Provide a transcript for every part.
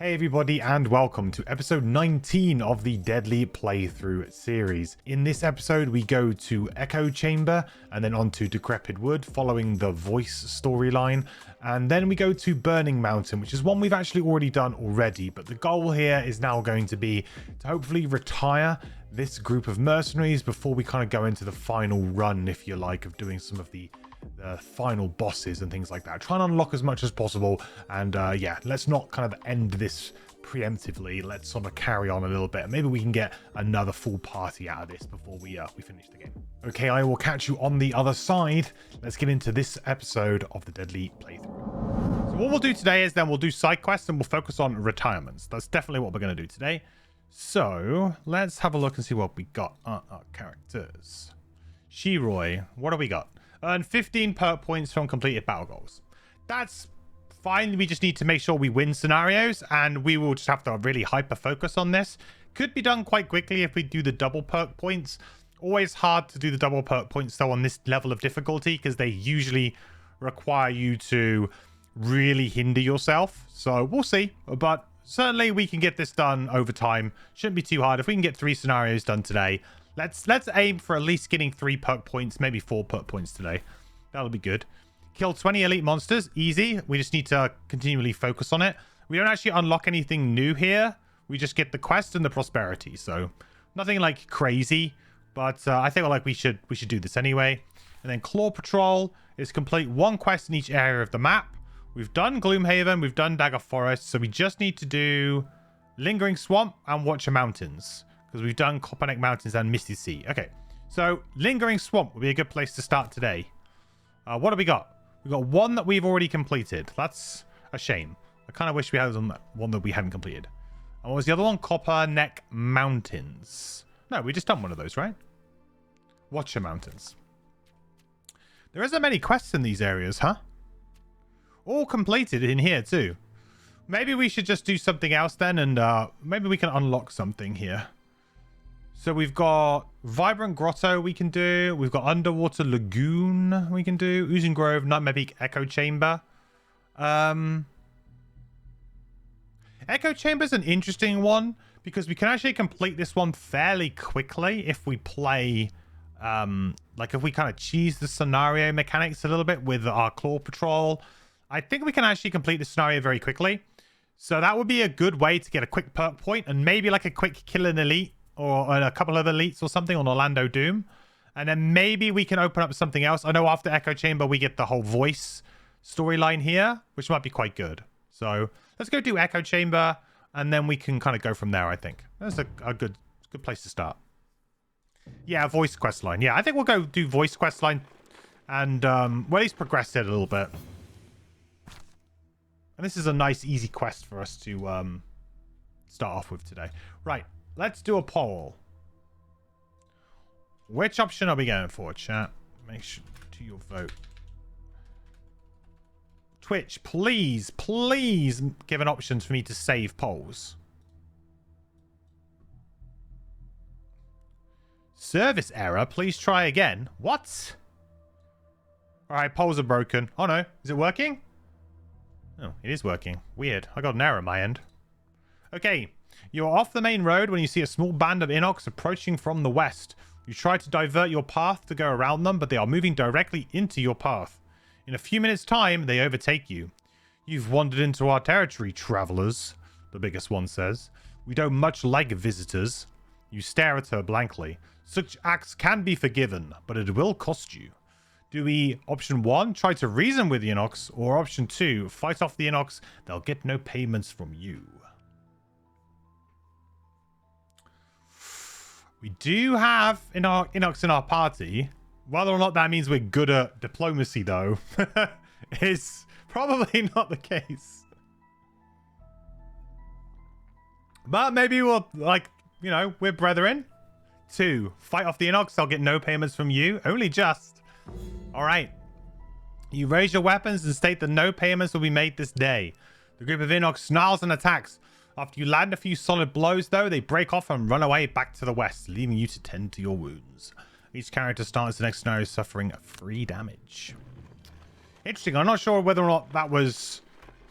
Hey everybody, and welcome to episode 19 of the Deadly Playthrough series. In this episode we go to Echo Chamber and then on to Decrepit Wood following the voice storyline, and then we go to Burning Mountain, which is one we've actually already done already, but the goal here is now going to be to hopefully retire this group of mercenaries before we kind of go into the final run, if you like, of doing some of the final bosses and things like that. Try and unlock as much as possible, and yeah, let's not kind of end this preemptively. Let's sort of carry on a little bit. Maybe we can get another full party out of this before we finish the game. Okay, I will catch you on the other side. Let's get into this episode of the Deadly Playthrough. So what we'll do today is then we'll do side quests and we'll focus on retirements. That's definitely what we're going to do today. So let's have a look and see what we got on our characters. Shiroy, what do we got? Earn 15 perk points from completed battle goals. That's fine. We just need to make sure we win scenarios, and we will just have to really hyper focus on this. Could be done quite quickly if we do the double perk points. Always hard to do the double perk points though on this level of difficulty, because they usually require you to really hinder yourself. So we'll see, but certainly we can get this done over time. Shouldn't be too hard. If we can get 3 scenarios done today, let's aim for at least getting 3 perk points, maybe 4 perk points today. That'll be good. Kill 20 elite monsters, easy. We just need to continually focus on it. We don't actually unlock anything new here. We just get the quest and the prosperity, so nothing like crazy. But I think we should do this anyway. And then Claw Patrol is complete 1 quest in each area of the map. We've done Gloomhaven, we've done Dagger Forest, so we just need to do Lingering Swamp and Watcher Mountains, because we've done Copperneck Mountains and Misty Sea. Okay, so Lingering Swamp would be a good place to start today. What have we got? We've got 1 that we've already completed. That's a shame. I kind of wish we had one that we hadn't completed. And what was the other one? Copperneck Mountains. No, we just done one of those, right? Watcher Mountains. There isn't many quests in these areas, huh? All completed in here too. Maybe we should just do something else then, and maybe we can unlock something here. So we've got Vibrant Grotto we can do. We've got Underwater Lagoon we can do. Oozing Grove, Nightmare Peak, Echo Chamber. Echo Chamber's an interesting one, because we can actually complete this one fairly quickly if we play... like if we kind of cheese the scenario mechanics a little bit with our Claw Patrol. I think we can actually complete the scenario very quickly. So that would be a good way to get a quick perk point, and maybe like a quick kill an elite or a couple of elites or something on Orlando Doom. And then maybe we can open up something else. I know after Echo Chamber we get the whole voice storyline here, which might be quite good. So let's go do Echo Chamber, and then we can kind of go from there, I think. That's a good place to start. Yeah, voice quest line. Yeah, I think we'll go do voice quest line and well, at least progress it a little bit. And this is a nice, easy quest for us to start off with today. Right, let's do a poll. Which option are we going for, chat? Make sure to your vote. Twitch, please give an option for me to save polls. Service error, please try again. What? Alright, polls are broken. Oh no, is it working? Oh, it is working. Weird. I got an error on my end. Okay, you're off the main road when you see a small band of Inox approaching from the west. You try to divert your path to go around them, but they are moving directly into your path. In a few minutes' time, they overtake you. You've wandered into our territory, travelers, the biggest one says. We don't much like visitors. You stare at her blankly. Such acts can be forgiven, but it will cost you. Do we, option 1, try to reason with the Inox, or option 2, fight off the Inox, they'll get no payments from you. We do have Inox in our party. Whether or not that means we're good at diplomacy, though, is probably not the case. But maybe we'll, like, you know, we're brethren. 2, fight off the Inox, they'll get no payments from you. Only just. All right. You raise your weapons and state that no payments will be made this day. The group of Inox snarls and attacks. After you land a few solid blows, though, they break off and run away back to the west, leaving you to tend to your wounds. Each character starts the next scenario suffering 3 damage. Interesting. I'm not sure whether or not that was...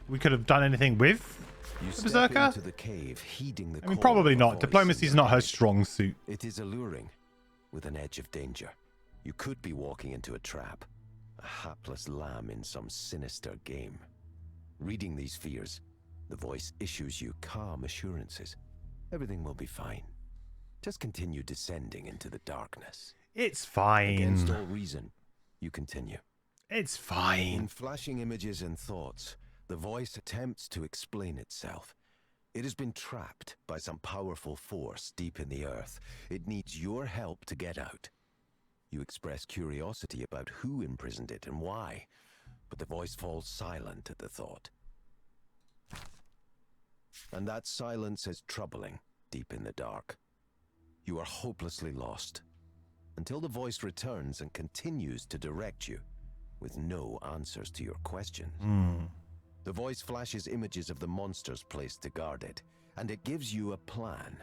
we could have done anything with You the step Berserker? into the cave, heeding the I mean, call probably of a not. voice Diplomacy's in your not her head. strong suit. It is alluring, with an edge of danger. You could be walking into a trap, a hapless lamb in some sinister game. Reading these fears, the voice issues you calm assurances. Everything will be fine. Just continue descending into the darkness. It's Against fine. all reason, you continue. It's fine. In flashing images and thoughts, the voice attempts to explain itself. It has been trapped by some powerful force deep in the earth. It needs your help to get out. You express curiosity about who imprisoned it and why, but the voice falls silent at the thought. And that silence is troubling deep in the dark. You are hopelessly lost, until the voice returns and continues to direct you with no answers to your questions. The voice flashes images of the monsters placed to guard it, and it gives you a plan.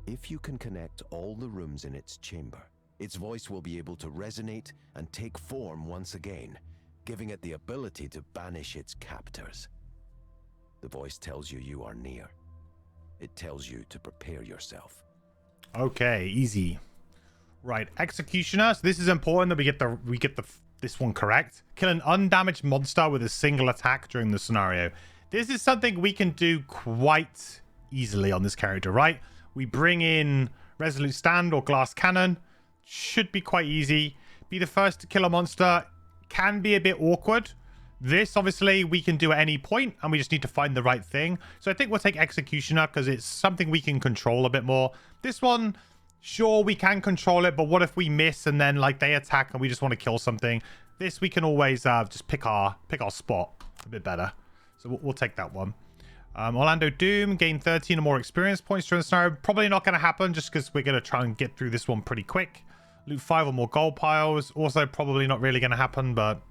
If you can connect all the rooms in its chamber, its voice will be able to resonate and take form once again, giving it the ability to banish its captors. The voice tells you you are near. It tells you to prepare yourself. Okay, easy. Right, Executioner. So this is important that we get this one correct. Kill an undamaged monster with a single attack during the scenario. This is something we can do quite easily on this character, right? We bring in Resolute Stand or Glass Cannon. Should be quite easy. Be the first to kill a monster. Can be a bit awkward. This, obviously, we can do at any point, and we just need to find the right thing. So I think we'll take Executioner, because it's something we can control a bit more. This one, sure, we can control it, but what if we miss, and then, like, they attack, and we just want to kill something? This, we can always just pick our spot a bit better. So we'll take that one. Orlando Doom, gain 13 or more experience points during the scenario. Probably not going to happen, just because we're going to try and get through this one pretty quick. Loot 5 or more gold piles. Also, probably not really going to happen, but...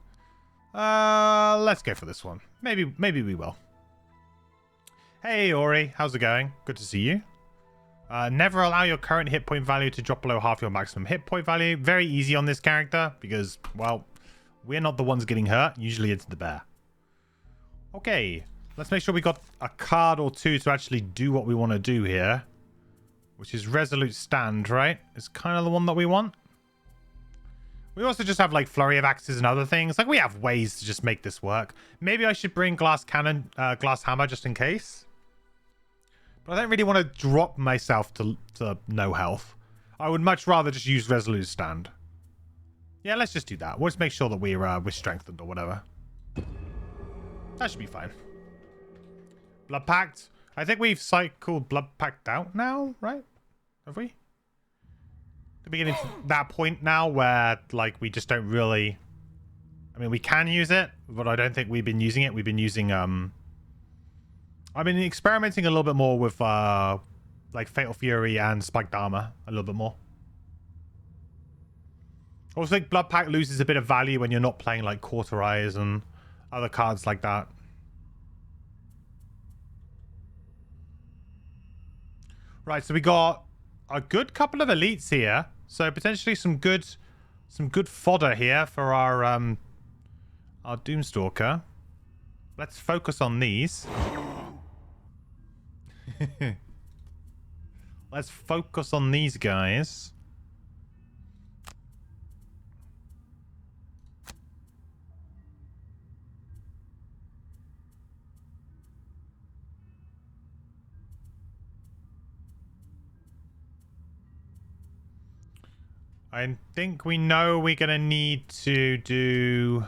let's go for this one. Maybe we will. Hey, Ori. How's it going? Good to see you. Never allow your current hit point value to drop below half your maximum hit point value. Very easy on this character because, well, we're not the ones getting hurt. Usually it's the bear. Okay. Let's make sure we got a card or two to actually do what we want to do here. Which is Resolute Stand, right? It's kind of the one that we want. We also just have, like, Flurry of Axes and other things. Like, we have ways to just make this work. Maybe I should bring Glass Cannon, Glass Hammer just in case. But I don't really want to drop myself to no health. I would much rather just use Resolute Stand. Yeah, let's just do that. We'll just make sure that we're strengthened or whatever. That should be fine. Blood Pact. I think we've cycled Blood Pact out now, right? Have we? We're getting to that point now where, like, we just don't really... I mean, we can use it, but I don't think we've been using it. We've been using, I've been experimenting a little bit more with, like, Fatal Fury and Spiked Armor a little bit more. Also, think Blood Pact loses a bit of value when you're not playing, like, Cauterize and other cards like that. Right, so we got a good couple of elites here. So potentially some good fodder here for our Doomstalker. Let's focus on these. Let's focus on these guys. I think we know we're going to need to do...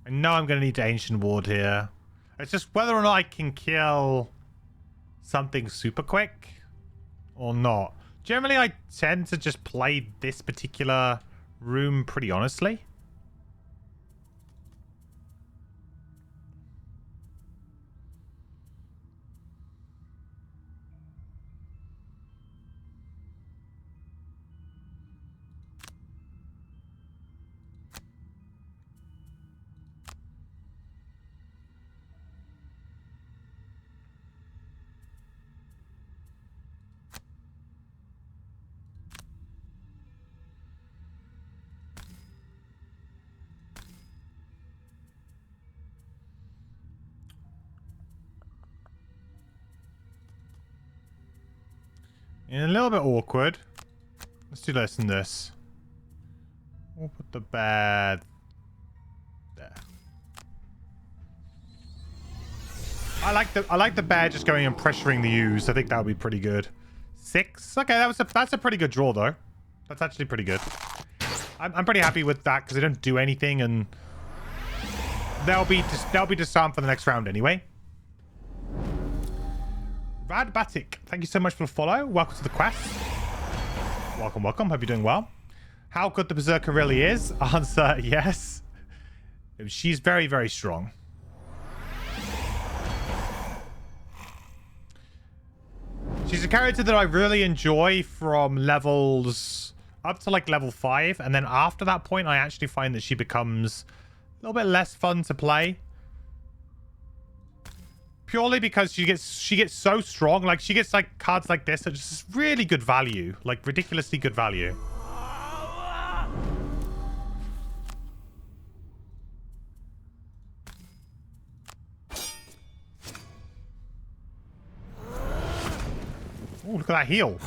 I know I'm going to need to Ancient Ward here. It's just whether or not I can kill something super quick or not. Generally, I tend to just play this particular room pretty honestly. A little bit awkward. Let's do less than this. We'll put the bear there. I like the bear just going and pressuring the ooze. I think that would be pretty good. 6. Okay, that's a pretty good draw though. That's actually pretty good. I'm pretty happy with that because they don't do anything and they'll be disarmed for the next round anyway. Rad Batik, thank you so much for the follow. Welcome to the quest. Welcome, welcome. Hope you're doing well. How good the Berserker really is? Answer, yes. She's very, very strong. She's a character that I really enjoy from levels up to like level 5. And then after that point, I actually find that she becomes a little bit less fun to play. Purely because she gets so strong. Like she gets like cards like this that are just really good value. Like ridiculously good value. Oh, look at that heal.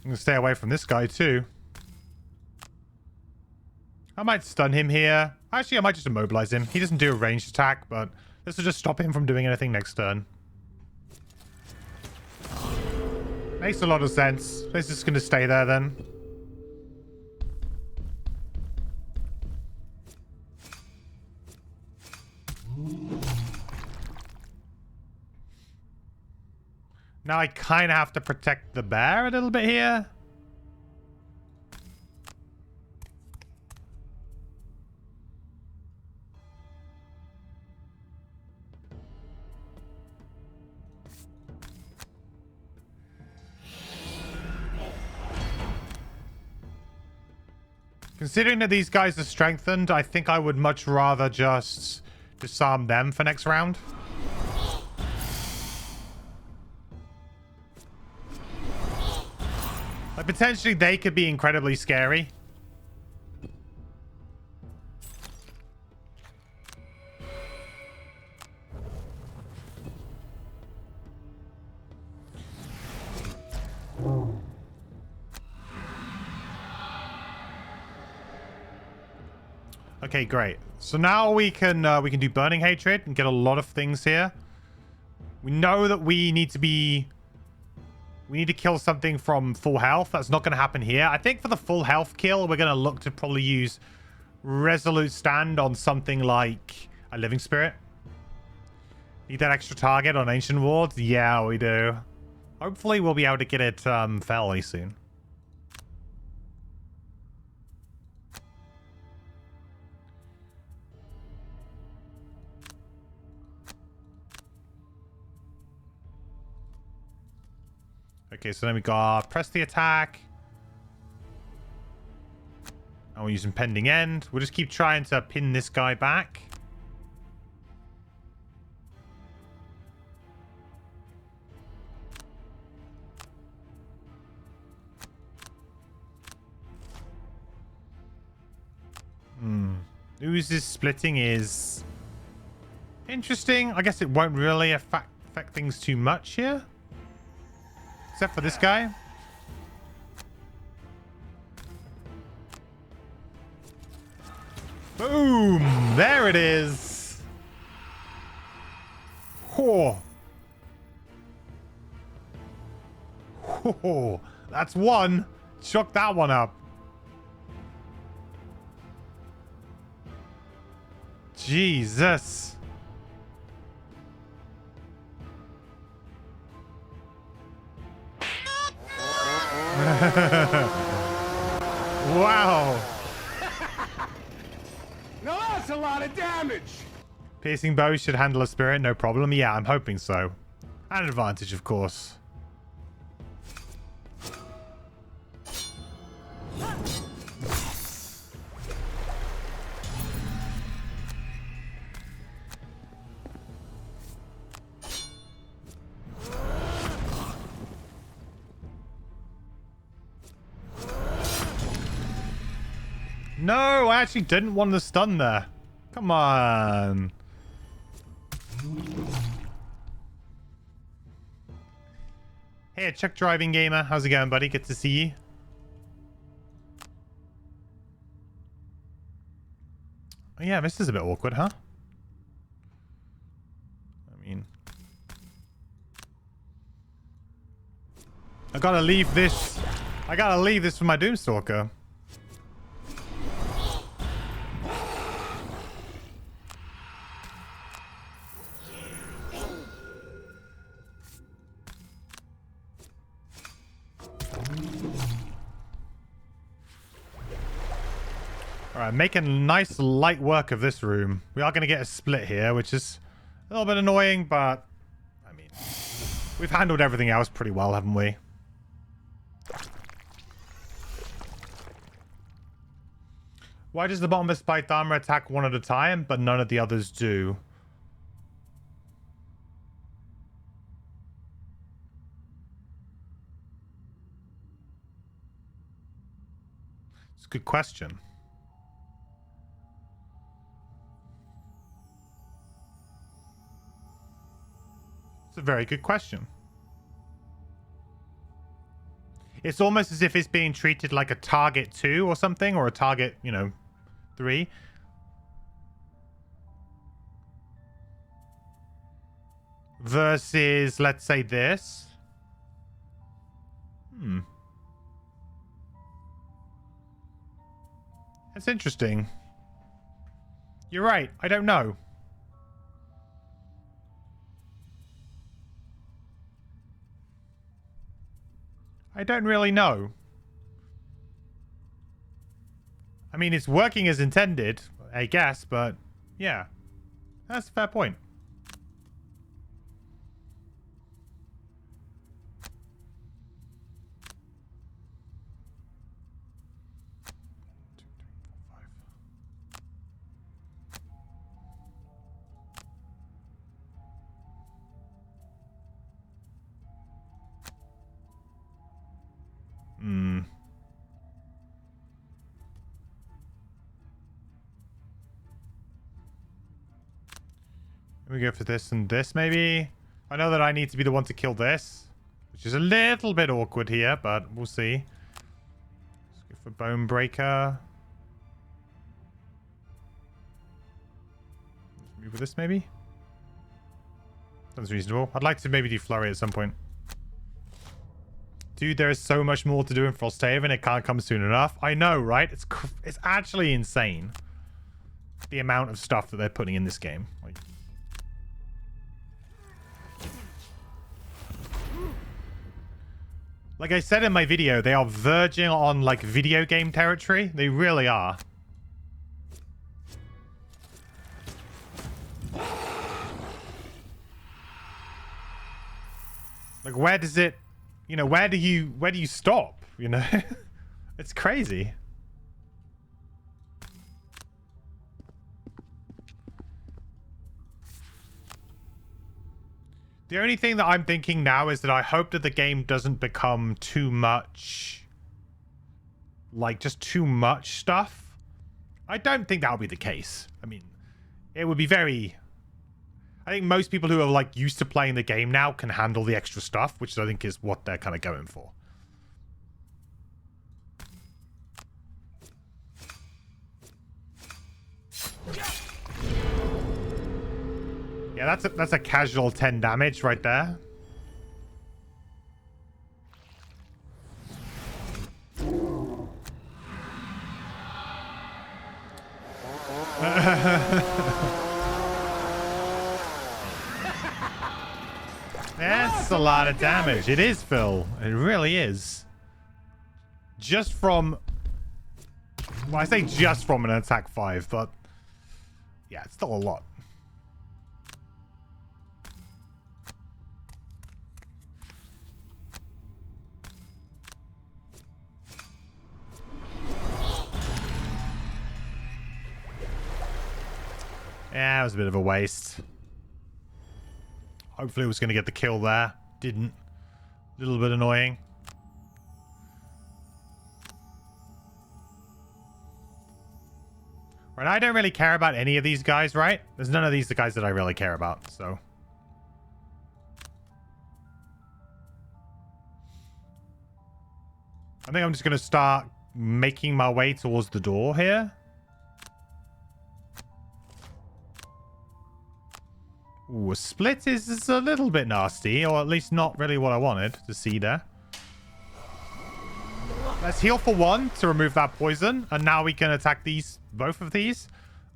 I'm gonna stay away from this guy too. I might stun him here. Actually, I might just immobilize him. He doesn't do a ranged attack, but this will just stop him from doing anything next turn. Makes a lot of sense. He's just gonna stay there then. Now I kind of have to protect the bear a little bit here. Considering that these guys are strengthened, I think I would much rather just disarm them for next round. Like, potentially they could be incredibly scary. Okay, great. So now we can do Burning Hatred and get a lot of things here. We know that we need to kill something from full health. That's not going to happen here. I think for the full health kill, we're going to look to probably use Resolute Stand on something like a Living Spirit. Need that extra target on Ancient Wards? Yeah, we do. Hopefully we'll be able to get it fairly soon. Okay, so then we got press the attack. And we're using pending end. We'll just keep trying to pin this guy back. Ooze's splitting is interesting. I guess it won't really affect things too much here. Except for this guy. Boom! There it is. Oh. Oh, that's one. Chuck that one up. Jesus. Wow. Now that's a lot of damage. Piercing bow should handle a spirit, no problem. Yeah, I'm hoping so. An advantage, of course. No, I actually didn't want the stun there. Come on. Hey, Chuck Driving Gamer. How's it going, buddy? Good to see you. Oh, yeah, this is a bit awkward, huh? I mean... I gotta leave this for my Doomstalker. Alright, making nice light work of this room. We are going to get a split here, which is a little bit annoying, but I mean, we've handled everything else pretty well, haven't we? Why does the bottom spiked armor attack one at a time, but none of the others do? It's a good question. It's a very good question. It's almost as if it's being treated like a target 2 or something, or a target, 3. Versus, let's say this. That's interesting. You're right. I don't know. I don't really know. I mean, it's working as intended, I guess, but yeah. That's a fair point. We go for this and this, maybe. I know that I need to be the one to kill this, which is a little bit awkward here, but we'll see. Let's go for Bone Breaker. Let's move with this, maybe. Sounds reasonable. I'd like to maybe do Flurry at some point. Dude, there is so much more to do in Frosthaven. It can't come soon enough. I know, right? It's actually insane. The amount of stuff that they're putting in this game. Like I said in my video, they are verging on like video game territory. They really are. Like where does it, where do you stop, It's crazy. The only thing that I'm thinking now is that I hope that the game doesn't become too much, like just too much stuff. I don't think that'll be the case. I mean, it would be very... I think most people who are like used to playing the game now can handle the extra stuff, which I think is what they're kind of going for. Yeah, that's a casual 10 damage right there. That's a lot of damage. It is, Phil. It really is. Just from... Well, I say just from an attack 5, but... Yeah, it's still a lot. Yeah, it was a bit of a waste. Hopefully it was going to get the kill there. Didn't. A little bit annoying. Right, I don't really care about any of these guys, right? There's none of these the guys that I really care about, so. I think I'm just going to start making my way towards the door here. Ooh, a split is a little bit nasty, or at least not really what I wanted to see there. Let's heal for 1 to remove that poison, and now we can attack these, both of these,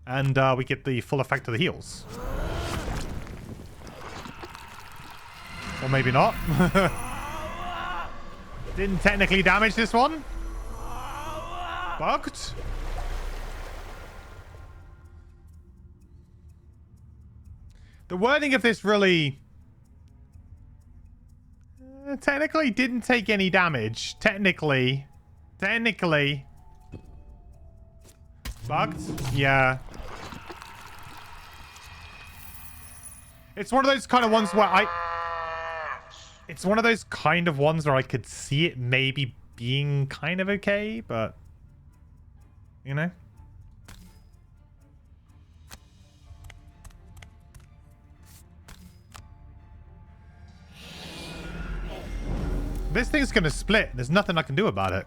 and we get the full effect of the heals. Or maybe not. Didn't technically damage this one. Bugged. The wording of this really... technically didn't take any damage. Technically. Bugged? Yeah. It's one of those kind of ones where it's one of those kind of ones where I could see it maybe being kind of okay, but... you know? This thing's gonna split. There's nothing I can do about it.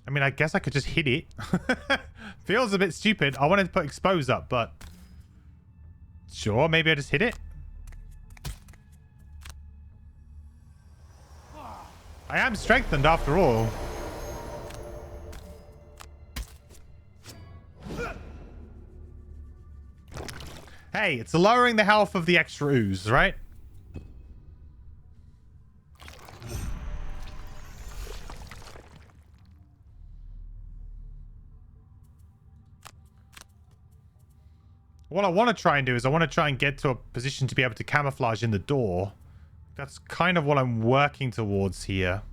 I mean, I guess I could just hit it. Feels a bit stupid. I wanted to put expose up, but... sure, maybe I just hit it. I am strengthened after all. Hey, it's lowering the health of the extra ooze, right? What I want to try and do is I want to try and get to a position to be able to camouflage in the door. That's kind of what I'm working towards here.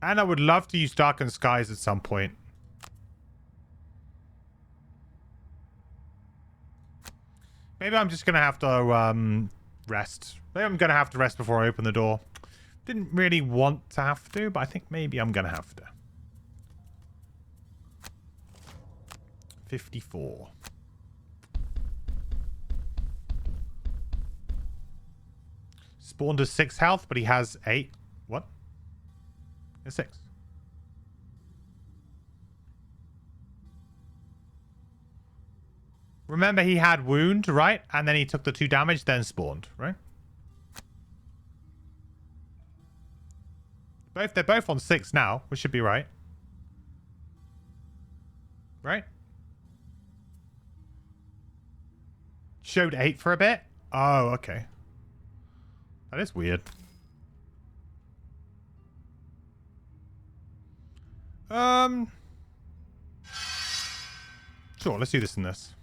And I would love to use Darkened Skies at some point. Maybe I'm just going to have to rest. Maybe I'm going to have to rest before I open the door. Didn't really want to have to, but I think maybe I'm going to have to. 54. Spawned as 6 health, but he has 8. What? It's 6. Remember, he had wound, right? And then he took the 2 damage, then spawned, right? They're both on 6 now, which should be right. Right? Showed 8 for a bit? Oh, okay. That is weird. Sure, let's do this in this.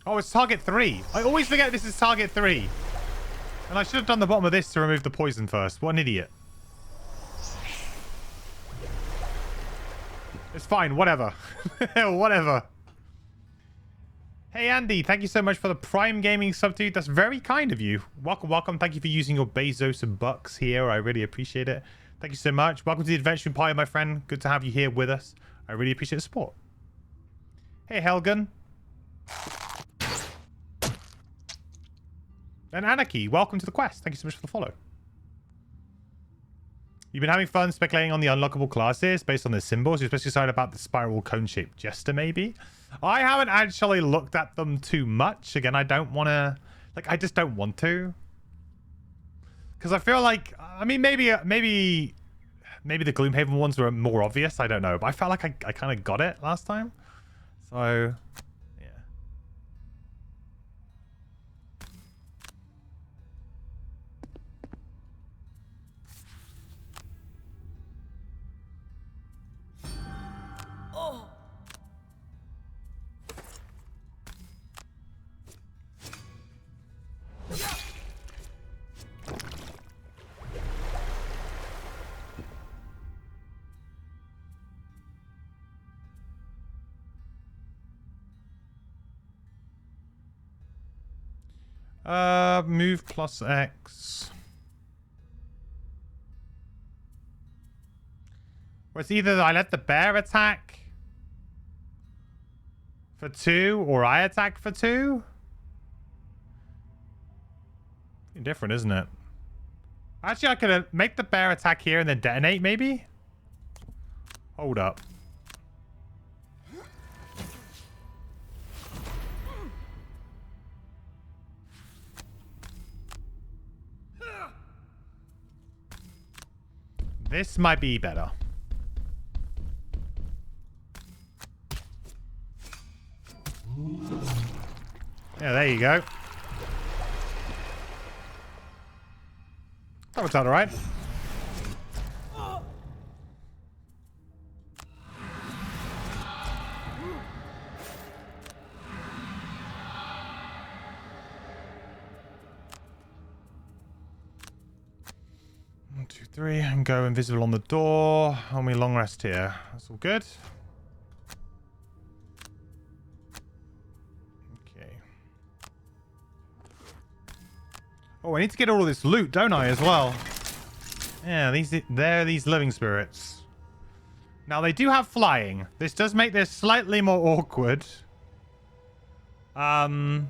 Oh, it's target 3. I always forget this is target 3. And I should have done the bottom of this to remove the poison first. What an idiot. It's fine, whatever. Whatever. Hey, Andy, thank you so much for the Prime Gaming sub, dude. That's very kind of you. Welcome, welcome. Thank you for using your Bezos and bucks here. I really appreciate it. Thank you so much. Welcome to the Adventuring Party, my friend. Good to have you here with us. I really appreciate the support. Hey, Helgen. And Anarchy, welcome to the quest. Thank you so much for the follow. You've been having fun speculating on the unlockable classes based on their symbols. You're especially excited about the spiral cone-shaped jester, maybe? I haven't actually looked at them too much. Again, I don't want to... like, I just don't want to. Because I feel like... I mean, maybe the Gloomhaven ones were more obvious. I don't know. But I felt like I kind of got it last time. So... Move plus X. Well, it's either I let the bear attack for 2 or I attack for 2. Different, isn't it? Actually, I could make the bear attack here and then detonate, maybe? Hold up. This might be better. Yeah, there you go. That would sound alright. One, two, three, and go invisible on the door. And we long rest here. That's all good. Oh, I need to get all of this loot, don't I, as well? Yeah, they're these living spirits. Now, they do have flying. This does make this slightly more awkward. They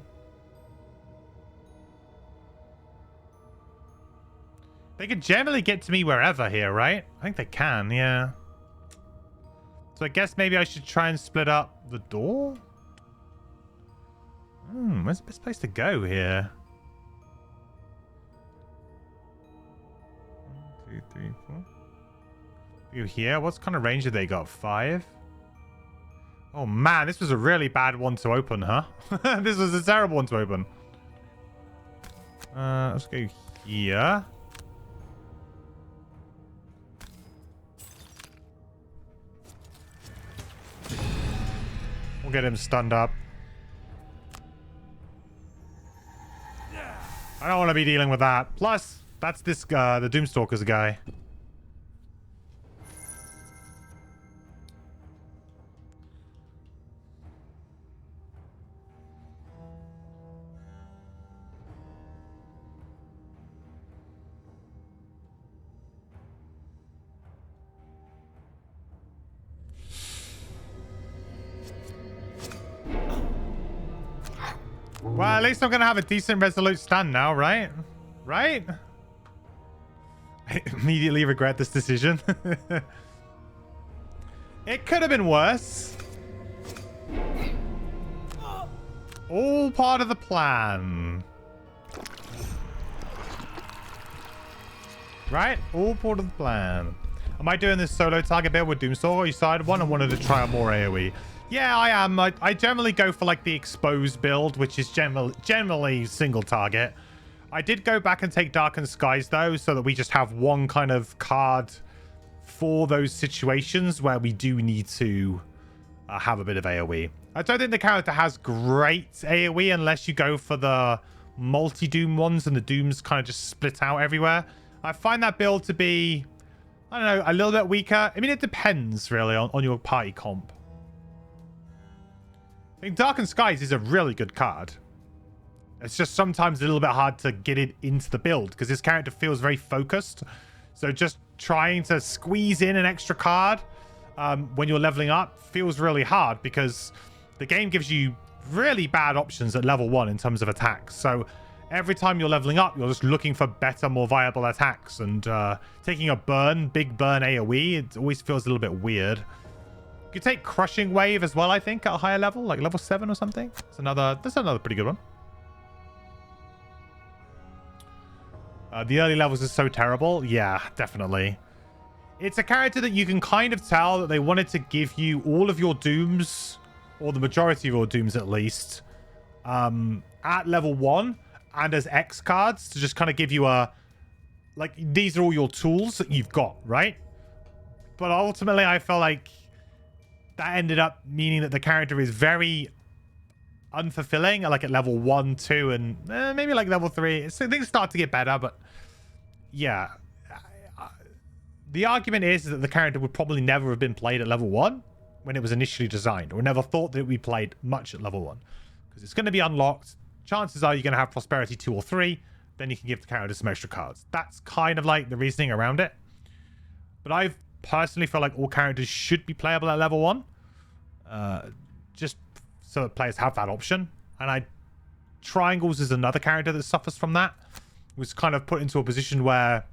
can generally get to me wherever here, right? I think they can, yeah. So I guess maybe I should try and split up the door? Where's the best place to go here? 1, 2, 3, 4. You here? What kind of range have they got? 5? Oh man, this was a really bad one to open, huh? This was a terrible one to open. Let's go here. We'll get him stunned up. I don't want to be dealing with that. Plus, that's this guy, the Doomstalker's guy. Well, at least I'm going to have a decent resolute stand now, right? Right? I immediately regret this decision. It could have been worse. All part of the plan. Right? All part of the plan. Am I doing this solo target build with Doomstalker? You started one and wanted to try out more AoE. Yeah, I am. I generally go for like the exposed build, which is generally single target. I did go back and take Darkened Skies though, so that we just have one kind of card for those situations where we do need to have a bit of AoE. I don't think the character has great AoE unless you go for the multi-Doom ones and the Dooms kind of just split out everywhere. I find that build to be, I don't know, a little bit weaker. I mean, it depends really on your party comp. I think Darkened Skies is a really good card. It's just sometimes a little bit hard to get it into the build because this character feels very focused. So just trying to squeeze in an extra card when you're leveling up feels really hard because the game gives you really bad options at level 1 in terms of attacks. So every time you're leveling up, you're just looking for better, more viable attacks. And taking a big burn AoE, it always feels a little bit weird. You take Crushing Wave as well, I think, at a higher level, like level 7 or something. That's another pretty good one. The early levels are so terrible. Yeah, definitely. It's a character that you can kind of tell that they wanted to give you all of your Dooms, or the majority of your Dooms at least, at level 1 and as X cards to just kind of give you a, like, these are all your tools that you've got, right? But ultimately, I felt like that ended up meaning that the character is very unfulfilling, like at level 1, 2, and maybe like level 3. So things start to get better, but yeah. The argument is that the character would probably never have been played at level 1 when it was initially designed, or never thought that it would be played much at level 1. Because it's going to be unlocked chances are you're going to have prosperity 2 or 3. Then you can give the character some extra cards. That's kind of like the reasoning around it. But I personally feel like all characters should be playable at level 1. Just so that players have that option. And Triangles is another character that suffers from that. Was kind of put into a position where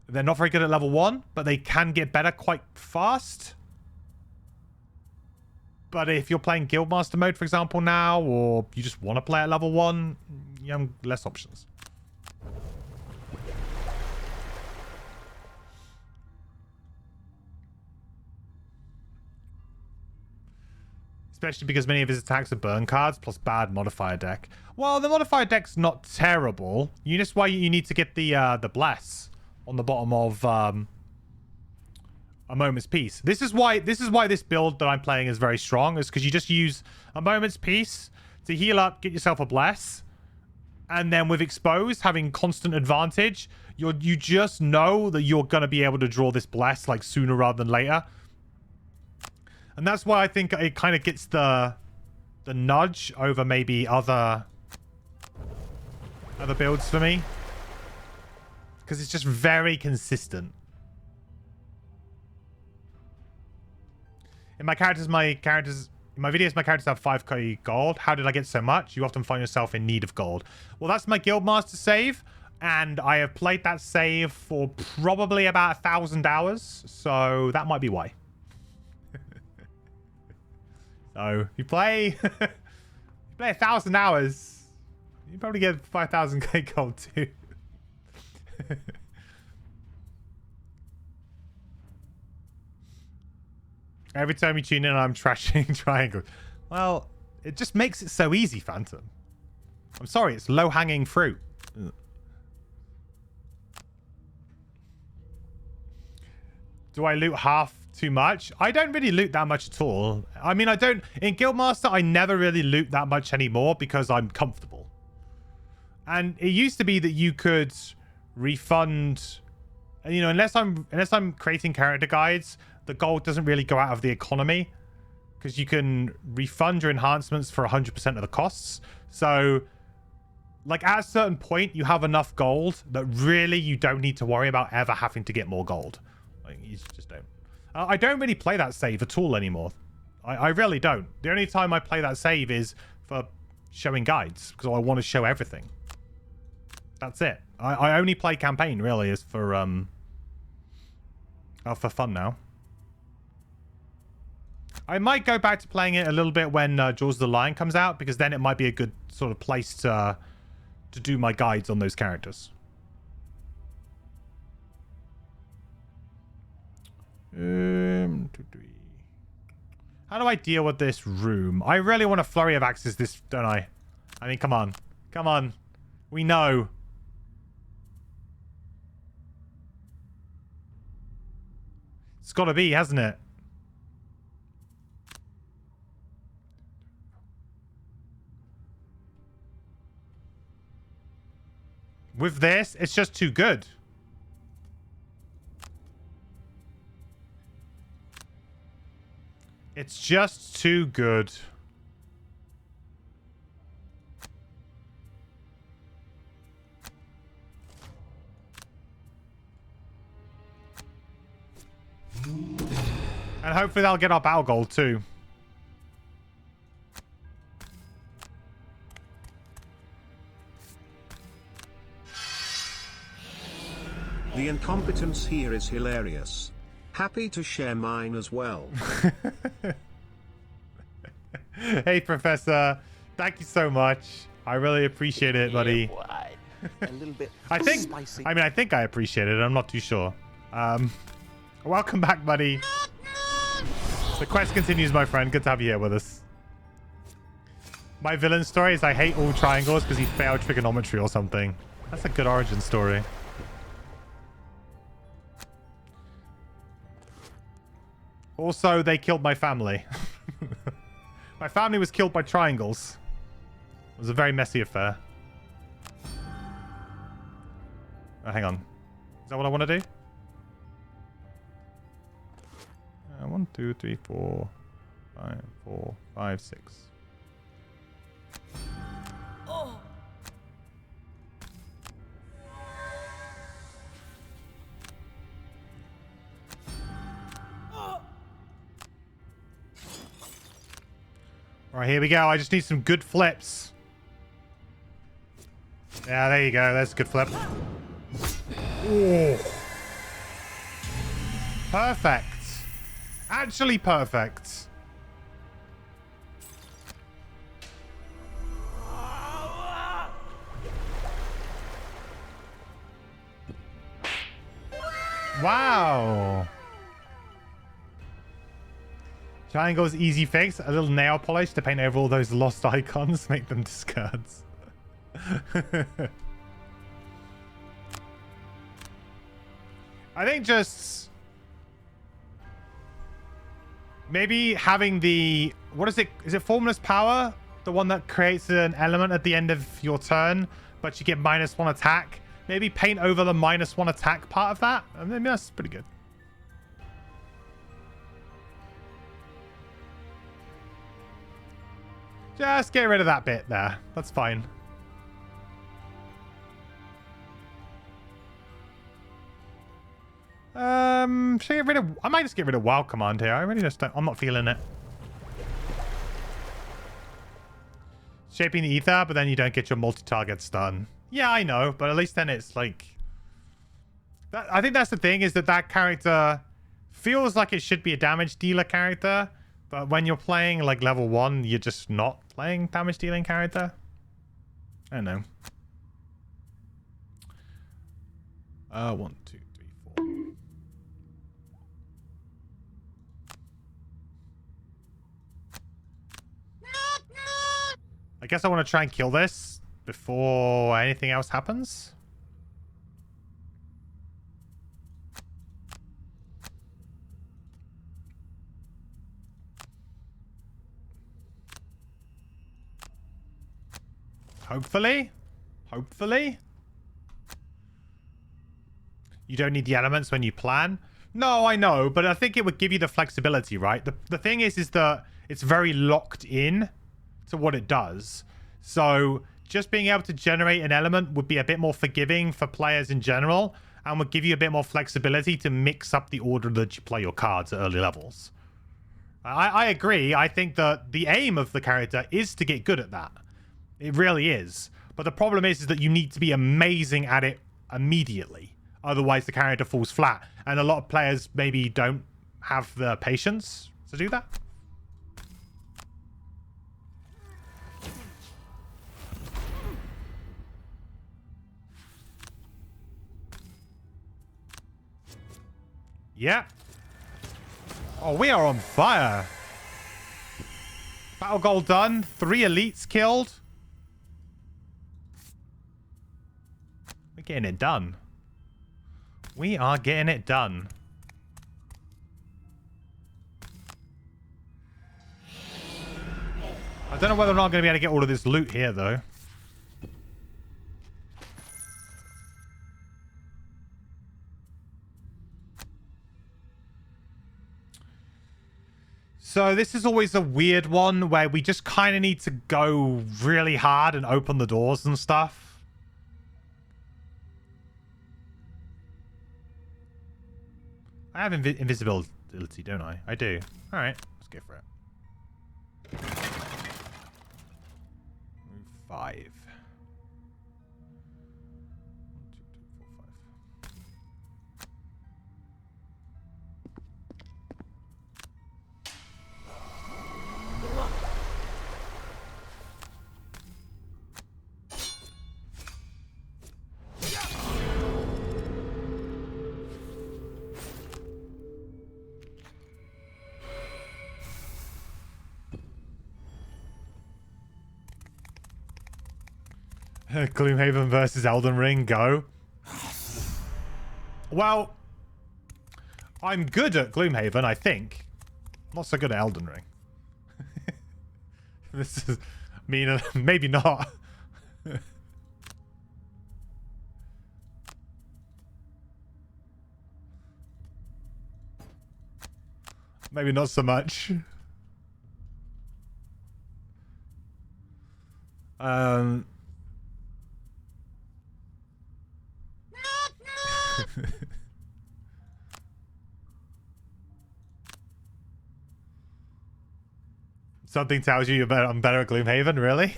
they're not very good at level 1, but they can get better quite fast. But if you're playing Guildmaster mode, for example, now, or you just want to play at level 1, you have less options. Especially because many of his attacks are burn cards plus bad modifier deck. Well, the modifier deck's not terrible. That's why you need to get the bless on the bottom of a Moment's Peace. This is why this build that I'm playing is very strong, is because you just use a Moment's Peace to heal up, get yourself a bless, and then with Expose having constant advantage, you just know that you're gonna be able to draw this bless like sooner rather than later. And that's why I think it kind of gets the nudge over maybe other builds for me. Because it's just very consistent. In my videos, my characters have 5k gold. How did I get so much? You often find yourself in need of gold. Well, that's my Guildmaster save. And I have played that save for probably about 1,000 hours. So that might be why. So you play 1,000 hours, you probably get 5,000k gold too. Every time you tune in, I'm trashing Triangle. Well, it just makes it so easy, Phantom. I'm sorry, it's low-hanging fruit. Ugh. Do I loot half too much? I don't really loot that much at all. I mean, in Guildmaster, I never really loot that much anymore because I'm comfortable. And it used to be that you could refund, you know, unless I'm creating character guides, the gold doesn't really go out of the economy because you can refund your enhancements for 100% of the costs. So, like, at a certain point, you have enough gold that really you don't need to worry about ever having to get more gold. Like, you just don't. I don't really play that save at all anymore. I really don't. The only time I play that save is for showing guides because I want to show everything. That's it. I only play campaign really is for fun now. I might go back to playing it a little bit when Jaws of the Lion comes out because then it might be a good sort of place to do my guides on those characters. How do I deal with this room? I really want a flurry of axes, don't I? I mean, come on. Come on. We know. It's got to be, hasn't it? With this, it's just too good. It's just too good. And hopefully they'll get our battle gold too. The incompetence here is hilarious. Happy to share mine as well. Hey, Professor. Thank you so much. I really appreciate it, buddy. A little bit spicy. I think I appreciate it. I'm not too sure. Welcome back, buddy. The quest continues, my friend. Good to have you here with us. My villain story is I hate all triangles because he failed trigonometry or something. That's a good origin story. Also, they killed my family. My family was killed by triangles. It was a very messy affair. Oh, hang on. Is that what I want to do? 1, 2, 3, 4, 5, 4, 5, 6. All right, here we go. I just need some good flips. Yeah, there you go. That's a good flip. Ooh. Perfect. Actually perfect. Wow. Triangle's easy fix. A little nail polish to paint over all those lost icons. Make them discards. I think just maybe having the, what is it? Is it Formless Power? The one that creates an element at the end of your turn, but you get -1 attack. Maybe paint over the -1 attack part of that. I mean, that's pretty good. Just get rid of that bit there. That's fine. Should I get rid of... I might just get rid of Wild Command here. I really just don't... I'm not feeling it. Shaping the Ether, but then you don't get your multi-target stun. Yeah, I know, but at least then it's like... I think that's the thing, is that character feels like it should be a damage dealer character, but when you're playing like level 1, you're just not playing damage dealing character. I don't know. 1, 2, 3, 4. I guess I want to try and kill this before anything else happens. Hopefully. Hopefully. You don't need the elements when you plan. No, I know, but I think it would give you the flexibility, right? The thing is that it's very locked in to what it does. So just being able to generate an element would be a bit more forgiving for players in general and would give you a bit more flexibility to mix up the order that you play your cards at early levels. I agree. I think that the aim of the character is to get good at that. It really is. But the problem is that you need to be amazing at it immediately. Otherwise, the character falls flat. And a lot of players maybe don't have the patience to do that. Yeah. Oh, we are on fire. Battle goal done. 3 elites killed. We're getting it done. We are getting it done. I don't know whether or not I'm going to be able to get all of this loot here, though. So this is always a weird one where we just kind of need to go really hard and open the doors and stuff. I have invisibility, don't I? I do. All right, let's go for it. Move 5. 1, 2, 3, 4, 5. Gloomhaven versus Elden Ring, go. Well, I'm good at Gloomhaven, I think. Not so good at Elden Ring. This is... I mean, maybe not. Maybe not so much. Something tells you I'm better at Gloomhaven, really?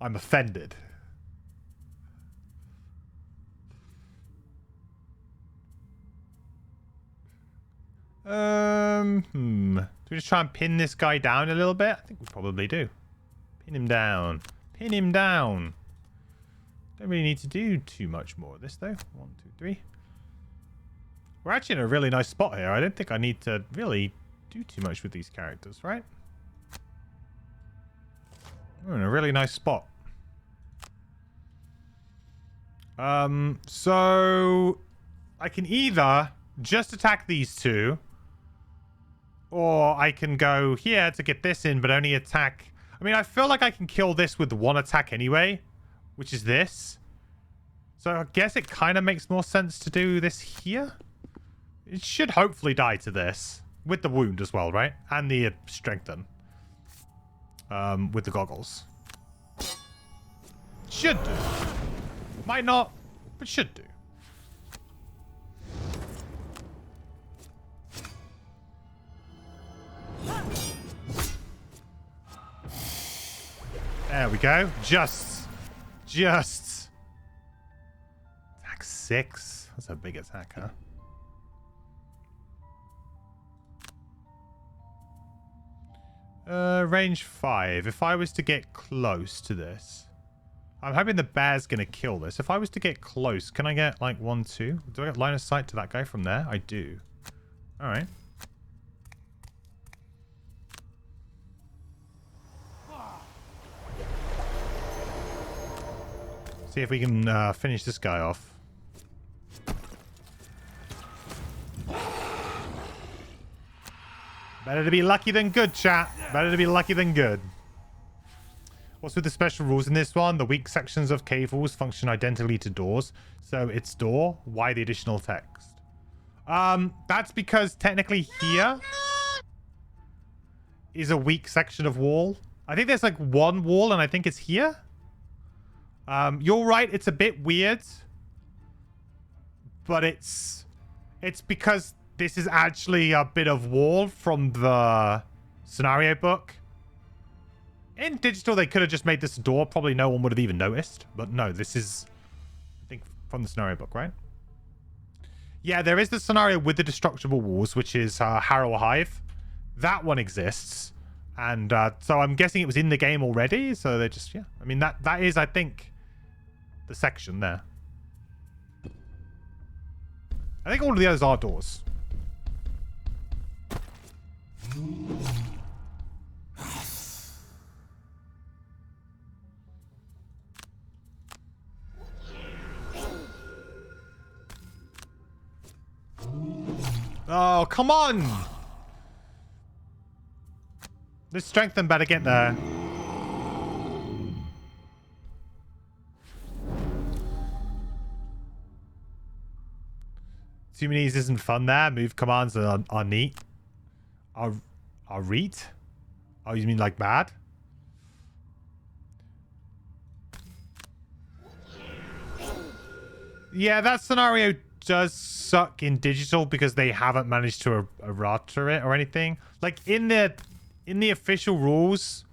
I'm offended. Do we just try and pin this guy down a little bit? I think we probably do. Pin him down. Pin him down. Don't really need to do too much more of this, though. 1, 2, 3. We're actually in a really nice spot here. I don't think I need to really do too much with these characters, right? We're in a really nice spot. So I can either just attack these two, or I can go here to get this in, but only attack. I mean, I feel like I can kill this with one attack anyway, which is this. So I guess it kind of makes more sense to do this here. It should hopefully die to this. With the wound as well, right? And the strengthen. With the goggles. Should do. Might not, but should do. There we go. Just. Attack 6. That's a big attack, huh? Range 5. If I was to get close to this. I'm hoping the bear's going to kill this. If I was to get close, can I get like 1, 2? Do I get line of sight to that guy from there? I do. Alright. See if we can finish this guy off. Better to be lucky than good, chat. Better to be lucky than good. What's with the special rules in this one? The weak sections of cave walls function identically to doors. So it's door. Why the additional text? That's because technically here is a weak section of wall. I think there's like one wall and I think it's here. You're right. It's a bit weird. But it's because this is actually a bit of wall from the scenario book. In digital, they could have just made this a door. Probably no one would have even noticed. But no, this is, I think, from the scenario book, right? Yeah, there is the scenario with the destructible walls, which is Harrow Hive. That one exists. And so I'm guessing it was in the game already. So they just, yeah. I mean, that is, I think, the section there. I think all of the others are doors. Oh, come on! This strengthen better get there. Too many isn't fun there. Move commands are neat. Are read? Oh, you mean like bad? Yeah, that scenario does suck in digital because they haven't managed to errata it or anything. Like in the official rules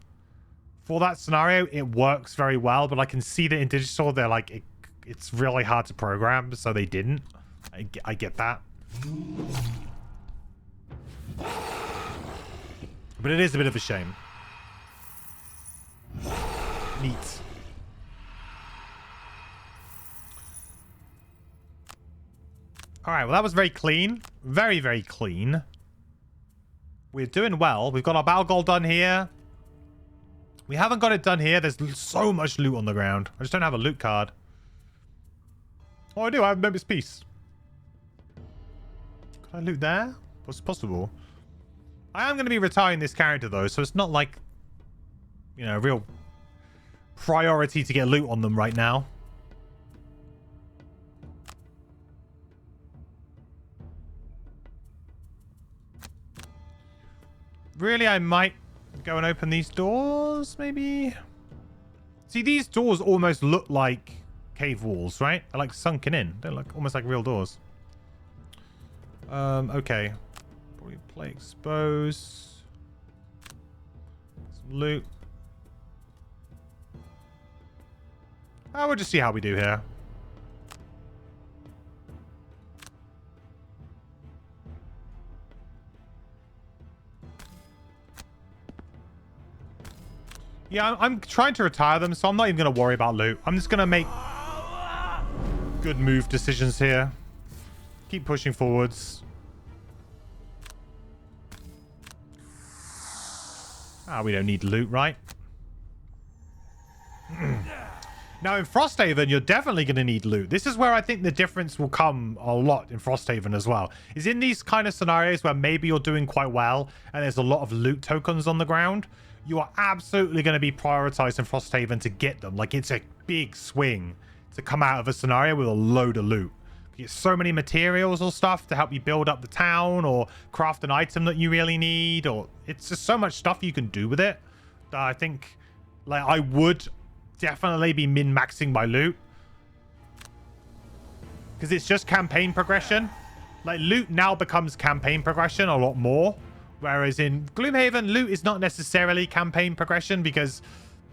for that scenario, it works very well, but I can see that in digital they're like it's really hard to program, so they didn't. I get that. But it is a bit of a shame. Neat. Alright, well that was very clean. Very, very clean. We're doing well. We've got our battle goal done here. We haven't got it done here. There's so much loot on the ground. I just don't have a loot card. Oh, I do. I have Memphis Peace. Can I loot there? What's possible? I am going to be retiring this character, though, so it's not like, you know, a real priority to get loot on them right now. Really, I might go and open these doors, maybe? See, these doors almost look like cave walls, right? They're like sunken in. They're like almost like real doors. Okay. Probably play expose. Some loot. We'll just see how we do here. Yeah, I'm trying to retire them, so I'm not even going to worry about loot. I'm just going to make good move decisions here. Keep pushing forwards. We don't need loot, right? Now, in Frosthaven, you're definitely going to need loot. This is where I think the difference will come a lot in Frosthaven as well. Is in these kind of scenarios where maybe you're doing quite well and there's a lot of loot tokens on the ground, you are absolutely going to be prioritized in Frosthaven to get them. Like, it's a big swing to come out of a scenario with a load of loot. You get so many materials or stuff to help you build up the town or craft an item that you really need, or it's just so much stuff you can do with it that I think, like, I would definitely be min-maxing my loot because it's just campaign progression. Like, loot now becomes campaign progression a lot more, whereas in Gloomhaven, loot is not necessarily campaign progression because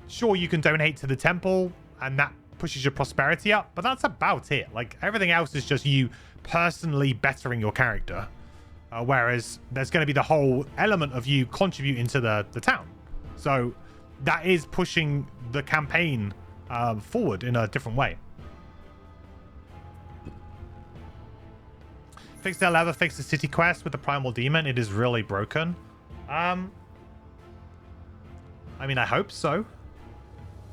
sure, you can donate to the temple and that pushes your prosperity up, but that's about it. Like, everything else is just you personally bettering your character, whereas there's going to be the whole element of you contributing to the town, so that is pushing the campaign forward in a different way. Fix their lever, fix the city quest with the primal demon. It is really broken. I mean, I hope so.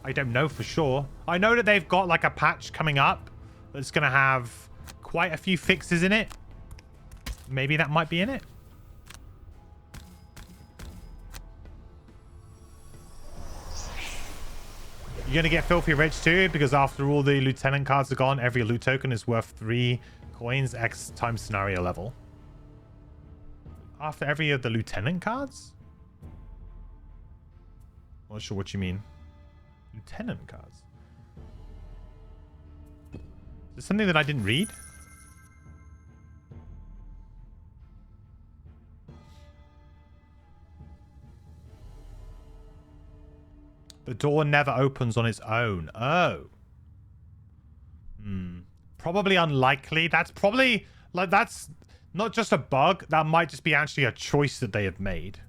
I don't know for sure. I know that they've got like a patch coming up that's going to have quite a few fixes in it. Maybe that might be in it. You're going to get filthy rich too, because after all the lieutenant cards are gone, every loot token is worth 3 coins X times scenario level. After every of the lieutenant cards? Not sure what you mean. Lieutenant cards. Is there something that I didn't read? The door never opens on its own. Oh. Probably unlikely. That's probably, like, that's not just a bug. That might just be actually a choice that they have made.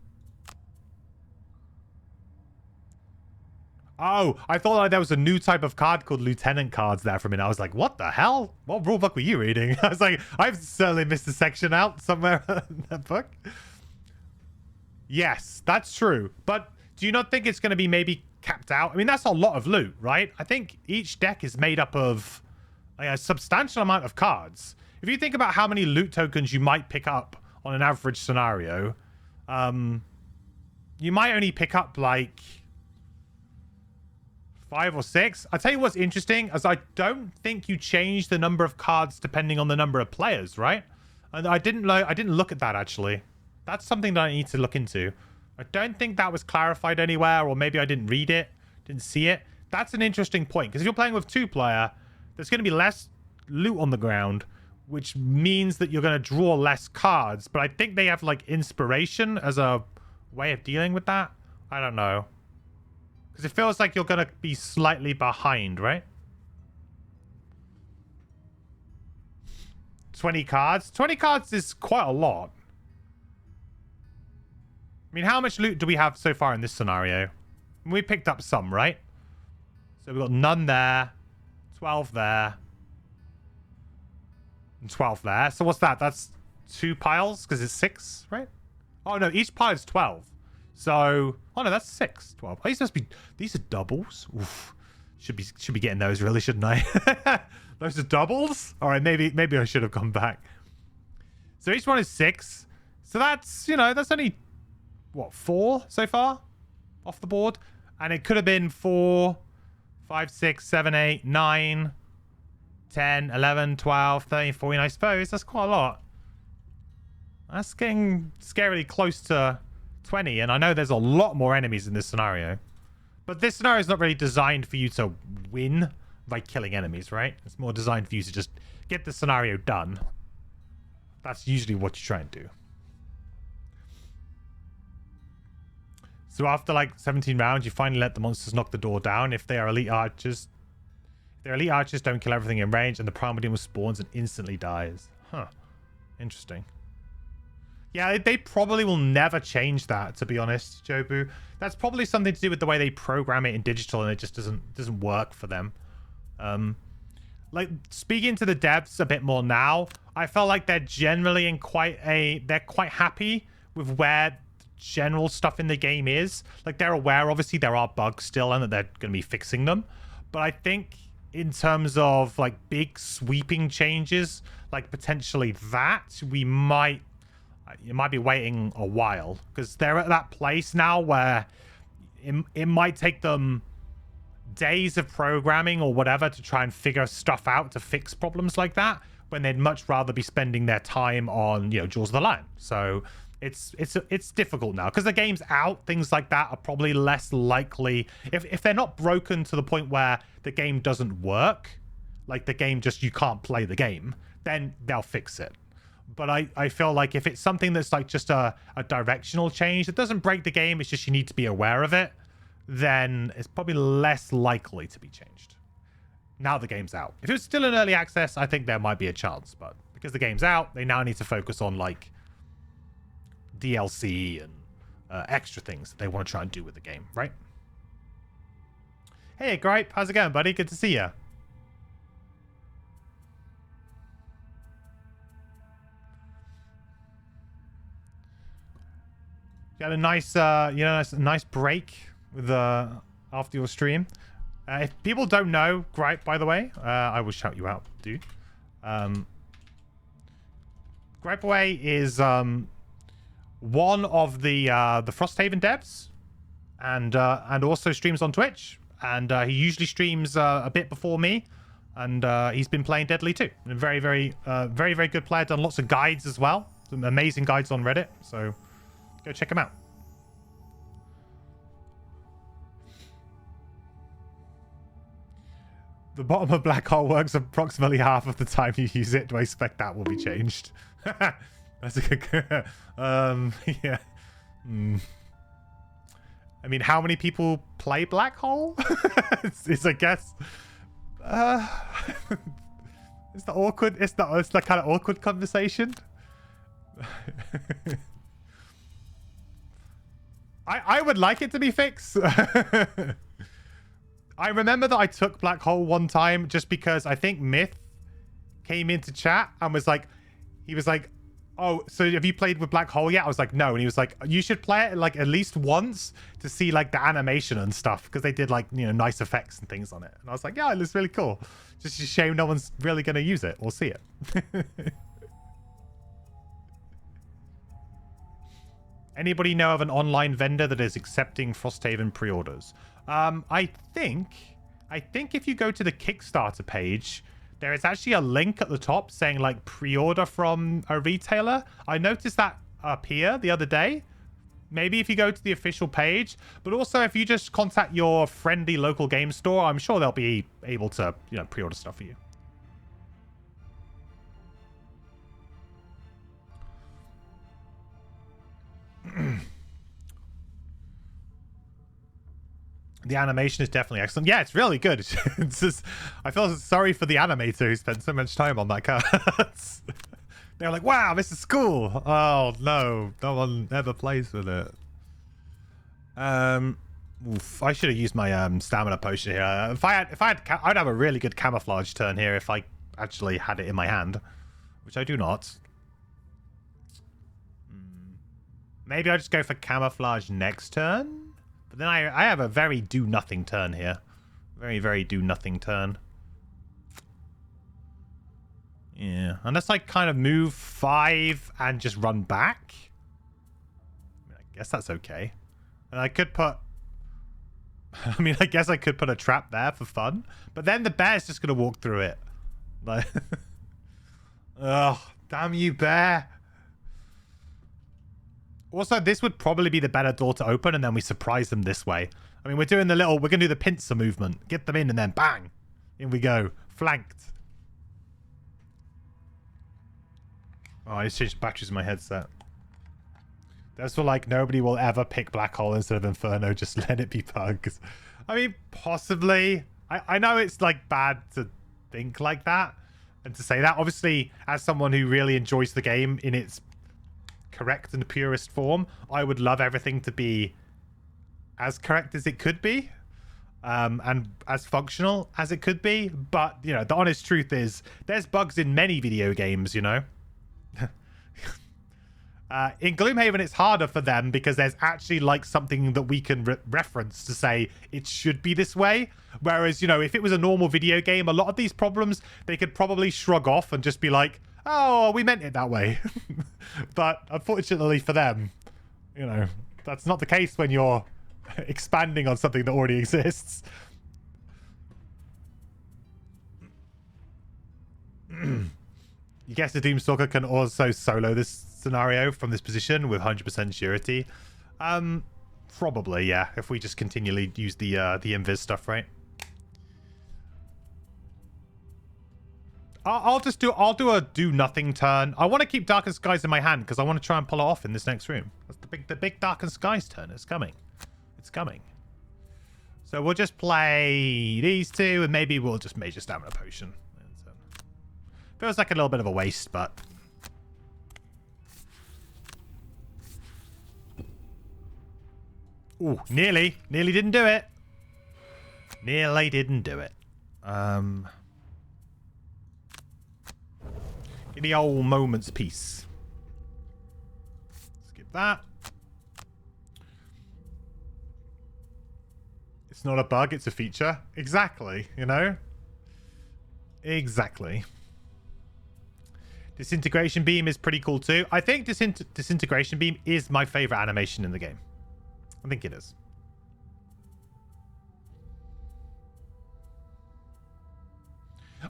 Oh, I thought like there was a new type of card called Lieutenant cards there for a minute. I was like, what the hell? What rulebook were you reading? I was like, I've certainly missed a section out somewhere in that book. Yes, that's true. But do you not think it's going to be maybe capped out? I mean, that's a lot of loot, right? I think each deck is made up of like a substantial amount of cards. If you think about how many loot tokens you might pick up on an average scenario, you might only pick up like 5 or 6. I'll tell you what's interesting, as I don't think you change the number of cards depending on the number of players, right? And I didn't look at that, actually. That's something that I need to look into. I don't think that was clarified anywhere, or maybe I didn't read it, didn't see it. That's an interesting point, because if you're playing with 2-player, there's going to be less loot on the ground, which means that you're going to draw less cards. But I think they have, like, inspiration as a way of dealing with that. I don't know. Because it feels like you're going to be slightly behind, right? 20 cards? 20 cards is quite a lot. I mean, how much loot do we have so far in this scenario? We picked up some, right? So we've got none there. 12 there. And 12 there. So what's that? That's 2 piles? Because it's 6, right? Oh, no. Each pile is 12. So, oh no, that's 6, 12. Oh, these must be, these are doubles. Oof. Should be getting those, really, shouldn't I? Those are doubles? All right, maybe I should have gone back. So each one is 6. So that's, you know, that's only, what, 4 so far off the board? And it could have been 4, 5, 6, 7, 8, 9, 10, 11, 12, 13, 14, I suppose. That's quite a lot. That's getting scarily close to 20, and I know there's a lot more enemies in this scenario. But this scenario is not really designed for you to win by killing enemies, right? It's more designed for you to just get the scenario done. That's usually what you try and do. So after like 17 rounds, you finally let the monsters knock the door down. If they are elite archers, don't kill everything in range, and the primal demon spawns and instantly dies. Huh. Interesting. Yeah, they probably will never change that, to be honest, Jobu. That's probably something to do with the way they program it in digital, and it just doesn't work for them. Like, speaking to the devs a bit more now, I felt like they're generally in they're quite happy with where general stuff in the game is. Like, they're aware, obviously, there are bugs still, and that they're going to be fixing them. But I think in terms of, like, big sweeping changes, like, potentially that, you might be waiting a while, because they're at that place now where it might take them days of programming or whatever to try and figure stuff out to fix problems like that, when they'd much rather be spending their time on, you know, Jaws of the Lion. So it's difficult now because the game's out. Things like that are probably less likely if they're not broken to the point where the game doesn't work, like the game just, you can't play the game, then they'll fix it. But I feel like if it's something that's like just a directional change that doesn't break the game, it's just you need to be aware of it, then it's probably less likely to be changed. Now the game's out. If it was still in early access, I think there might be a chance. But because the game's out, they now need to focus on like DLC and extra things that they want to try and do with the game, right? Hey, Gripe, how's it going, buddy? Good to see you. You had a nice, nice break with after your stream. If people don't know, Gripe, by the way, I will shout you out, dude. Gripe Away is one of the Frosthaven devs, and also streams on Twitch. And he usually streams a bit before me, and he's been playing Deadly too. And very, very good player. Done lots of guides as well. Some amazing guides on Reddit. So go check him out. The bottom of black hole works approximately half of the time you use it. Do I expect that will be changed? That's a good... yeah. I mean, how many people play black hole? it's I guess... it's the awkward... It's the kind of awkward conversation. I would like it to be fixed. I remember that I took black hole one time just because I think Myth came into chat and was like, he was like, oh, so have you played with black hole yet? I was like, no. And he was like, you should play it like at least once to see like the animation and stuff, because they did like, you know, nice effects and things on it. And I was like, yeah, it looks really cool. Just a shame no one's really going to use it or see it. Anybody know of an online vendor that is accepting Frosthaven pre-orders? I think if you go to the Kickstarter page, there is actually a link at the top saying like pre-order from a retailer. I noticed that appear the other day. Maybe if you go to the official page, but also if you just contact your friendly local game store, I'm sure they'll be able to, you know, pre-order stuff for you. The animation is definitely excellent. Yeah, it's really good. It's just, I feel sorry for the animator who spent so much time on that card. They're like, wow, this is cool. Oh no, no one ever plays with it. I should have used my stamina potion here. I'd have a really good camouflage turn here if I actually had it in my hand, which I do not. Maybe I just go for camouflage next turn. But then I have a very do-nothing turn here. Very, very do-nothing turn. Yeah. Unless I kind of move 5 and just run back. I guess that's okay. And I could put... I mean, I guess I could put a trap there for fun. But then the bear's just going to walk through it. Like... Ugh. Damn you, bear. Also, this would probably be the better door to open, and then we surprise them this way. I mean, we're going to do the pincer movement. Get them in, and then bang! In we go. Flanked. Oh, I just changed batteries in my headset. That's for like nobody will ever pick Black Hole instead of Inferno. Just let it be bugs. I mean, possibly. I know it's like bad to think like that and to say that. Obviously, as someone who really enjoys the game in its correct and purest form, I would love everything to be as correct as it could be. And as functional as it could be. But, you know, the honest truth is there's bugs in many video games, you know. In Gloomhaven, it's harder for them because there's actually like something that we can reference to say it should be this way. Whereas, you know, if it was a normal video game, a lot of these problems, they could probably shrug off and just be like, oh, we meant it that way. But unfortunately for them, you know, that's not the case when you're expanding on something that already exists. You guess the Doomstalker can also solo this scenario from this position with 100% surety. Probably, yeah, if we just continually use the invis stuff, right? I'll do a do nothing turn. I want to keep Darkened Skies in my hand because I want to try and pull it off in this next room. That's the big Darkened Skies turn. It's coming. It's coming. So we'll just play these two and maybe we'll just Major Stamina Potion. Feels like a little bit of a waste, but ooh, nearly didn't do it. Nearly didn't do it. Give the old moment's piece. Skip that. It's not a bug, it's a feature. Exactly, you know? Exactly. Disintegration Beam is pretty cool too. I think Disintegration Beam is my favorite animation in the game. I think it is.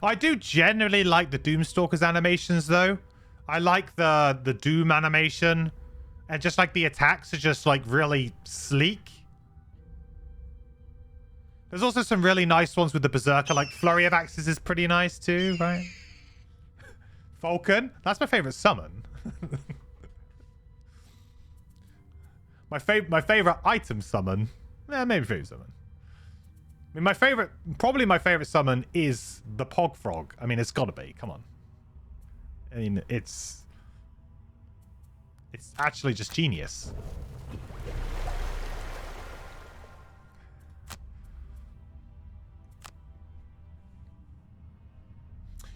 I do generally like the Doomstalker's animations though. I like the Doom animation. And just like the attacks are just like really sleek. There's also some really nice ones with the Berserker. Like Flurry of Axes is pretty nice too, right? Falcon. That's my favorite summon. my favorite item summon. Maybe favorite summon. I mean, probably my favorite summon is the Pog Frog. I mean, it's got to be. Come on. I mean, it's actually just genius.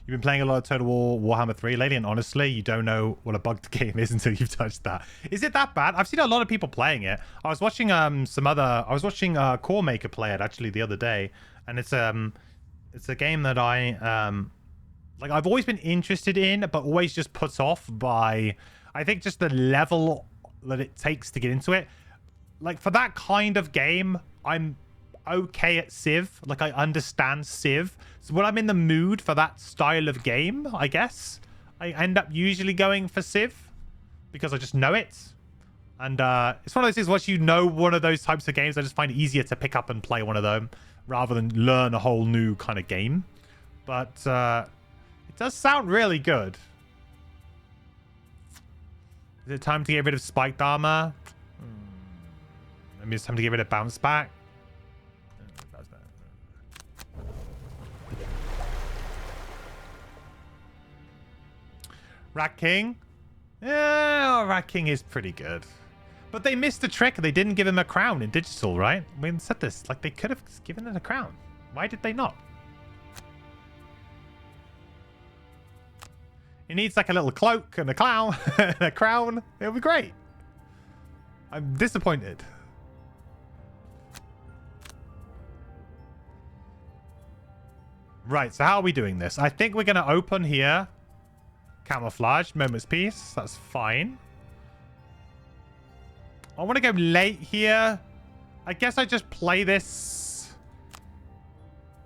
You've been playing a lot of Total War Warhammer 3 lately, and honestly, you don't know what a bugged game is until you've touched that. Is it that bad? I've seen a lot of people playing it. I was watching Core Maker play it actually the other day, and it's a game that I've always been interested in, but always just put off by I think just the level that it takes to get into it. Like for that kind of game, I'm okay at Civ. Like I understand Civ. So when I'm in the mood for that style of game, I guess I end up usually going for Civ because I just know it. And it's one of those things, once you know one of those types of games, I just find it easier to pick up and play one of them rather than learn a whole new kind of game. But it does sound really good. Is it time to get rid of spiked armor? Maybe it's time to get rid of bounce back. Rat King? Yeah, Rat King is pretty good. But they missed the trick. They didn't give him a crown in digital, right? We said this. Like, they could have given it a crown. Why did they not? He needs, like, a little cloak and a clown and a crown. It'll be great. I'm disappointed. Right, so how are we doing this? I think we're going to open here. Camouflage, moment's peace. That's fine. I want to go late here. I guess I just play this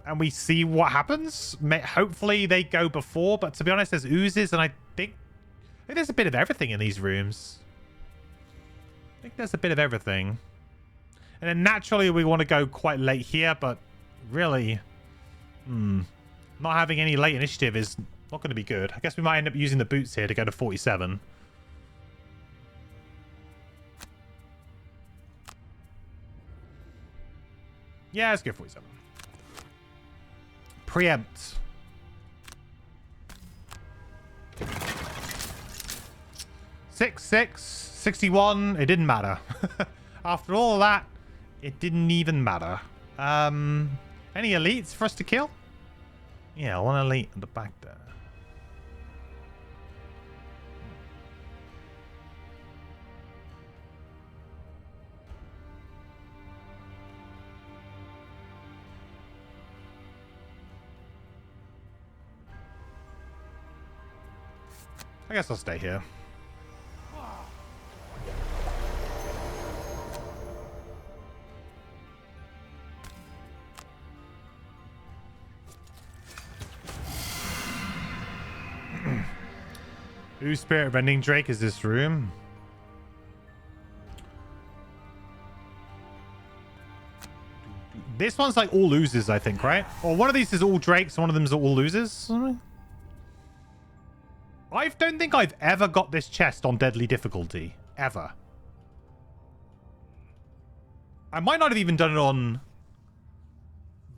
and we see what happens. Hopefully they go before, but to be honest, there's oozes and I think there's a bit of everything in these rooms. I think there's a bit of everything. And then naturally we want to go quite late here, but really, not having any late initiative is not going to be good. I guess we might end up using the boots here to go to 47. Yeah, let's go 47. Preempt. Six, 61. It didn't matter. After all of that, it didn't even matter. Any elites for us to kill? Yeah, one elite at the back there. I guess I'll stay here. Whose spirit of ending Drake is this room? This one's like all losers, I think, right? Or one of these is all Drakes, and one of them is all losers. I don't think I've ever got this chest on deadly difficulty. Ever. I might not have even done it on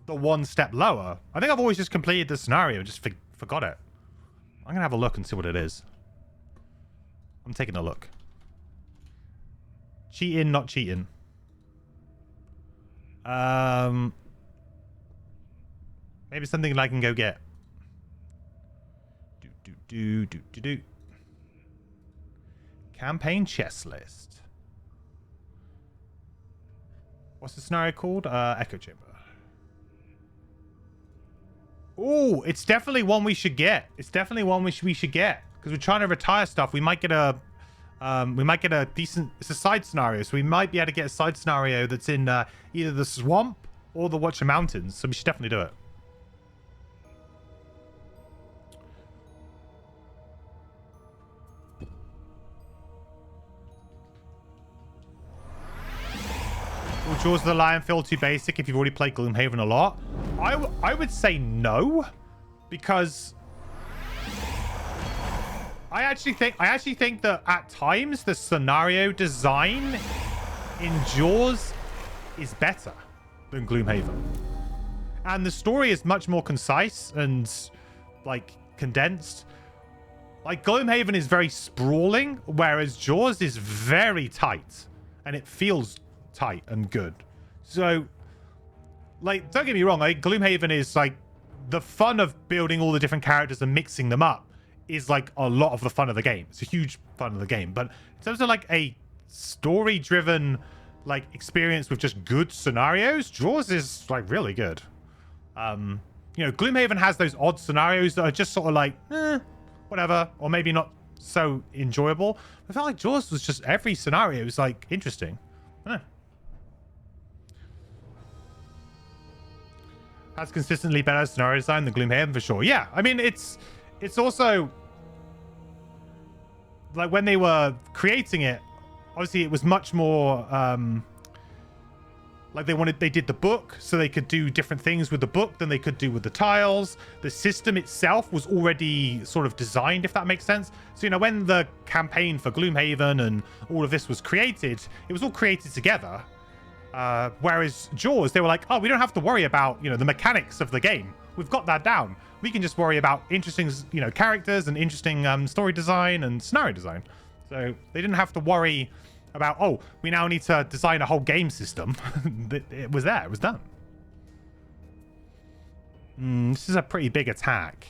the one step lower. I think I've always just completed the scenario and just forgot it. I'm going to have a look and see what it is. I'm taking a look. Cheating, not cheating. Maybe something I can go get. Do. Campaign chest list. What's the scenario called? Echo Chamber. Oh, it's definitely one we should get. It's definitely one we should get because we're trying to retire stuff. We might get a decent. It's a side scenario, so we might be able to get a side scenario that's in either the swamp or the Watcher Mountains. So we should definitely do it. Will Jaws of the Lion feel too basic if you've already played Gloomhaven a lot? I would say no, because I actually think that at times the scenario design in Jaws is better than Gloomhaven, and the story is much more concise and like condensed. Like Gloomhaven is very sprawling, whereas Jaws is very tight, and it feels tight and good. So, like, don't get me wrong, like, Gloomhaven is like the fun of building all the different characters and mixing them up is like a lot of the fun of the game. It's a huge fun of the game. But in terms of like a story-driven like experience with just good scenarios, Jaws is like really good. You know, Gloomhaven has those odd scenarios that are just sort of like, whatever, or maybe not so enjoyable. I felt like Jaws was just every scenario was like interesting. I don't know. Has consistently better scenario design than Gloomhaven for sure. Yeah, I mean it's also like when they were creating it, obviously it was much more like they did the book so they could do different things with the book than they could do with the tiles. The system itself was already sort of designed, if that makes sense. So, you know, when the campaign for Gloomhaven and all of this was created, it was all created together. Whereas Jaws, they were like, oh, we don't have to worry about, you know, the mechanics of the game. We've got that down. We can just worry about interesting, you know, characters and interesting story design and scenario design. So they didn't have to worry about, oh, we now need to design a whole game system. It was there. It was done. This is a pretty big attack.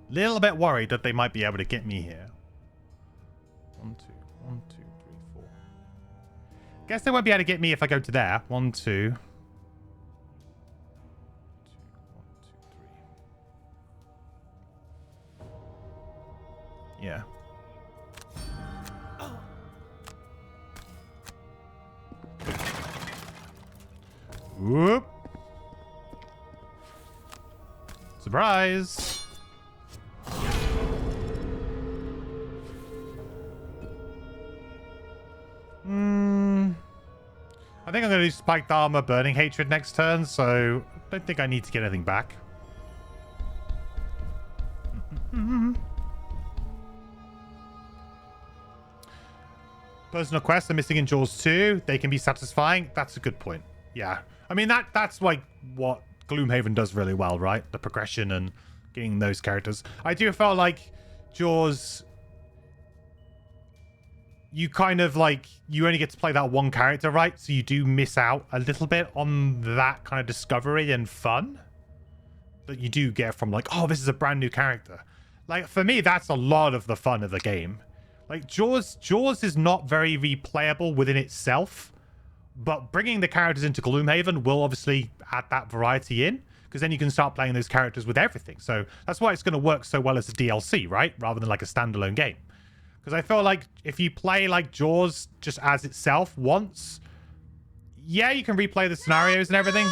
Little bit worried that they might be able to get me here. 1, 2, 1, 2, 3, 4. Guess they won't be able to get me if I go to there. 1, 2. 1, 2, 3. Yeah. Whoop. Surprise. I think I'm going to do Spiked Armor, Burning Hatred next turn, so I don't think I need to get anything back. Personal quests are missing in Jaws 2. They can be satisfying. That's a good point. Yeah. I mean, that's like what Gloomhaven does really well, right? The progression and getting those characters. I do feel like Jaws, you kind of like, you only get to play that one character, right? So you do miss out a little bit on that kind of discovery and fun that you do get from like, oh, this is a brand new character. Like, for me, that's a lot of the fun of the game. Like, Jaws is not very replayable within itself, but bringing the characters into Gloomhaven will obviously add that variety in, because then you can start playing those characters with everything. So that's why it's going to work so well as a DLC, right? Rather than like a standalone game. Because I feel like if you play like Jaws just as itself once, yeah, you can replay the scenarios and everything.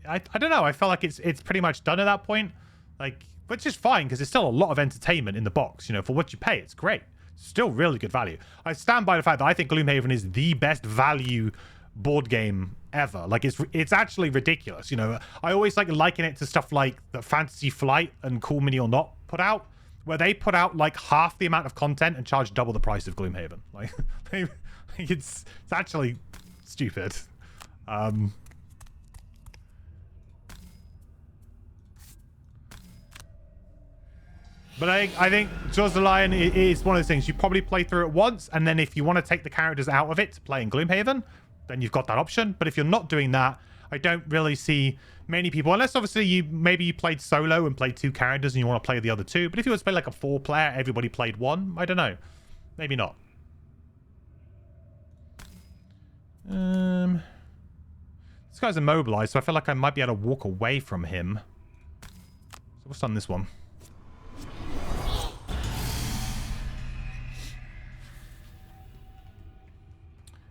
I don't know. I feel like it's pretty much done at that point. Like, which is fine because there's still a lot of entertainment in the box. You know, for what you pay, it's great. Still really good value. I stand by the fact that I think Gloomhaven is the best value board game ever. Like, it's actually ridiculous. You know, I always like liken it to stuff like the Fantasy Flight and Cool Mini or Not put out, where they put out like half the amount of content and charge double the price of Gloomhaven. Like, it's actually stupid. But I think Jaws the Lion is one of those things. You probably play through it once, and then if you want to take the characters out of it to play in Gloomhaven, then you've got that option. But if you're not doing that, I don't really see many people, unless obviously maybe you played solo and played 2 characters and you want to play the other 2. But if you want to play like a 4-player, everybody played 1, I don't know. Maybe not. This guy's immobilized, so I feel like I might be able to walk away from him. So what's on this one?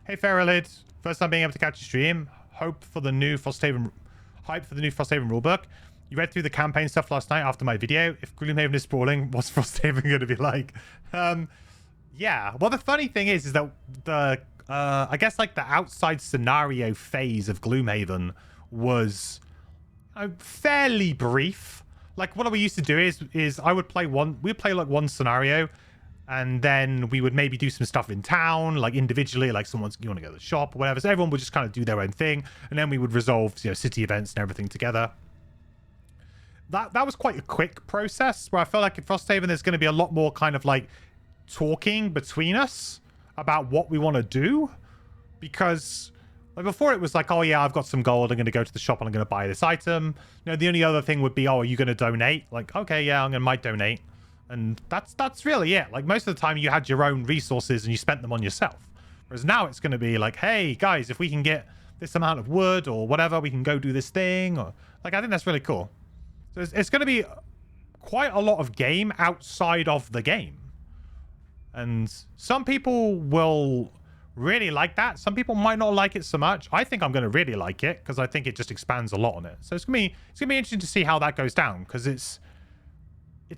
Hey Feralid, first time being able to catch a stream. Hype for the new Frosthaven rulebook. You read through the campaign stuff last night after my video. If Gloomhaven is sprawling, what's Frosthaven going to be like? Yeah. Well, the funny thing is that the I guess like the outside scenario phase of Gloomhaven was fairly brief. Like what we used to do is I would play we'd play like one scenario. And then we would maybe do some stuff in town, like individually, like you want to go to the shop or whatever. So everyone would just kind of do their own thing. And then we would resolve, you know, city events and everything together. That was quite a quick process where I felt like in Frosthaven, there's going to be a lot more kind of like talking between us about what we want to do. Because like before it was like, oh yeah, I've got some gold. I'm going to go to the shop and I'm going to buy this item. You know, the only other thing would be, oh, are you going to donate? Like, okay, yeah, might donate. And that's really it. Like most of the time you had your own resources and you spent them on yourself. Whereas now it's going to be like, hey guys, if we can get this amount of wood or whatever, we can go do this thing. Or like, I think that's really cool. So it's going to be quite a lot of game outside of the game. And some people will really like that. Some people might not like it so much. I think I'm going to really like it because I think it just expands a lot on it. So it's going to be interesting to see how that goes down because it's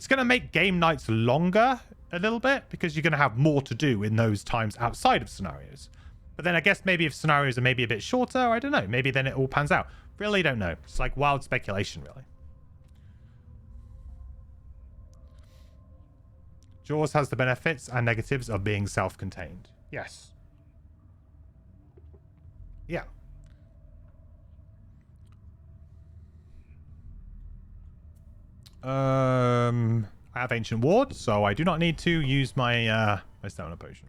going to make game nights longer a little bit because you're going to have more to do in those times outside of scenarios. But then I guess maybe if scenarios are maybe a bit shorter, I don't know. Maybe then it all pans out. Really don't know. It's like wild speculation, really. Jaws has the benefits and negatives of being self-contained. Yes. Yeah. I have Ancient Ward, so I do not need to use my my stamina potion.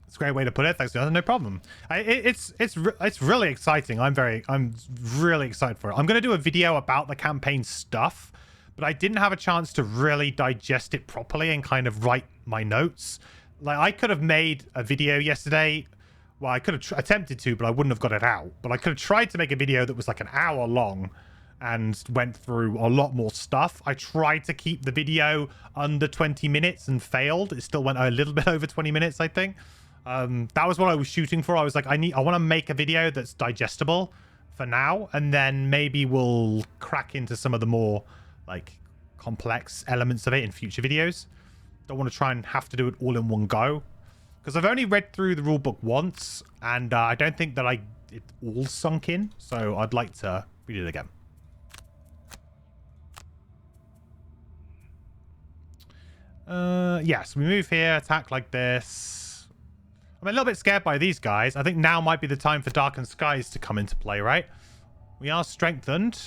It's a great way to put it. Thanks, Jonathan. No problem. It's really exciting. I'm really excited for it. I'm gonna do a video about the campaign stuff, but I didn't have a chance to really digest it properly and kind of write my notes. Like I could have made a video yesterday. Well, I could have attempted to, but I wouldn't have got it out. But I could have tried to make a video that was like an hour long and went through a lot more stuff. I tried to keep the video under 20 minutes and failed. It still went a little bit over 20 minutes, I think. That was what I was shooting for. I was like, I want to make a video that's digestible for now, and then maybe we'll crack into some of the more like complex elements of it in future videos. Don't want to try and have to do it all in one go. Because I've only read through the rulebook once, and I don't think that it all sunk in, so I'd like to read it again. Yes, we move here, attack like this. I'm a little bit scared by these guys. I think now might be the time for Darkened Skies to come into play, right? We are strengthened.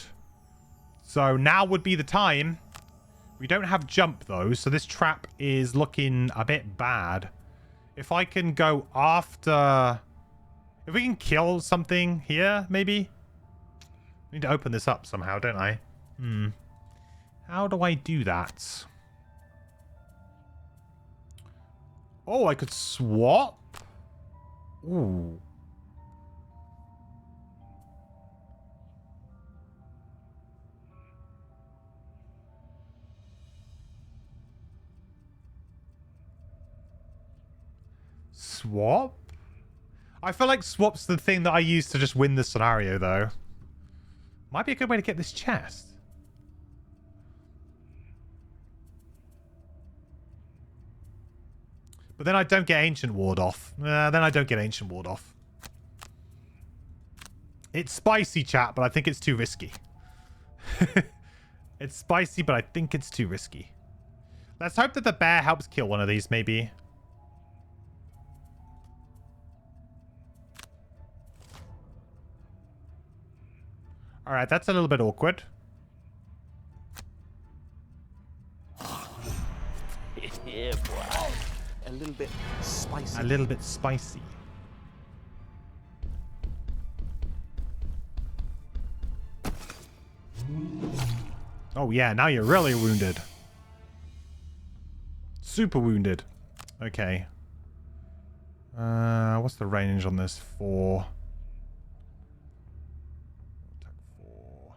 So now would be the time. We don't have jump, though, so this trap is looking a bit bad. If I can go after... If we can kill something here, maybe? I need to open this up somehow, don't I? How do I do that? Oh, I could swap? Ooh. Swap? I feel like swap's the thing that I use to just win the scenario, though. Might be a good way to get this chest. But then I don't get Ancient Ward off. Then I don't get Ancient Ward off. It's spicy, chat, but I think it's too risky. It's spicy, but I think it's too risky. Let's hope that the bear helps kill one of these, maybe. Alright, that's a little bit awkward. Yeah, boy. A little bit spicy. A little bit spicy. Oh yeah, now you're really wounded. Super wounded. Okay. What's the range on this? 4. Attack 4.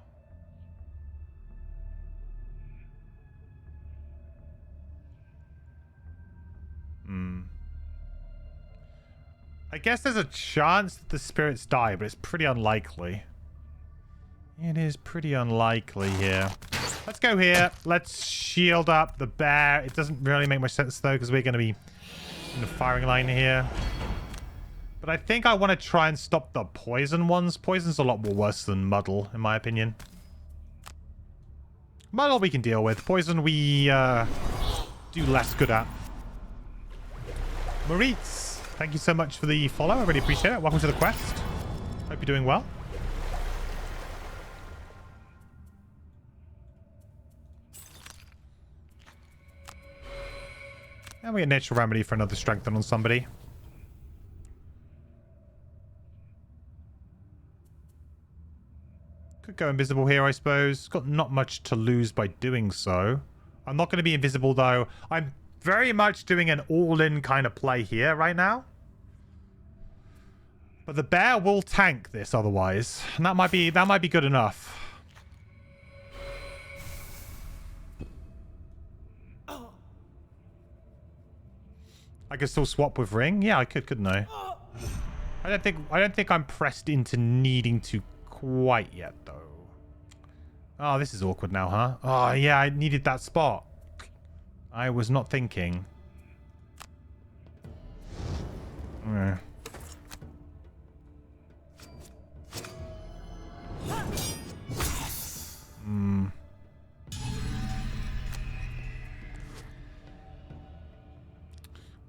I guess there's a chance that the spirits die, but it's pretty unlikely. It is pretty unlikely here. Let's go here. Let's shield up the bear. It doesn't really make much sense, though, because we're going to be in the firing line here. But I think I want to try and stop the poison ones. Poison's a lot more worse than muddle, in my opinion. Muddle we can deal with. Poison we do less good at. Moritz, thank you so much for the follow. I really appreciate it. Welcome to the quest. Hope you're doing well. And we get Natural Remedy for another strengthen on somebody. Could go invisible here, I suppose. Got not much to lose by doing so. I'm not going to be invisible, though. I'm very much doing an all-in kind of play here right now. But the bear will tank this otherwise. And that might be good enough. I could still swap with Ring. Yeah, I could, couldn't I? I don't think I'm pressed into needing to quite yet, though. Oh, this is awkward now, huh? Oh, yeah, I needed that spot. I was not thinking.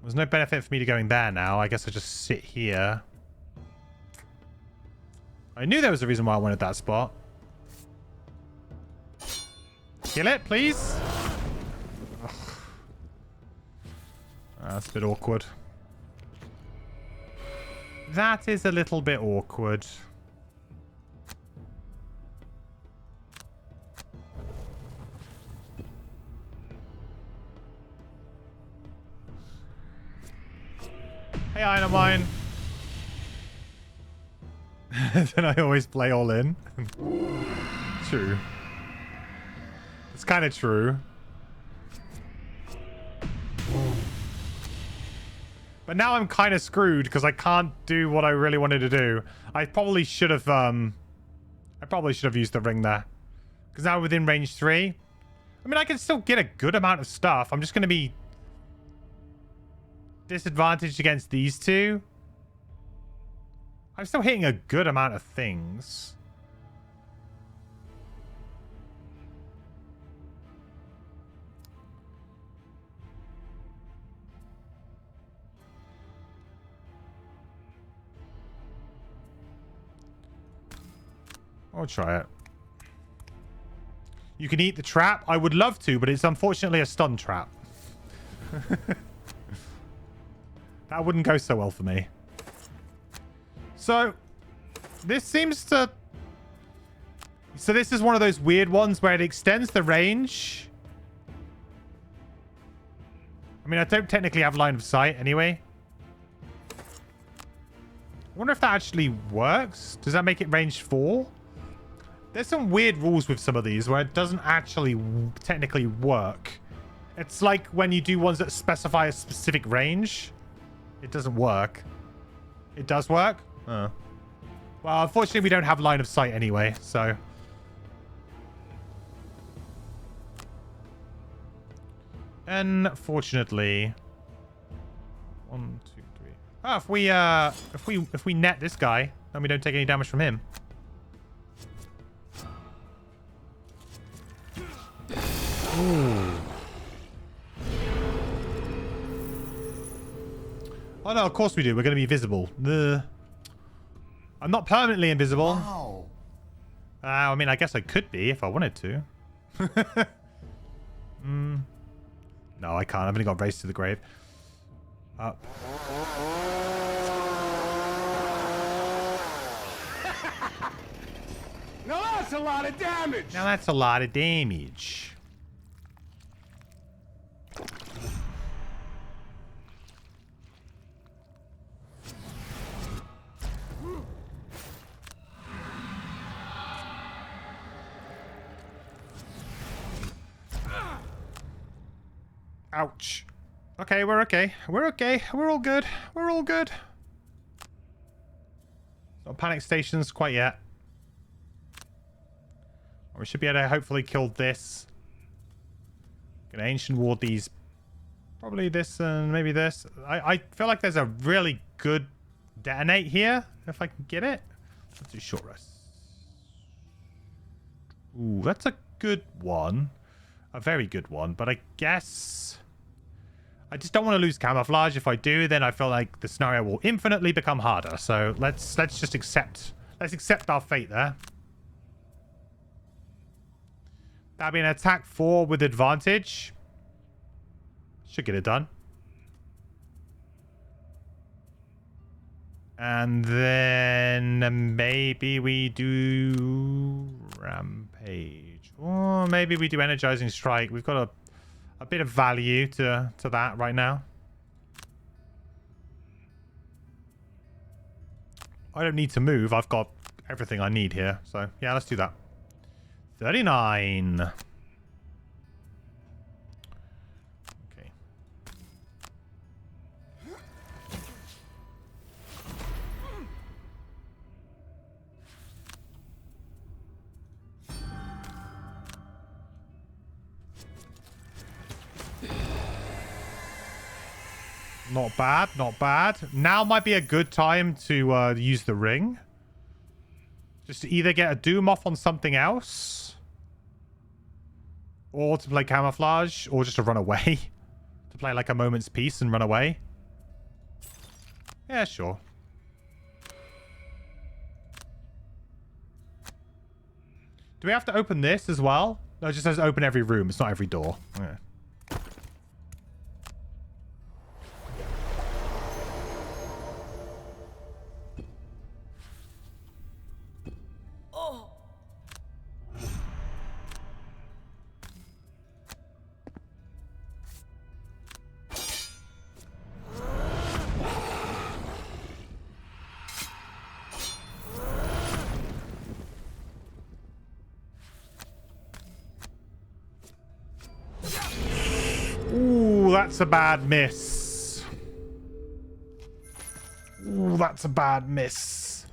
There's no benefit for me to going there now. I guess I just sit here. I knew there was a reason why I wanted that spot. Kill it, please. Ugh. That's a bit awkward. That is a little bit awkward. Hey, Iron. Then I always play all in. True. It's kind of true. But now I'm kind of screwed because I can't do what I really wanted to do. I probably should have used the ring there. Because now within range 3. I mean, I can still get a good amount of stuff. I'm just going to be disadvantaged against these two. I'm still hitting a good amount of things. I'll try it. You can eat the trap. I would love to, but it's unfortunately a stun trap. That wouldn't go so well for me. So, this seems to... So this is one of those weird ones where it extends the range. I mean, I don't technically have line of sight anyway. I wonder if that actually works. Does that make it range 4? There's some weird rules with some of these where it doesn't actually technically work. It's like when you do ones that specify a specific range. It doesn't work. It does work? Oh. Well, unfortunately, we don't have line of sight anyway, so... Unfortunately... 1, 2, 3... Oh, if we net this guy, then we don't take any damage from him. Ooh. Oh no, of course we do. We're going to be visible. I'm not permanently invisible. Wow. I mean, I guess I could be if I wanted to. No, I can't. I've only got race to the grave. Up. Now that's a lot of damage. Now that's a lot of damage. Ouch. Okay, we're okay. We're okay. We're all good. We're all good. Not panic stations quite yet. We should be able to hopefully kill this. Gonna ancient ward these. Probably this and maybe this. I feel like there's a really good detonate here. If I can get it. Let's do short rest. Ooh, that's a good one. A very good one. But I guess... I just don't want to lose camouflage. If I do, then I feel like the scenario will infinitely become harder. So let's just accept... Let's accept our fate there. That'll be an attack 4 with advantage. Should get it done. And then maybe we do rampage. Or maybe we do energizing strike. We've got a bit of value to that right now. I don't need to move. I've got everything I need here. So yeah, let's do that. 39. Okay. Not bad, not bad. Now might be a good time to use the ring. Just to either get a doom off on something else. Or to play camouflage. Or just to run away. To play like a moment's peace and run away. Yeah, sure. Do we have to open this as well? No, it just says open every room. It's not every door. Yeah. That's a bad miss. Ooh, that's a bad miss.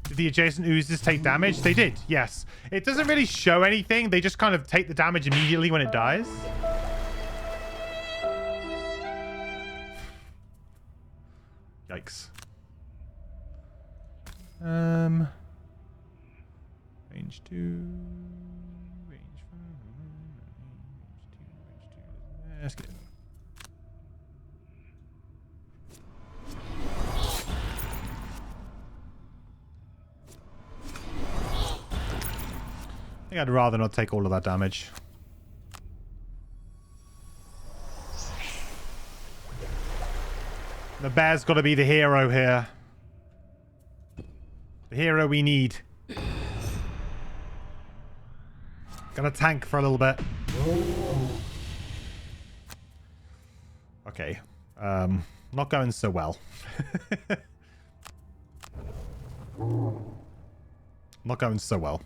Did the adjacent oozes take damage? They did, yes. It doesn't really show anything. They just kind of take the damage immediately when it dies. Yikes. Range 2. Let's get it. think I'd rather not take all of that damage. The bear's got to be the hero here. The hero we need. Gonna tank for a little bit. Okay. Not going so well. Not going so well.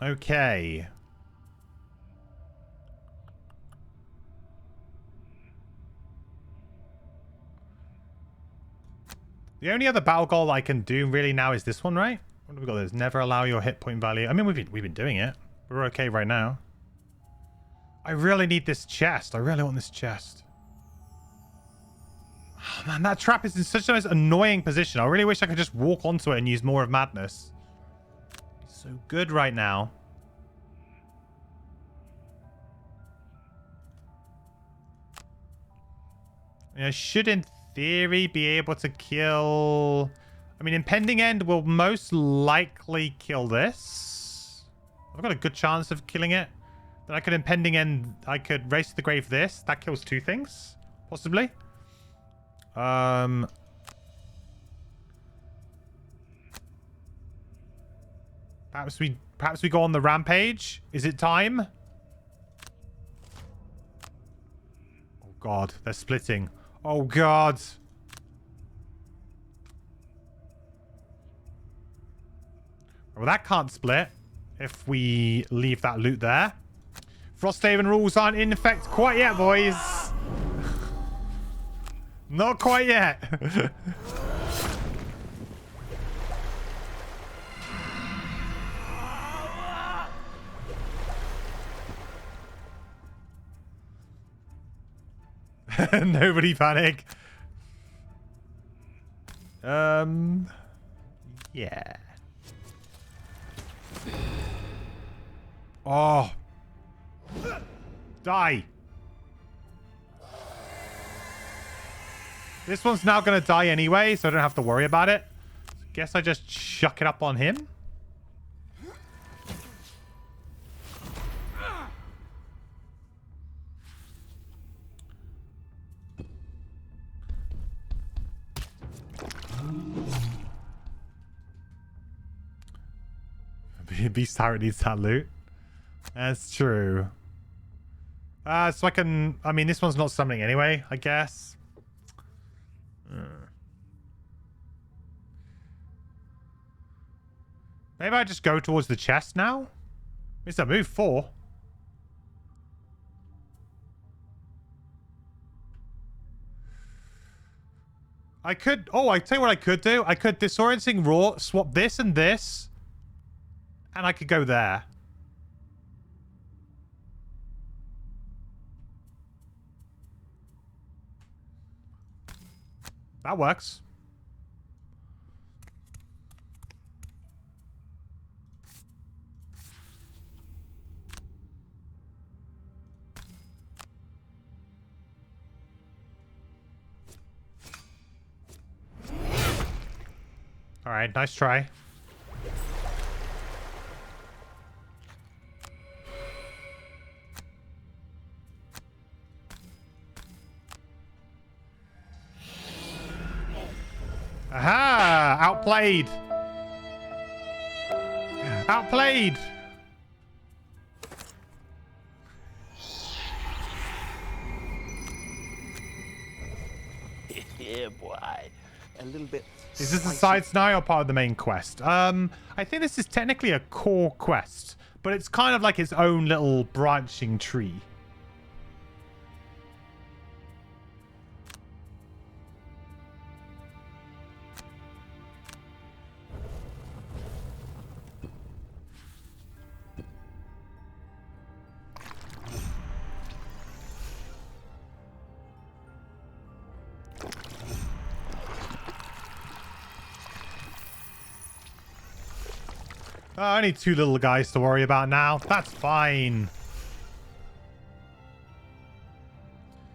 Okay. The only other battle goal I can do really now is this one, right? What have we got? This never allow your hit point value. I mean, we've been doing it. We're okay right now. I really need this chest. I really want this chest. Oh, man, that trap is in such an annoying position. I really wish I could just walk onto it and use more of madness. It's so good right now. I should, in theory, be able to kill... I mean, Impending End will most likely kill this. I've got a good chance of killing it. Then I could Impending End... I could Race to the Grave this. That kills two things, possibly. Perhaps we go on the rampage. Is it time? Oh, God. They're splitting. Oh, God. Well, that can't split if we leave that loot there. Frosthaven rules aren't in effect quite yet, boys. Not quite yet. Nobody panic. Yeah. Oh. Die. This one's now going to die anyway, so I don't have to worry about it. Guess I just chuck it up on him. Beast Tyrant needs that loot. That's true. So I can... I mean, this one's not summoning anyway, I guess. Maybe I just go towards the chest now? It's a move 4. I could... Oh, I tell you what I could do. I could Disorienting Roar, swap this and this. And I could go there. That works. All right, nice try. Aha! Outplayed! Outplayed! Yeah, boy. A little bit. Is this a side scenario or part of the main quest? I think this is technically a core quest, but it's kind of like its own little branching tree. I need 2 little guys to worry about now. That's fine.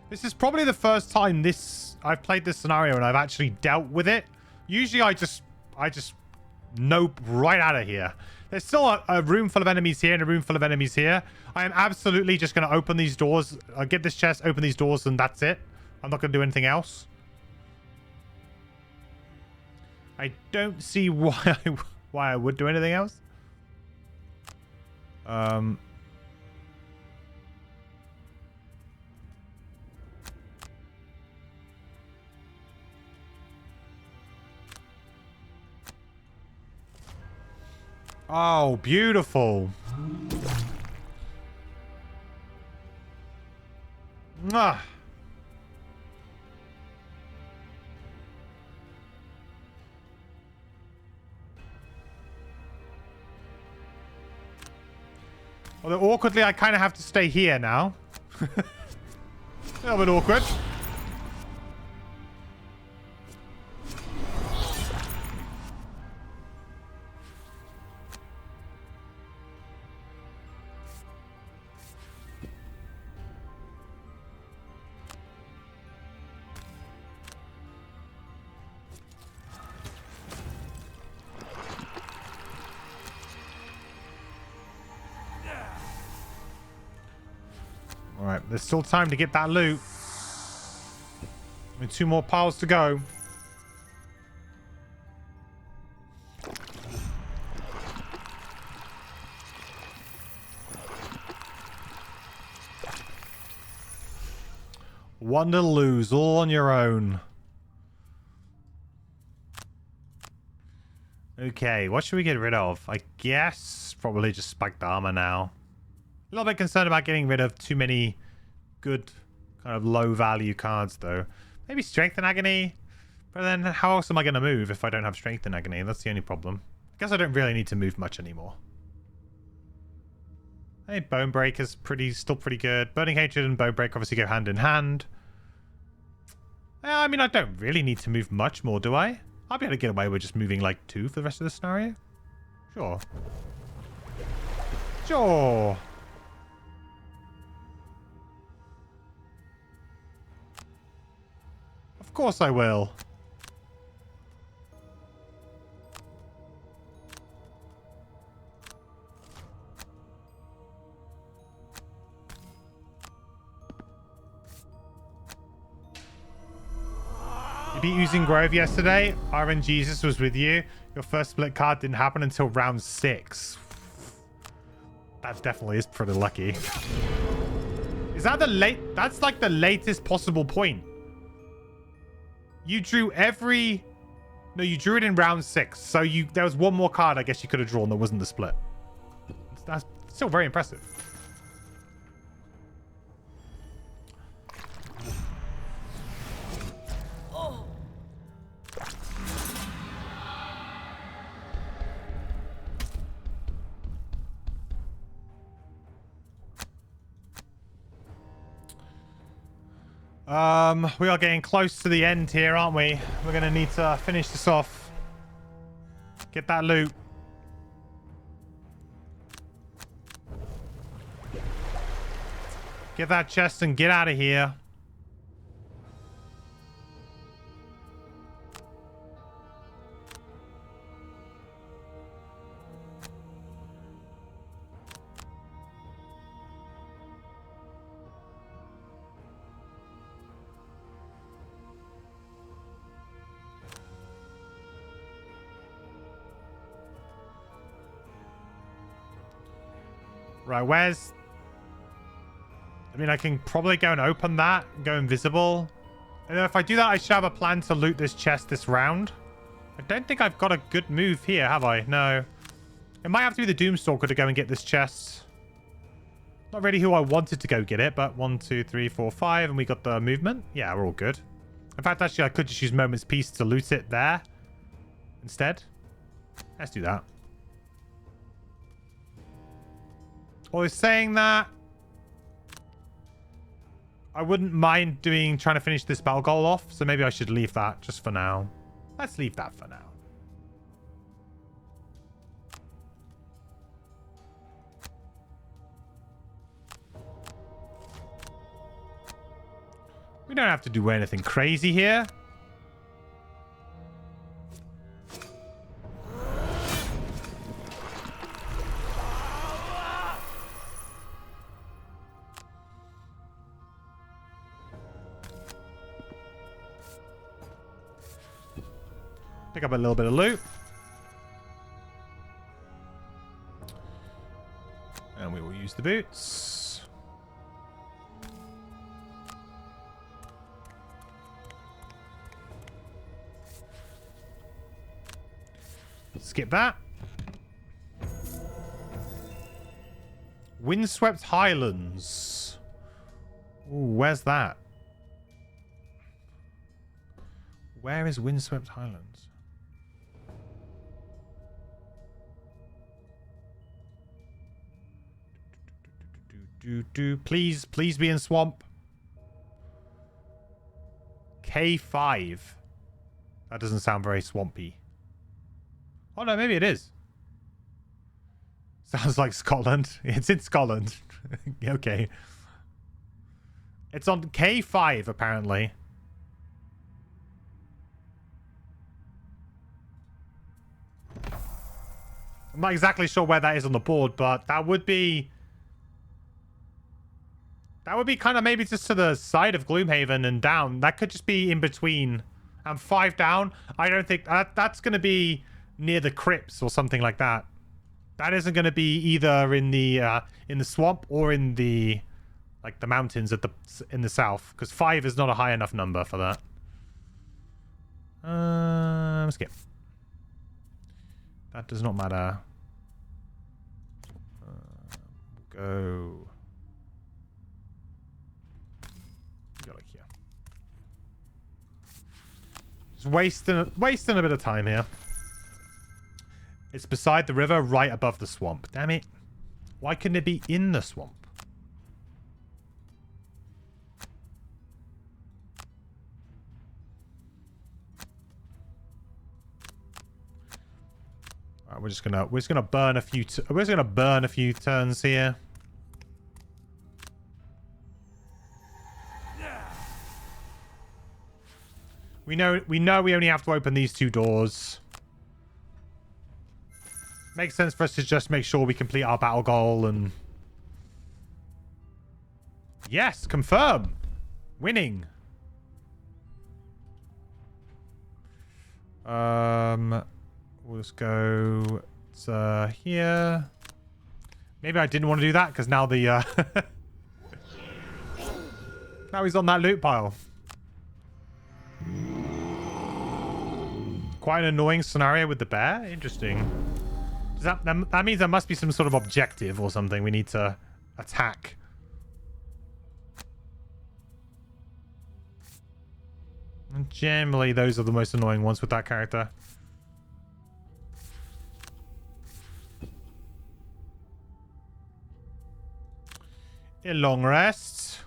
This is probably the first time I've played this scenario and I've actually dealt with it. Usually I just nope right out of here. There's still a room full of enemies here and a room full of enemies here. I am absolutely just going to open these doors. I'll get this chest, open these doors, and that's it. I'm not going to do anything else. I don't see why I would do anything else. Oh, beautiful. Mwah. Although awkwardly, I kind of have to stay here now. A little bit awkward. Alright, there's still time to get that loot. Only 2 more piles to go. One to lose, all on your own. Okay, what should we get rid of? I guess probably just spiked armor now. A little bit concerned about getting rid of too many good kind of low value cards though. Maybe Strength and Agony. But then how else am I going to move if I don't have Strength and Agony? That's the only problem. I guess I don't really need to move much anymore. Hey, Bone Break is still pretty good. Burning Hatred and Bone Break obviously go hand in hand. I mean, I don't really need to move much more, do I? I'll be able to get away with just moving like 2 for the rest of the scenario. Sure. Sure. Of course I will. You beat using Grove yesterday. RN Jesus was with you. Your first split card didn't happen until round 6. That definitely is pretty lucky. Is that that's like the latest possible point. You drew every... No, you drew it in round 6. So there was 1 more card I guess you could have drawn that wasn't the split. That's still very impressive. We are getting close to the end here, aren't we? We're going to need to finish this off. Get that loot. Get that chest and get out of here. Right, where's... I mean, I can probably go and open that and go invisible. And if I do that, I should have a plan to loot this chest this round. I don't think I've got a good move here, have I? No. It might have to be the Doomstalker to go and get this chest. Not really who I wanted to go get it, but 1, 2, 3, 4, 5, and we got the movement. Yeah, we're all good. In fact, actually, I could just use Moment's Peace to loot it there instead. Let's do that. Well, is saying that I wouldn't mind trying to finish this battle goal off, so maybe I should leave that just for now. Let's leave that for now. We don't have to do anything crazy here. Pick up a little bit of loot. And we will use the boots. Skip that. Windswept Highlands. Ooh, where's that? Where is Windswept Highlands? Please be in swamp. K5. That doesn't sound very swampy. Oh no, maybe it is. Sounds like Scotland. It's in Scotland. Okay. It's on K5 apparently. I'm not exactly sure where that is on the board, but that would be kind of maybe just to the side of Gloomhaven and down. That could just be in between. And 5 down. I don't think that's going to be near the crypts or something like that. That isn't going to be either in the swamp or in the like the mountains in the south, because 5 is not a high enough number for that. Skip. That does not matter. Go. Go like here. Just wasting a bit of time here. It's beside the river, right above the swamp. Damn it. Why couldn't it be in the swamp? Alright, we're just gonna burn a few turns here. We know we only have to open these 2 doors. Makes sense for us to just make sure we complete our battle goal and... Yes, confirm. Winning. We'll just go to here. Maybe I didn't want to do that because now the now he's on that loot pile. Quite an annoying scenario with the bear. Interesting. Does that means there must be some sort of objective or something we need to attack. And generally, those are the most annoying ones with that character. A long rest.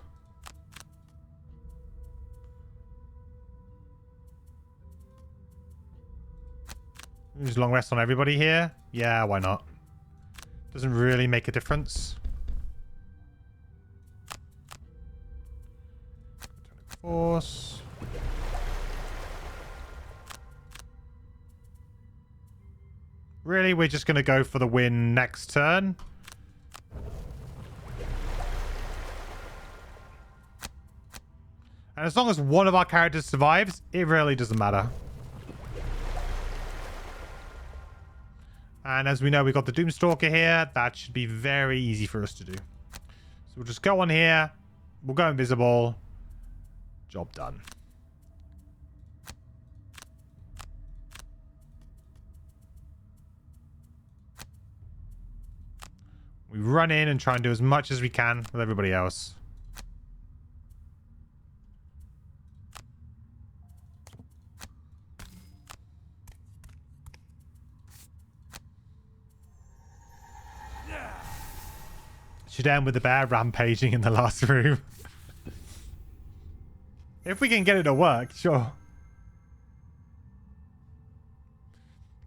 Just long rest on everybody here. Yeah, why not? Doesn't really make a difference. Force. Really, we're just going to go for the win next turn. And as long as one of our characters survives, it really doesn't matter. And as we know, we've got the Doomstalker here. That should be very easy for us to do. So we'll just go on here. We'll go invisible. Job done. We run in and try and do as much as we can with everybody else. Should end with the bear rampaging in the last room. If we can get it to work, sure.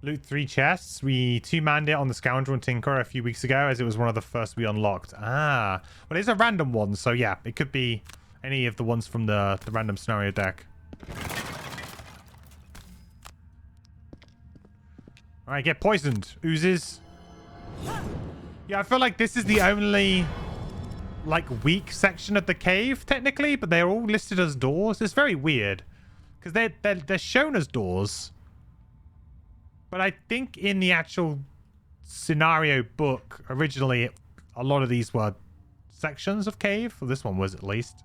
Loot 3 chests. We 2-manned it on the Scoundrel and Tinker a few weeks ago as it was one of the first we unlocked. Ah. Well, it's a random one, so yeah, it could be Any of the ones from the random scenario deck. Alright, get poisoned. Oozes. Yeah, I feel like this is the only, like, weak section of the cave, technically, but they're all listed as doors. It's very weird. Because they're shown as doors. But I think in the actual scenario book, originally, a lot of these were sections of cave. Well, this one was, at least.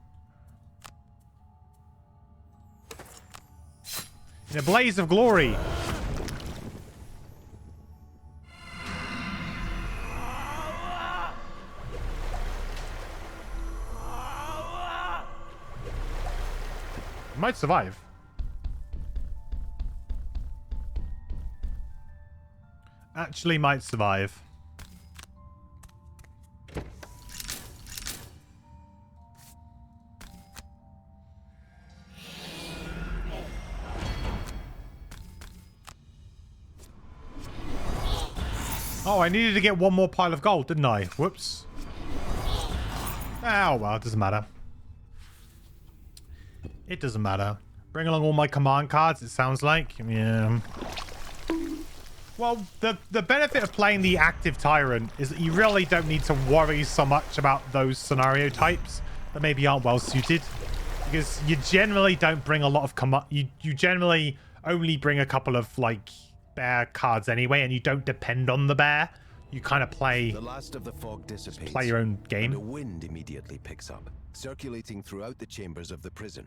In a blaze of glory. Might survive. Actually might survive. Oh, I needed to get one more pile of gold, didn't I? Whoops. Oh, well, it doesn't matter. It doesn't matter. Bring along all my command cards, it sounds like. Yeah. Well, the benefit of playing the active tyrant is that you really don't need to worry so much about those scenario types that maybe aren't well suited. Because you generally don't bring a lot of command. You generally only bring a couple of, like, bear cards anyway, and you don't depend on the bear. You kind of play... The last of the fog dissipates. Play your own game. And a wind immediately picks up, circulating throughout the chambers of the prison.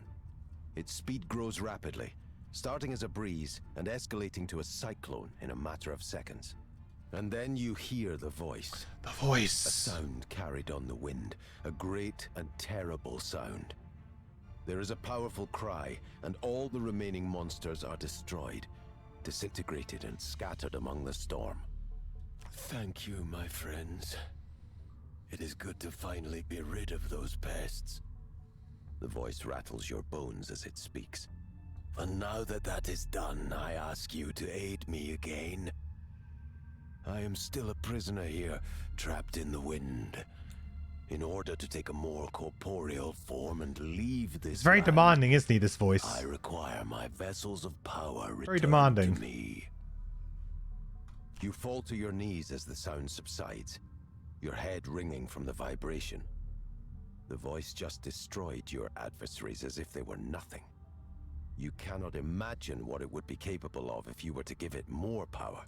Its speed grows rapidly, starting as a breeze and escalating to a cyclone in a matter of seconds. And then you hear the voice. The voice. A sound carried on the wind, a great and terrible sound. There is a powerful cry, and all the remaining monsters are destroyed, disintegrated and scattered among the storm. Thank you, my friends. It is good to finally be rid of those pests. The voice rattles your bones as it speaks. And now that that is done, I ask you to aid me again. I am still a prisoner here, trapped in the wind. In order to take a more corporeal form and leave this It's very land, demanding, isn't he, this voice? I require my vessels of power returned Very demanding. to me. You fall to your knees as the sound subsides, your head ringing from the vibration. The voice just destroyed your adversaries as if they were nothing. You cannot imagine what it would be capable of if you were to give it more power.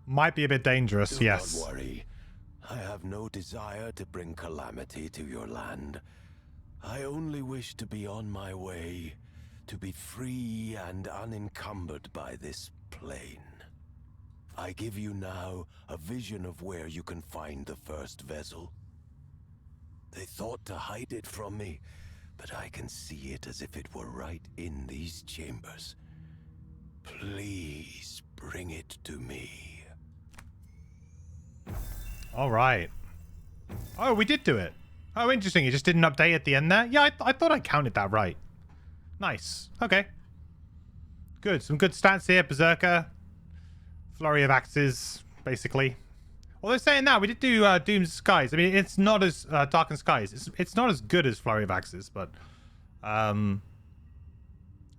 Might be a bit dangerous, Do yes. not worry. I have no desire to bring calamity to your land. I only wish to be on my way, to be free and unencumbered by this plane. I give you now a vision of where you can find the first vessel. They thought to hide it from me, but I can see it as if it were right in these chambers. Please bring it to me. All right. Oh, we did do it. Oh, interesting. It just didn't update at the end there. Yeah, I thought I counted that right. Nice. Okay. Good. Some good stats here. Berserker. Flurry of axes, basically. Although saying that, we did do Doom's Skies. I mean, it's not as Darkened Skies. It's not as good as Flurry of Axes, but it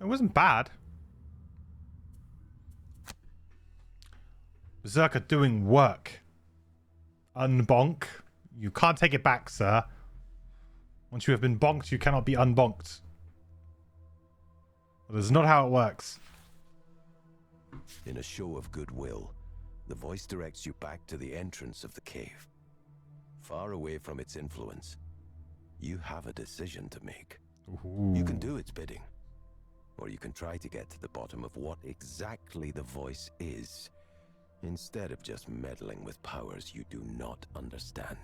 wasn't bad. Berserker doing work. Unbonk. You can't take it back, sir. Once you have been bonked, you cannot be unbonked. That is not how it works. In a show of goodwill, the voice directs you back to the entrance of the cave. Far away from its influence, you have a decision to make. Ooh. You can do its bidding, or you can try to get to the bottom of what exactly the voice is, instead of just meddling with powers you do not understand.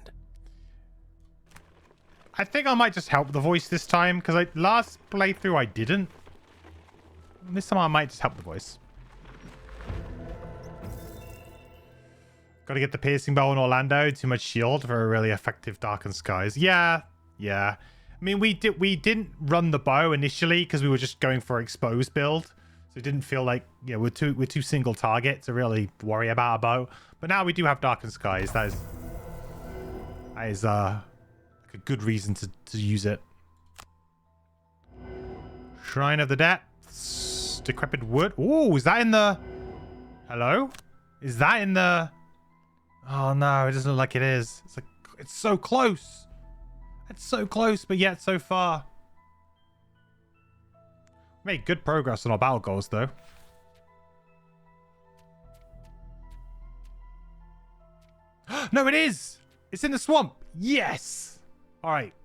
I think I might just help the voice this time, because last playthrough I didn't. This time I might just help the voice. Got to get the piercing bow in Orlando. Too much shield for a really effective Darkened Skies. Yeah. I mean, we didn't run the bow initially because we were just going for exposed build, so it didn't feel like we're too single target to really worry about a bow. But now we do have Darkened Skies. That is a good reason to use it. Shrine of the Depths. Decrepit Wood. Ooh, is that in the... Hello? Is that in the... Oh, no, it doesn't look like it is. It's like, it's so close. It's so close, but yet so far. Made good progress on our battle goals, though. No, it is! It's in the swamp! Yes! Alright.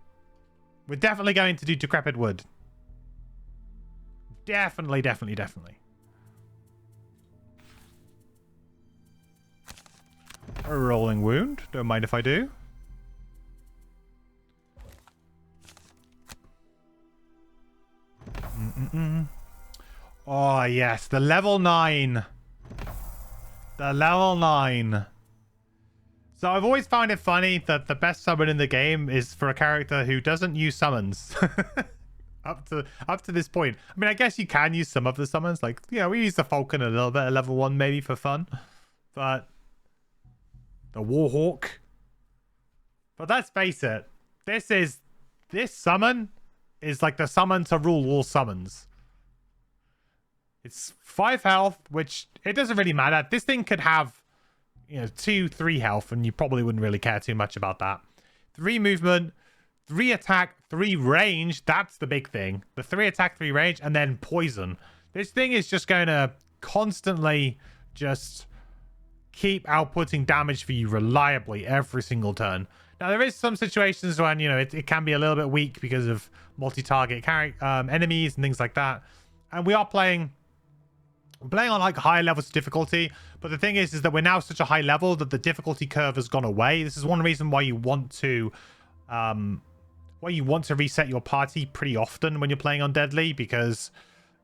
We're definitely going to do Decrepit Wood. Definitely, definitely, definitely. A rolling wound. Don't mind if I do. Oh, yes. The level 9. The level 9. So I've always found it funny that the best summon in the game is for a character who doesn't use summons. up to this point. I mean, I guess you can use some of the summons. Like, you know, we use the Falcon a little bit at level 1 maybe for fun. But the Warhawk. But let's face it. This summon is like the summon to rule all summons. It's 5 health, which it doesn't really matter. This thing could have, you know, 2-3 health, and you probably wouldn't really care too much about that. 3 movement, 3 attack, 3 range. That's the big thing. The 3 attack, 3 range, and then poison. This thing is just going to constantly just keep outputting damage for you reliably every single turn. Now, there is some situations when, you know, it can be a little bit weak because of multi-target enemies and things like that. And we are playing on like higher levels of difficulty, but the thing is that we're now such a high level that the difficulty curve has gone away. This is one reason why you want to reset your party pretty often when you're playing on Deadly, because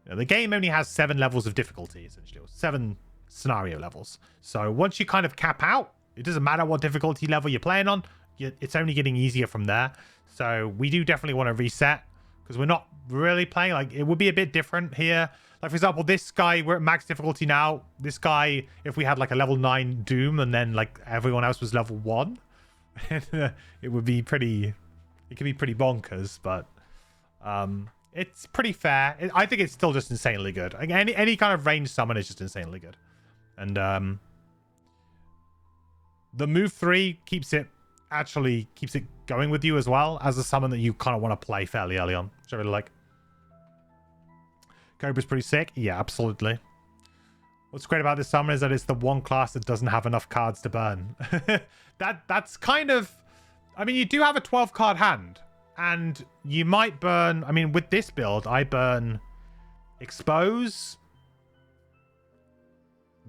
you know, the game only has 7 levels of difficulty, essentially, or 7 scenario levels. So once you kind of cap out, it doesn't matter what difficulty level you're playing on, it's only getting easier from there. So we do definitely want to reset, because we're not really playing, like, it would be a bit different here. Like, for example, this guy, we're at max difficulty now. This guy, if we had like a level 9 Doom and then like everyone else was level 1, it would be pretty, it could be pretty bonkers, but it's pretty fair. I think it's still just insanely good. Like, any kind of ranged summon is just insanely good. And the move 3 keeps it going with you as well as a summon that you kind of want to play fairly early on, which I really like. Cobra's pretty sick. Yeah, absolutely. What's great about this summon is that it's the one class that doesn't have enough cards to burn. That's kind of... I mean, you do have a 12 card hand, and you might burn... I mean, with this build, I burn Expose,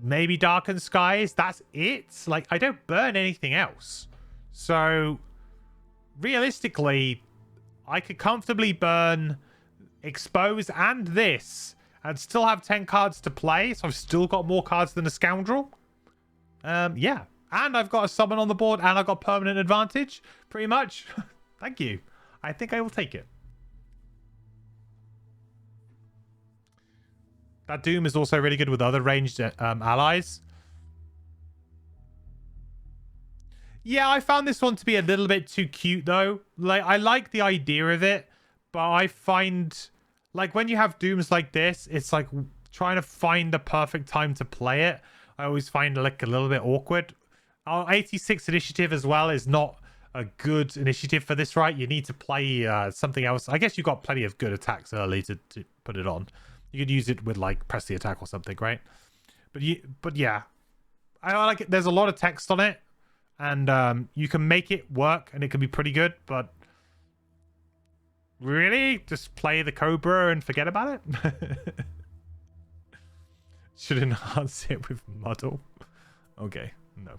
maybe Darkened Skies. That's it. Like, I don't burn anything else. So, realistically, I could comfortably burn Expose and this and still have 10 cards to play, so I've still got more cards than a Scoundrel. Yeah, and I've got a summon on the board and I've got permanent advantage, pretty much. Thank you. I think I will take it. That Doom is also really good with other ranged allies. Yeah, I found this one to be a little bit too cute, though. Like, I like the idea of it, but I find, like, when you have Dooms like this, it's like trying to find the perfect time to play it. I always find, like, a little bit awkward. Our 86 initiative as well is not a good initiative for this, right? You need to play something else. I guess you've got plenty of good attacks early to put it on. You could use it with, like, press the attack or something, right? But yeah, I like it. There's a lot of text on it, and you can make it work, and it can be pretty good, but really? Just play the Cobra and forget about it? Should enhance it with Muddle. Okay, no.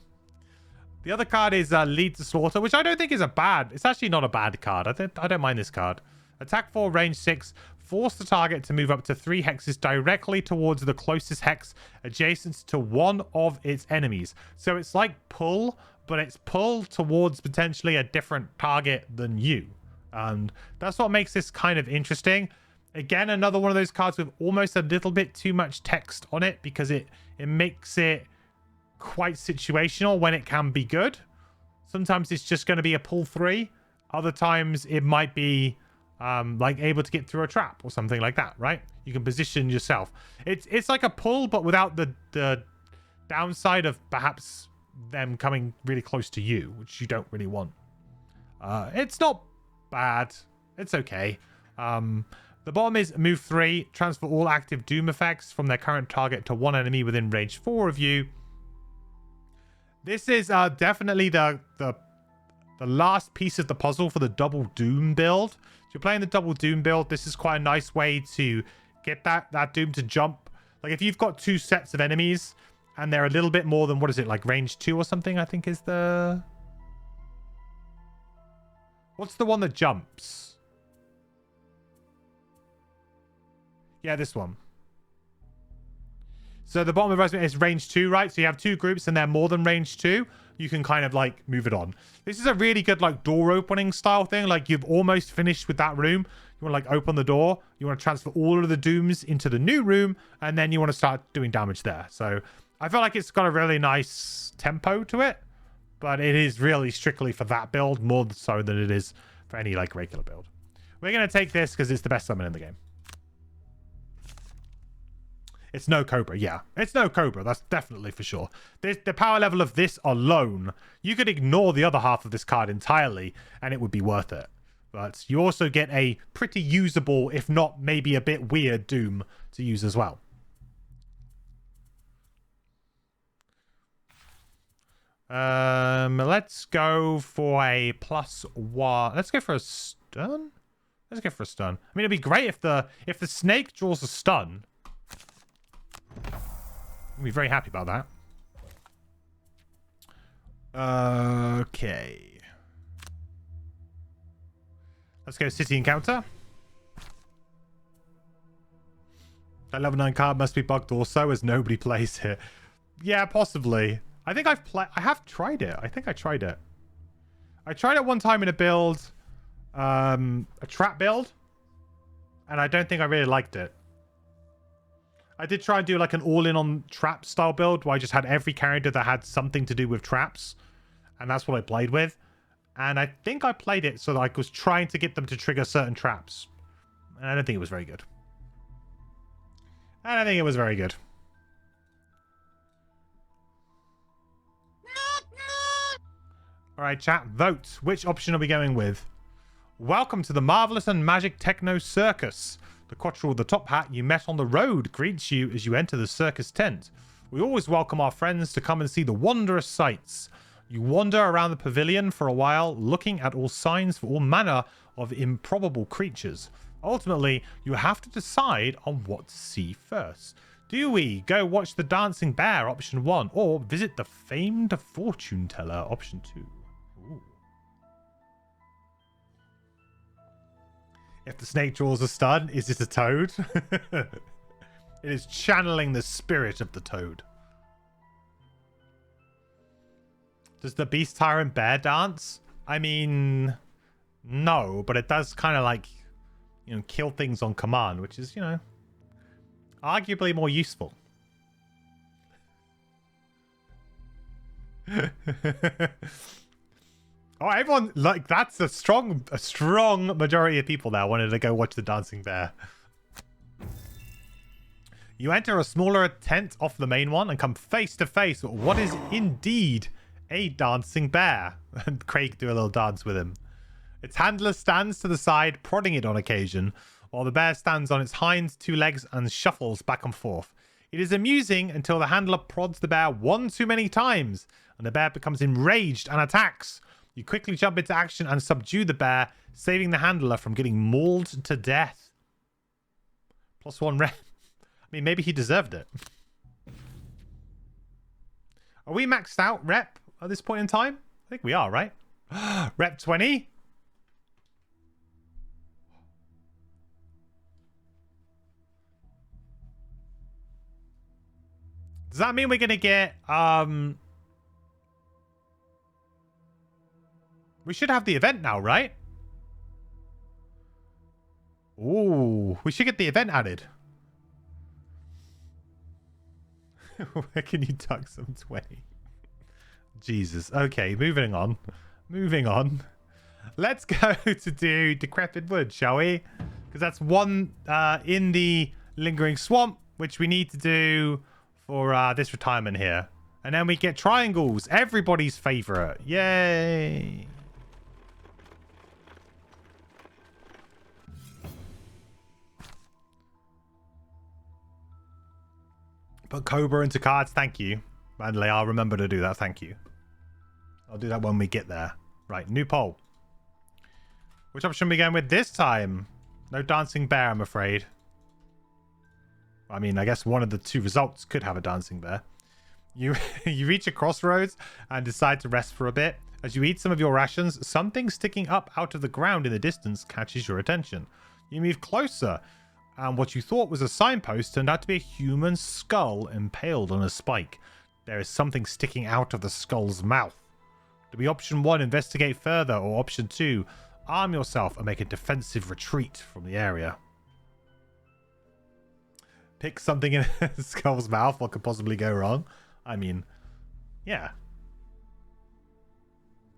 The other card is Lead to Slaughter, which I don't think is a bad... It's actually not a bad card. I don't mind this card. Attack 4, range 6. Force the target to move up to 3 hexes directly towards the closest hex adjacent to one of its enemies. So it's like pull, but it's pull towards potentially a different target than you. And that's what makes this kind of interesting. Again, another one of those cards with almost a little bit too much text on it, because it makes it quite situational when it can be good. Sometimes it's just going to be a pull 3. Other times it might be like able to get through a trap or something like that, right? You can position yourself. It's like a pull, but without the downside of perhaps them coming really close to you, which you don't really want. It's not bad. It's okay. The bottom is move 3. Transfer all active doom effects from their current target to one enemy within range 4 of you. This is definitely the last piece of the puzzle for the double doom build. So you're playing the double doom build. This is quite a nice way to get that doom to jump. Like if you've got 2 sets of enemies and they're a little bit more than, what is it, like range 2 or something, I think is the... What's the one that jumps? Yeah, this one. So the bottom of the resume is range 2, right? So you have 2 groups and they're more than range 2. You can kind of like move it on. This is a really good like door opening style thing. Like you've almost finished with that room. You want to like open the door. You want to transfer all of the dooms into the new room. And then you want to start doing damage there. So I feel like it's got a really nice tempo to it. But it is really strictly for that build more so than it is for any like regular build. We're going to take this because it's the best summon in the game. It's no Cobra, yeah. It's no Cobra, that's definitely for sure. The power level of this alone, you could ignore the other half of this card entirely, and it would be worth it. But you also get a pretty usable, if not maybe a bit weird, Doom to use as well. Let's go for a +1. Let's go for a stun. Let's go for a stun. I mean, it'd be great if the snake draws a stun. I'll be very happy about that. Okay. Let's go city encounter. That level 9 card must be bugged also, as nobody plays it. Yeah, possibly. I think I have tried it. I think I tried it. I tried it one time in a build, a trap build, and I don't think I really liked it. I did try and do like an all-in on trap style build where I just had every character that had something to do with traps. And that's what I played with. And I think I played it so that I was trying to get them to trigger certain traps. And I don't think it was very good. I don't think it was very good. Alright, chat. Vote. Which option are we going with? Welcome to the marvelous and magic techno circus. The quattro with the top hat you met on the road greets you as you enter the circus tent. We always welcome our friends to come and see the wondrous sights. You wander around the pavilion for a while, looking at all signs for all manner of improbable creatures. Ultimately, you have to decide on what to see first. Do we go watch the dancing bear, option 1, or visit the famed fortune teller, option 2? Ooh. If the snake draws a stun, is it a toad? It is channeling the spirit of the toad. Does the beast tyrant bear dance? I mean, no, but it does kind of like, you know, kill things on command, which is, you know, arguably more useful. Oh, everyone, like, that's a strong majority of people there wanted to go watch the dancing bear. You enter a smaller tent off the main one and come face to face with what is indeed a dancing bear. And Craig do a little dance with him. Its handler stands to the side, prodding it on occasion, while the bear stands on its hind 2 legs and shuffles back and forth. It is amusing until the handler prods the bear one too many times, and the bear becomes enraged and attacks. You quickly jump into action and subdue the bear, saving the handler from getting mauled to death. +1 rep. I mean, maybe he deserved it. Are we maxed out rep at this point in time? I think we are, right? Rep 20? Does that mean we're going to get... We should have the event now, right? Ooh, we should get the event added. Where can you tuck some 20? Jesus. Okay, moving on. Moving on. Let's go to do Decrepit Wood, shall we? Because that's one in the Lingering Swamp, which we need to do for this retirement here. And then we get triangles, everybody's favorite. Yay! Put Cobra into cards, thank you. Manley, I'll remember to do that, thank you. I'll do that when we get there. Right, new poll. Which option are we going with this time? No dancing bear, I'm afraid. I mean, I guess one of the two results could have a dancing bear. You reach a crossroads and decide to rest for a bit. As you eat some of your rations, something sticking up out of the ground in the distance catches your attention. You move closer, and what you thought was a signpost turned out to be a human skull impaled on a spike. There is something sticking out of the skull's mouth. To be option 1, investigate further, or option 2, arm yourself and make a defensive retreat from the area. Pick something in the skull's mouth. What could possibly go wrong? I mean, yeah.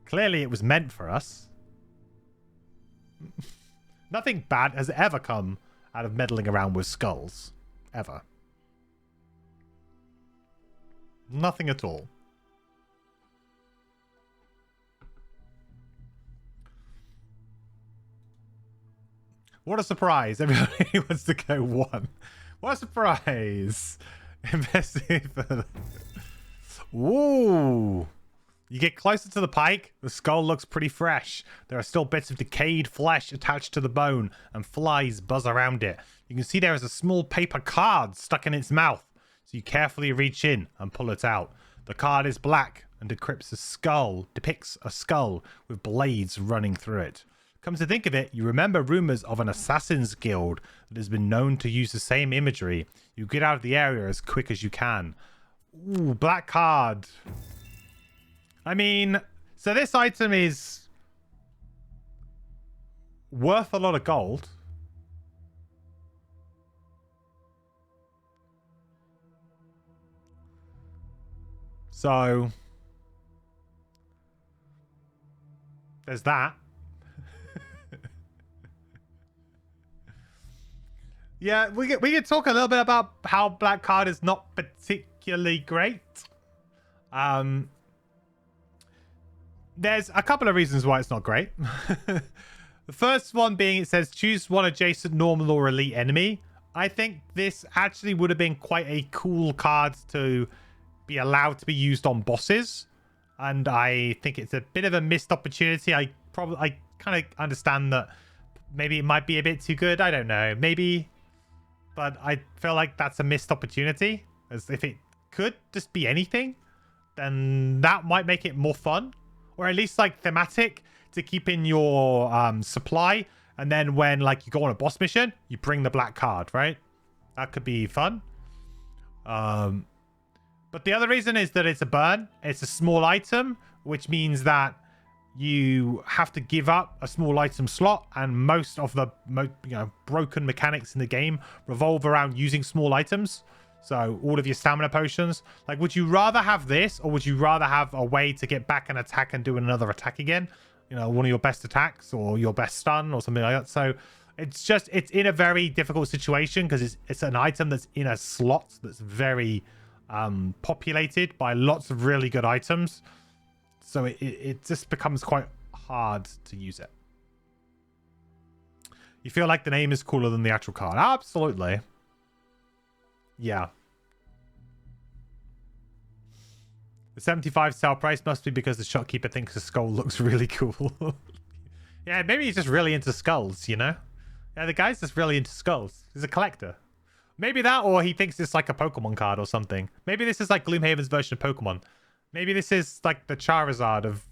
Clearly it was meant for us. Nothing bad has ever come out of meddling around with skulls. Ever. Nothing at all. What a surprise. Everybody wants to go 1. What a surprise. Investigate further. Ooh. You get closer to the pike. The skull looks pretty fresh. There are still bits of decayed flesh attached to the bone, and flies buzz around it. You can see there is a small paper card stuck in its mouth. So you carefully reach in and pull it out. The card is black and depicts a skull with blades running through it. Come to think of it, you remember rumors of an assassin's guild that has been known to use the same imagery. You get out of the area as quick as you can. Ooh, black card. I mean, so this item is worth a lot of gold. So there's that. Yeah, we could talk a little bit about how black card is not particularly great. There's a couple of reasons why it's not great. The first one being it says choose one adjacent normal or elite enemy. I think this actually would have been quite a cool card to be allowed to be used on bosses, and I think it's a bit of a missed opportunity. I kind of understand that maybe it might be a bit too good. I don't know, maybe, but I feel like that's a missed opportunity. As if it could just be anything, then that might make it more fun, or at least like thematic to keep in your supply. And then when like you go on a boss mission, you bring the black card, right? That could be fun. But the other reason is that it's a burn. It's a small item, which means that you have to give up a small item slot, and most of the broken mechanics in the game revolve around using small items. So all of your stamina potions, like, would you rather have this, or would you rather have a way to get back an attack and do another attack again? You know, one of your best attacks or your best stun or something like that. So it's in a very difficult situation because it's an item that's in a slot that's very populated by lots of really good items. So it just becomes quite hard to use it. You feel like the name is cooler than the actual card. Absolutely. Yeah. The 75 sale price must be because the shopkeeper thinks the skull looks really cool. Yeah, maybe he's just really into skulls, you know? Yeah, the guy's just really into skulls. He's a collector. Maybe that, or he thinks it's like a Pokemon card or something. Maybe this is like Gloomhaven's version of Pokemon. Maybe this is like the Charizard of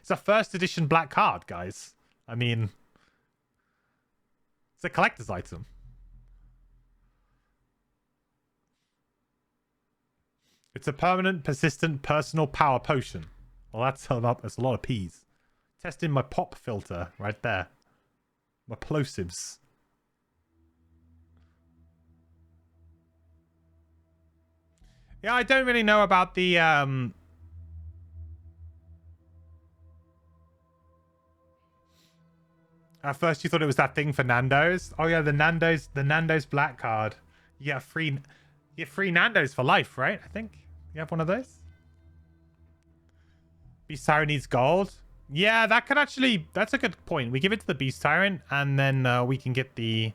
it's a first edition black card, guys. I mean, it's a collector's item. It's a permanent, persistent, personal power potion. Well, that's a lot of P's. Testing my pop filter right there. My plosives. Yeah, I don't really know about the At first you thought it was that thing for Nando's. Oh yeah, the Nando's black card. You get free Nando's for life, right? I think you have one of those. Beast Tyrant needs gold. Yeah, that could actually, that's a good point. We give it to the Beast Tyrant and then we can get the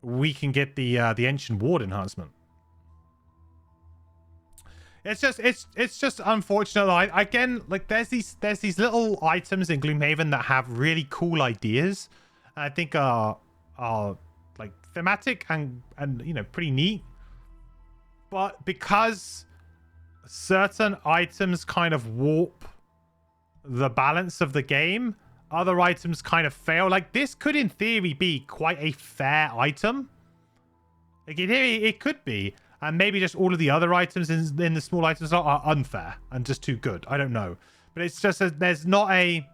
Ancient Ward enhancement. It's just unfortunate. Again, like there's these little items in Gloomhaven that have really cool ideas. I think are like thematic and you know pretty neat. But because certain items kind of warp the balance of the game, other items kind of fail. Like this could in theory be quite a fair item. Like in theory it could be. And maybe just all of the other items in the small items are unfair and just too good. I don't know. But it's just there's not a...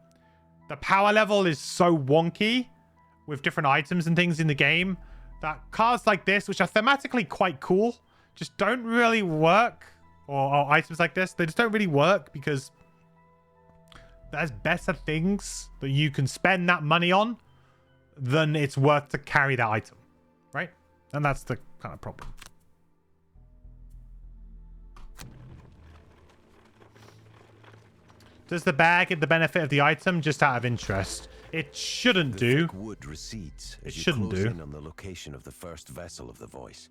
The power level is so wonky with different items and things in the game that cards like this, which are thematically quite cool, just don't really work. Or items like this, they just don't really work because there's better things that you can spend that money on than it's worth to carry that item. Right? And that's the kind of problem. Does the bear get the benefit of the item just out of interest? It shouldn't do. The wood recedes It as you shouldn't close do. in on the location of the first vessel of the voice.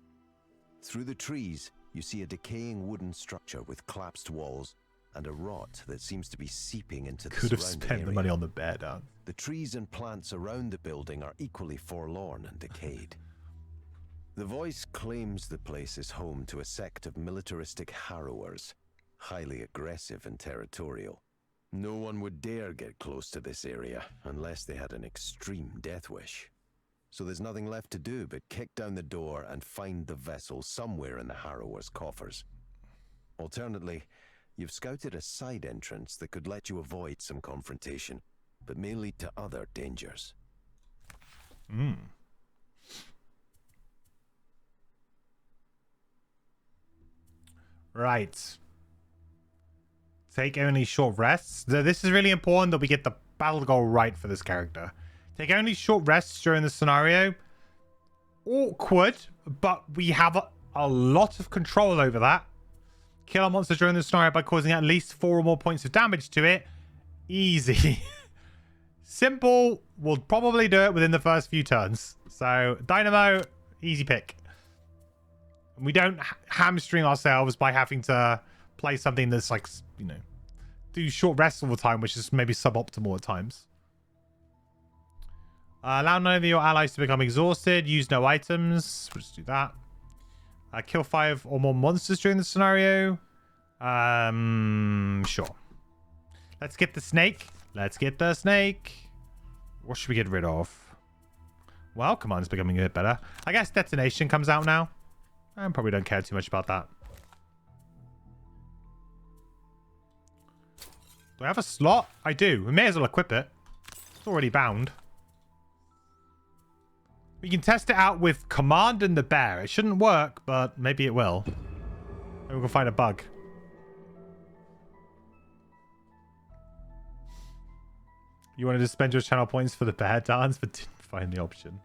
Through the trees, you see a decaying wooden structure with collapsed walls and a rot that seems to be seeping into the Could have surrounding spent the area. money on the bear down. The trees and plants around the building are equally forlorn and decayed. The voice claims the place is home to a sect of militaristic harrowers, highly aggressive and territorial. No one would dare get close to this area unless they had an extreme death wish. So there's nothing left to do but kick down the door and find the vessel somewhere in the Harrower's coffers. Alternately, you've scouted a side entrance that could let you avoid some confrontation, but may lead to other dangers. Right. Take only short rests. This is really important that we get the battle goal right for this character. Take only short rests during the scenario. Awkward, but we have a lot of control over that. Kill a monster during the scenario by causing at least 4 or more points of damage to it. Easy. Simple. We'll probably do it within the first few turns. So, Dynamo, easy pick. We don't hamstring ourselves by having to play something that's like, you know, do short rests all the time, which is maybe suboptimal at times. Allow none of your allies to become exhausted. Use no items. Let's do that. Kill 5 or more monsters during the scenario. Sure. Let's get the snake. Let's get the snake. What should we get rid of? Well, command's becoming a bit better. I guess detonation comes out now. I probably don't care too much about that. Do I have a slot? I do. We may as well equip it. It's already bound. We can test it out with command and the bear. It shouldn't work, but maybe it will. Maybe we can find a bug. You wanted to spend your channel points for the bear dance, but didn't find the option.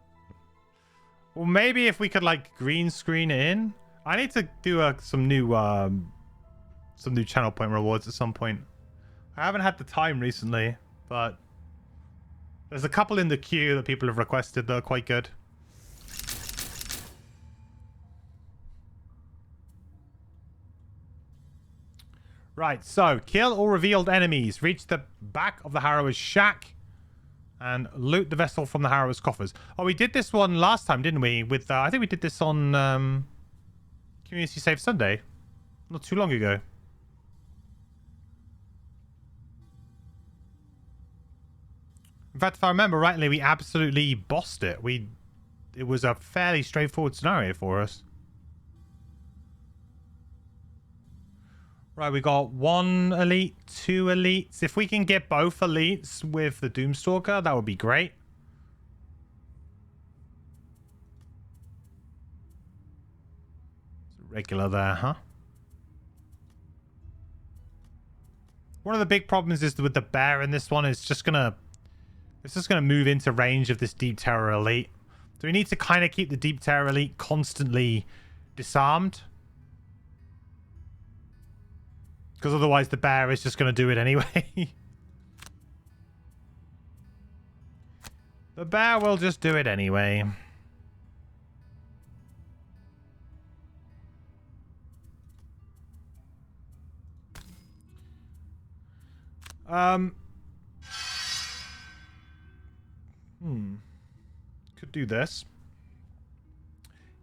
Well, maybe if we could like green screen it in. I need to do some new channel point rewards at some point. I haven't had the time recently, but there's a couple in the queue that people have requested that are quite good. Right, so kill all revealed enemies. Reach the back of the Harrower's shack and loot the vessel from the Harrower's coffers. Oh, we did this one last time, didn't we? With I think we did this on Community Save Sunday, not too long ago. In fact, if I remember rightly, we absolutely bossed it. It was a fairly straightforward scenario for us. Right, we got 1 elite, 2 elites. If we can get both elites with the Doomstalker, that would be great. It's regular there, huh? One of the big problems is with the bear in this one. It's just gonna move into range of this Deep Terror Elite. So we need to kind of keep the Deep Terror Elite constantly disarmed. Because otherwise the bear is just going to do it anyway. The bear will just do it anyway. Could do this.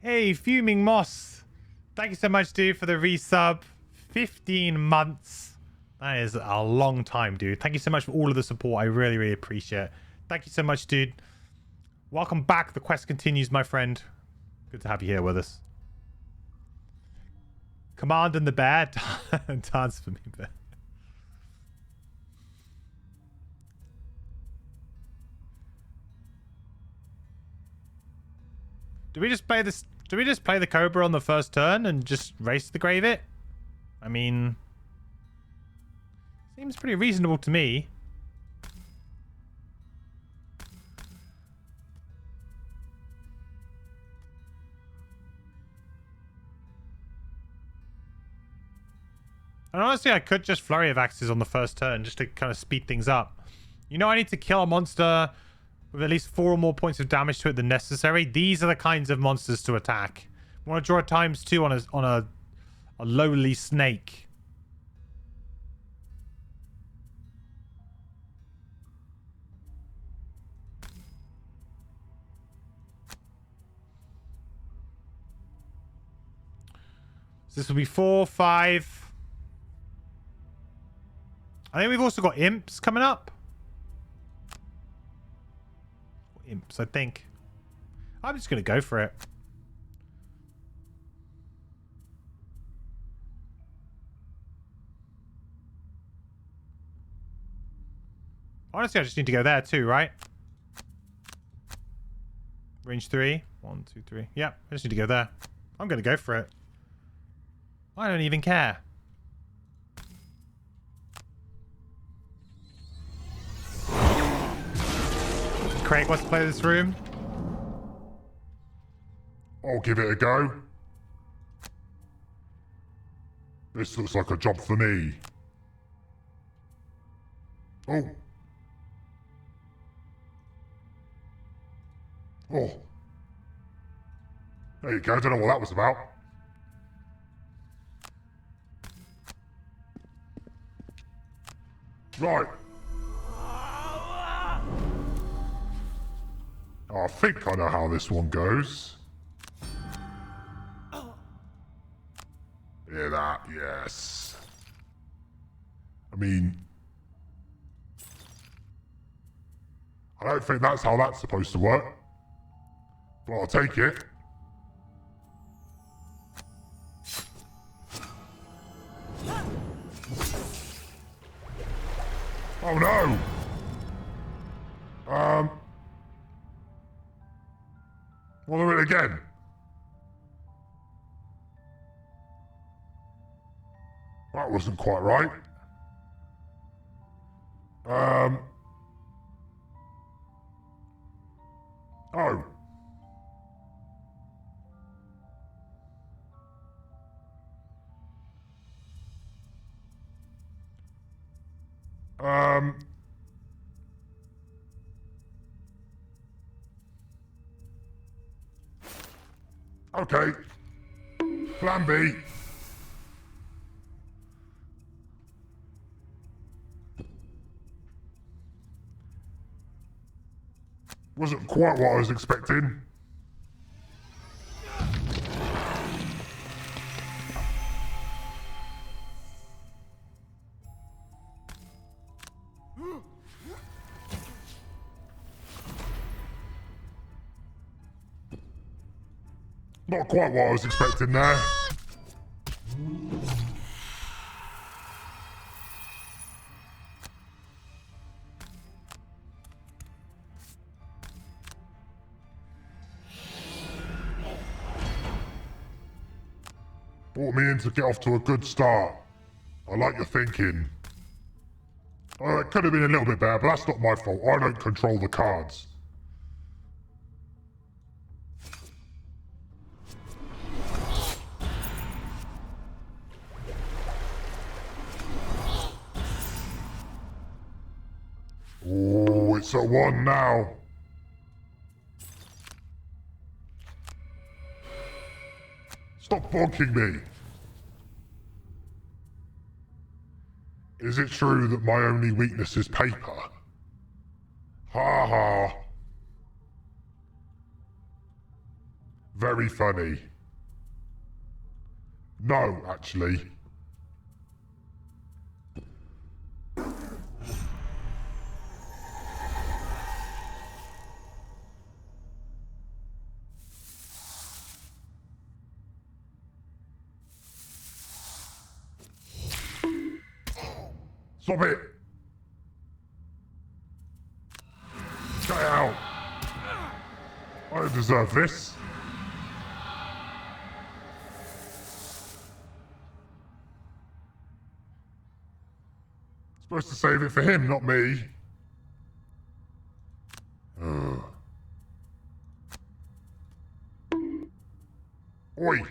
Hey, Fuming Moss. Thank you so much, dude, for the resub. 15 months. That is a long time, dude. Thank you so much for all of the support. I really, really appreciate it. Thank you so much, dude. Welcome back. The quest continues, my friend. Good to have you here with us. Command and the bear. Dance for me, bear. Do we just play this? Do we just play the Cobra on the first turn and just race the Grave It? I mean, seems pretty reasonable to me. And honestly, I could just Flurry of Axes on the first turn just to kind of speed things up. You know, I need to kill a monster with at least 4 or more points of damage to it than necessary. These are the kinds of monsters to attack. I want to draw a ×2 on a lowly snake. So this will be 4, 5. I think we've also got imps coming up. Imps, I think. I'm just going to go for it. Honestly, I just need to go there too, right? Range 3. 1, 2, 3. Yeah, I just need to go there. I'm going to go for it. I don't even care. Craig wants to play this room. I'll give it a go. This looks like a job for me. Oh. Oh. There you go, I don't know what that was about. Right. I think I know how this one goes. Hear that? Yes. I mean, I don't think that's how that's supposed to work. But I'll take it. Oh no! We'll do it again. That wasn't quite right. Oh. Okay. Plan B. Wasn't quite what I was expecting. Not quite what I was expecting there. Brought me in to get off to a good start. I like your thinking. It could have been a little bit better, but that's not my fault. I don't control the cards. Oh, it's a 1 now. Stop bonking me. Is it true that my only weakness is paper? Ha ha. Very funny. No, actually. Stop it! Get out! I don't deserve this. Supposed to save it for him, not me. Ugh. Oi!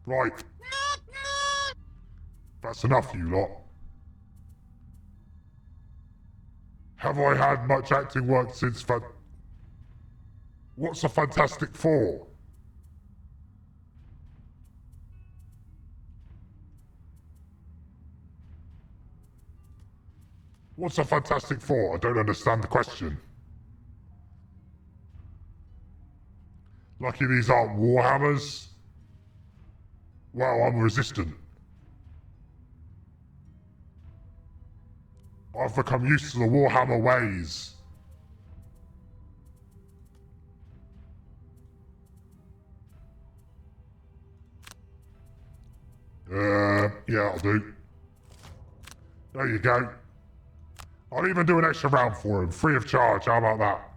Right. That's enough, you lot. Have I had much acting work since What's a Fantastic Four? What's a Fantastic Four? I don't understand the question. Lucky these aren't Warhammers. Wow, I'm resistant. I've become used to the Warhammer ways. Yeah, I'll do. There you go. I'll even do an extra round for him, free of charge. How about that?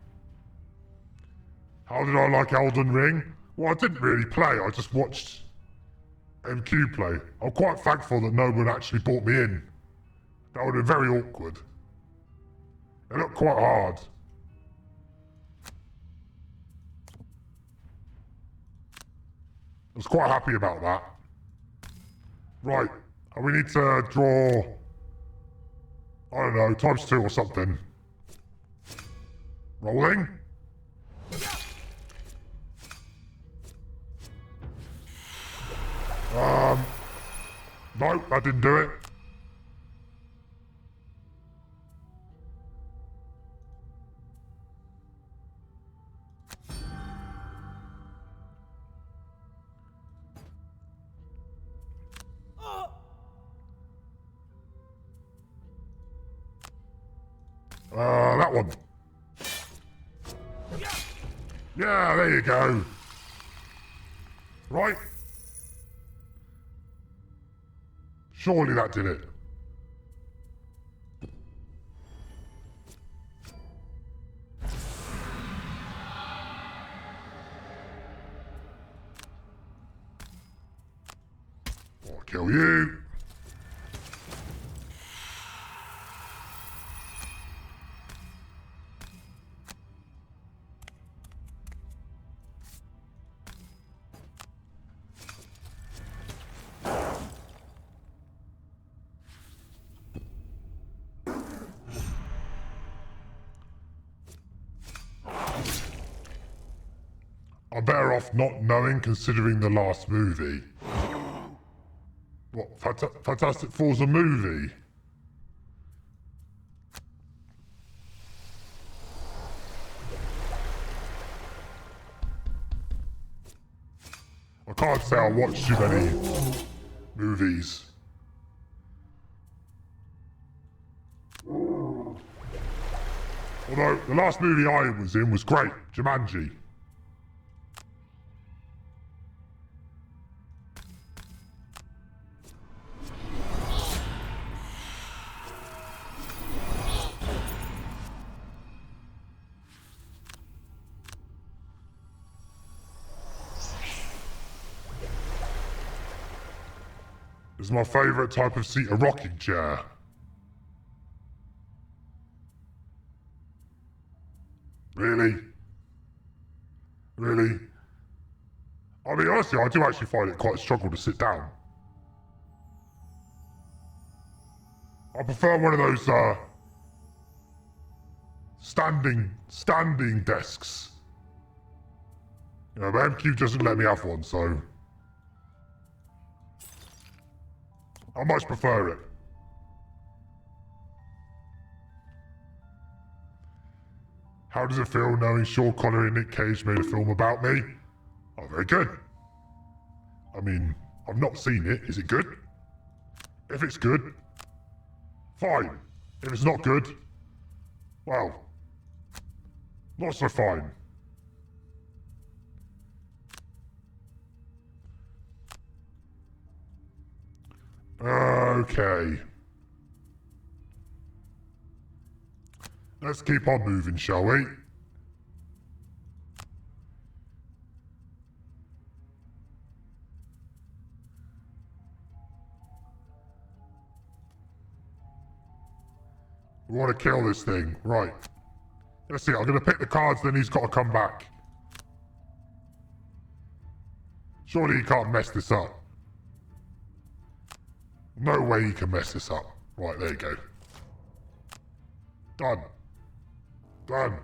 How did I like Elden Ring? Well, I didn't really play. I just watched MQ play. I'm quite thankful that no one actually brought me in. That would have been very awkward. It looked quite hard. I was quite happy about that. Right, we need to draw, I don't know, ×2 or something. Rolling. No, that didn't do it. That one. Yeah, there you go. Right. Surely that did it. I'll kill you. I'm better off not knowing, considering the last movie. What, Fantastic Four's a movie? I can't say I watch too many movies. Although, the last movie I was in was great, Jumanji. Is my favourite type of seat a rocking chair? Really? Really? I mean, honestly, I do actually find it quite a struggle to sit down. I prefer one of those, standing desks. You know, but MQ doesn't let me have one, so... I much prefer it. How does it feel knowing Sean Connery and Nick Cage made a film about me? Oh, very good. I mean, I've not seen it. Is it good? If it's good, fine. If it's not good, well, not so fine. Okay. Let's keep on moving, shall we? We want to kill this thing. Right. Let's see, I'm going to pick the cards, then he's got to come back. Surely he can't mess this up. No way he can mess this up. Right, there you go. Done. Done.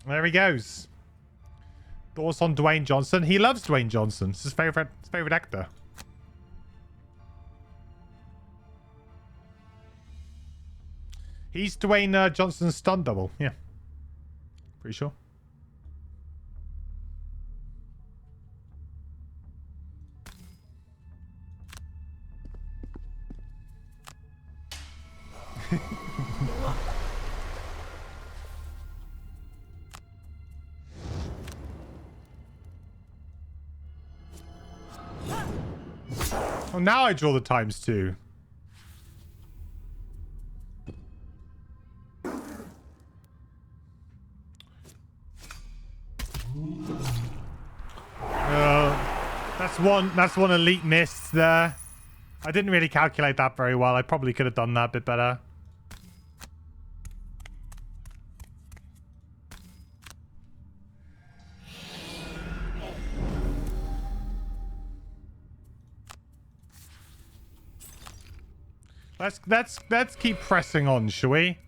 There he goes. Thoughts on Dwayne Johnson? He loves Dwayne Johnson. It's his favorite actor. He's Dwayne Johnson's stunt double. Yeah. Pretty sure. Oh, now I draw the times two. That's one elite miss there. I didn't really calculate that very well. I probably could have done that a bit better. Let's keep pressing on, shall we?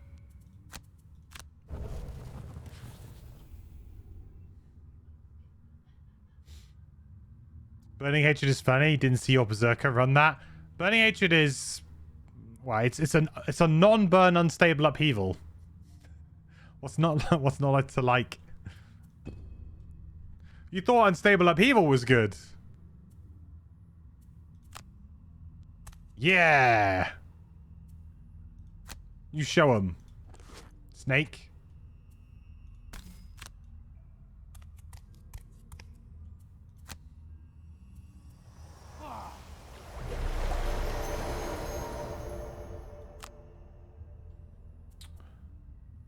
Burning Hatred is funny. Didn't see your Berserker run that. Burning Hatred is, well, it's a non-burn unstable upheaval. What's not to like? You thought unstable upheaval was good. Yeah. You show him. Snake.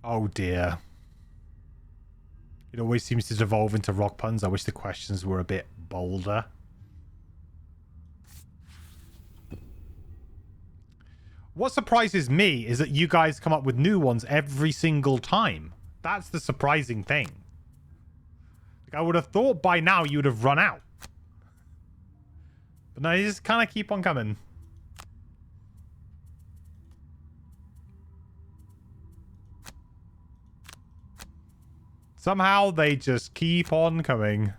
Oh dear. It always seems to devolve into rock puns. I wish the questions were a bit bolder. What surprises me is that you guys come up with new ones every single time. That's the surprising thing. Like, I would have thought by now you would have run out. But no, you just kind of keep on coming. Somehow they just keep on coming.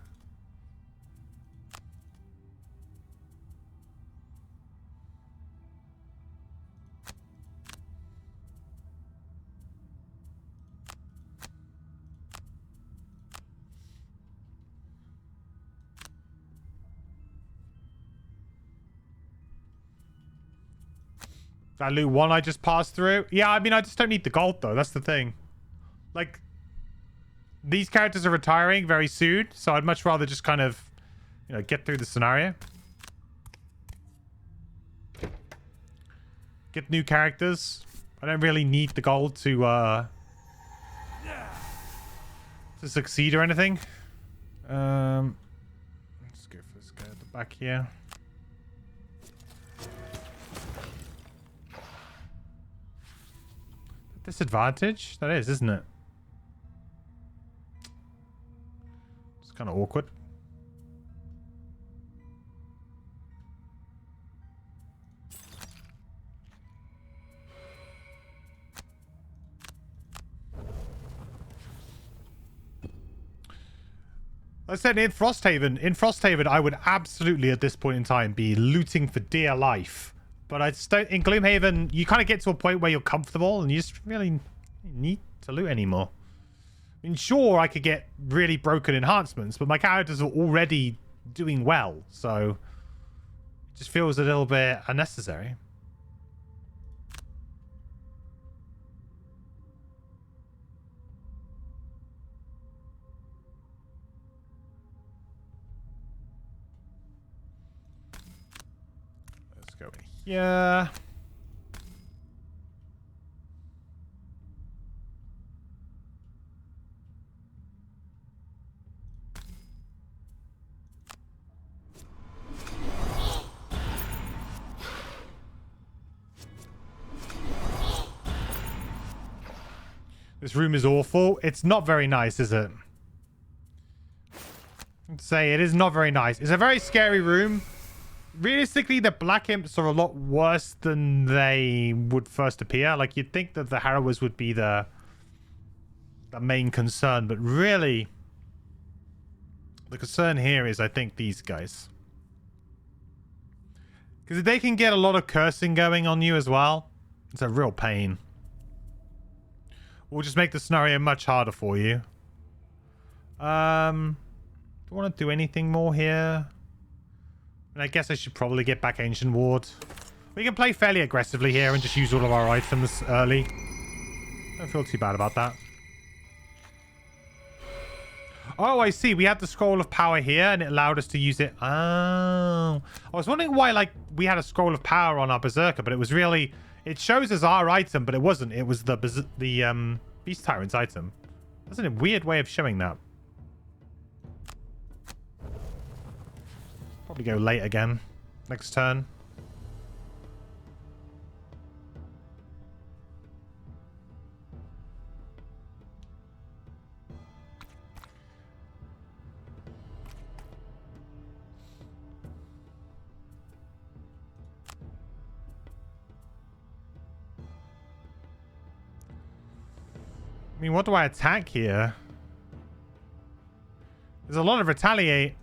That loot one I just passed through? Yeah, I mean, I just don't need the gold, though. That's the thing. Like, these characters are retiring very soon, so I'd much rather just kind of, you know, get through the scenario. Get new characters. I don't really need the gold to succeed or anything. Let's go for this guy at the back here. Disadvantage? That is, isn't it? It's kind of awkward. I said in Frosthaven, I would absolutely at this point in time be looting for dear life. But in Gloomhaven, you kind of get to a point where you're comfortable and you just really need to loot anymore. I mean, sure, I could get really broken enhancements, but my characters are already doing well, so it just feels a little bit unnecessary. Go in here. This room is awful. It's not very nice, is it? I'd say it is not very nice. It's a very scary room. Realistically, the Black Imps are a lot worse than they would first appear. Like, you'd think that the Harrowers would be the main concern, but really, the concern here is, I think, these guys. Because they can get a lot of cursing going on you as well. It's a real pain. We'll just make the scenario much harder for you. Do I want to do anything more here? And I guess I should probably get back Ancient Ward. We can play fairly aggressively here and just use all of our items early. Don't feel too bad about that. Oh, I see. We had the Scroll of Power here and it allowed us to use it. Oh. I was wondering why, like, we had a Scroll of Power on our Berserker, but it was really... It shows as our item, but it wasn't. It was the Beast Tyrant's item. That's a weird way of showing that. Probably go late again. Next turn. I mean, what do I attack here? There's a lot of retaliate.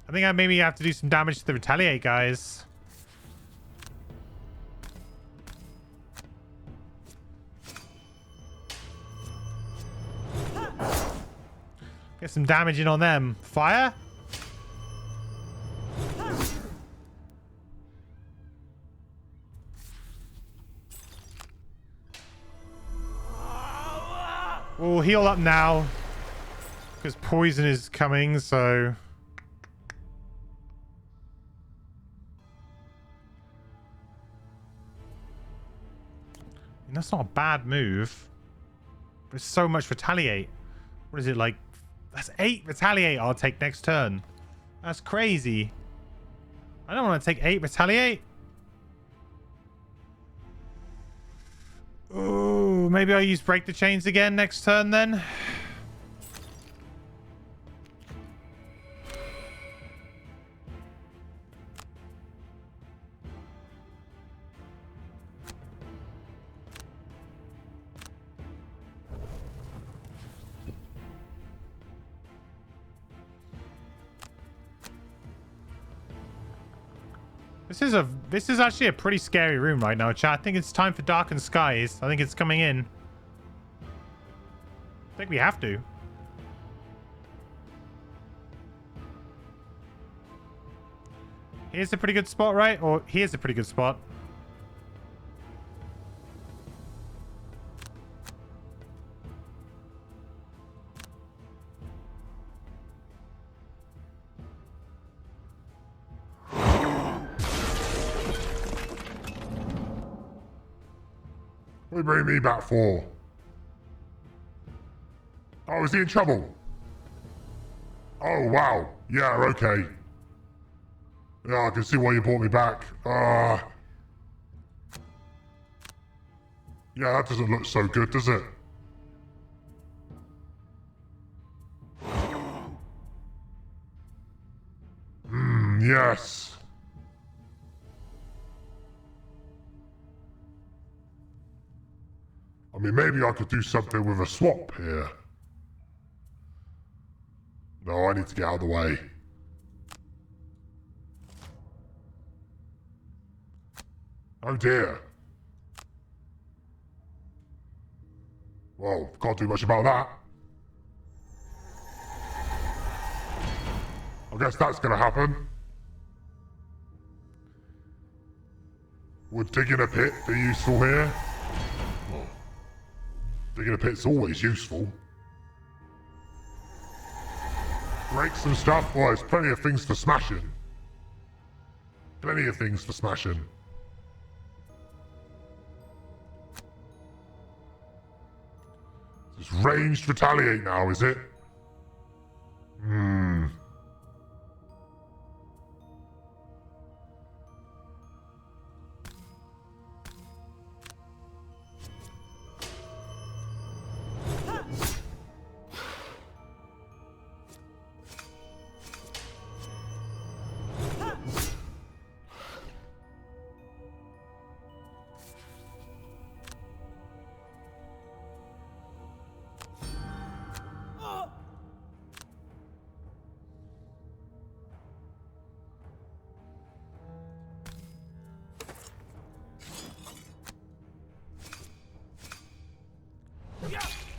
I think I maybe have to do some damage to the retaliate guys. Get some damage in on them. Fire? We'll heal up now. Because poison is coming, so... That's not a bad move. But it's so much retaliate. What is it like? That's 8 retaliate I'll take next turn. That's crazy. I don't want to take 8 retaliate. Oh, maybe I'll use break the chains again next turn then. This is actually a pretty scary room right now, chat. I think it's time for Darkened Skies. I think it's coming in. I think we have to. Here's a pretty good spot, right? Or here's a pretty good spot. What do you bring me back for? Oh, is he in trouble? Oh, wow. Yeah, okay. Yeah, I can see why you brought me back. Yeah, that doesn't look so good, does it? Yes. I mean, maybe I could do something with a swap here. No, I need to get out of the way. Oh dear. Well, can't do much about that. I guess that's gonna happen. Would digging a pit be useful here? Well, digging a pit's always useful. Break some stuff? Well, there's plenty of things for smashing. Plenty of things for smashing. It's ranged retaliate now, is it?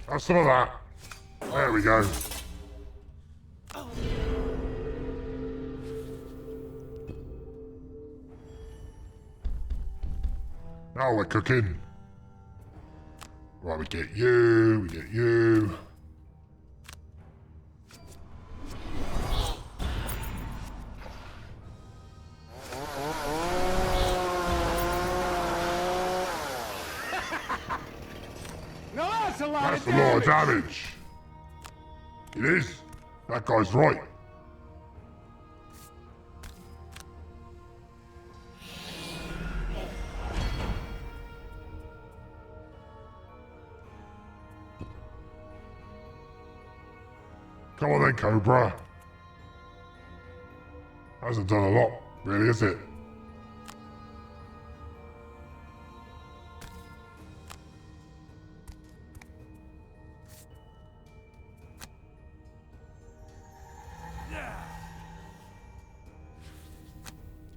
Have some of that. There we go. Now we're cooking. Right, we get you, we get you. Now that's a lot That's of a lot of damage. damage. It is. That guy's right. Come on then, Cobra. Hasn't done a lot, really, is it?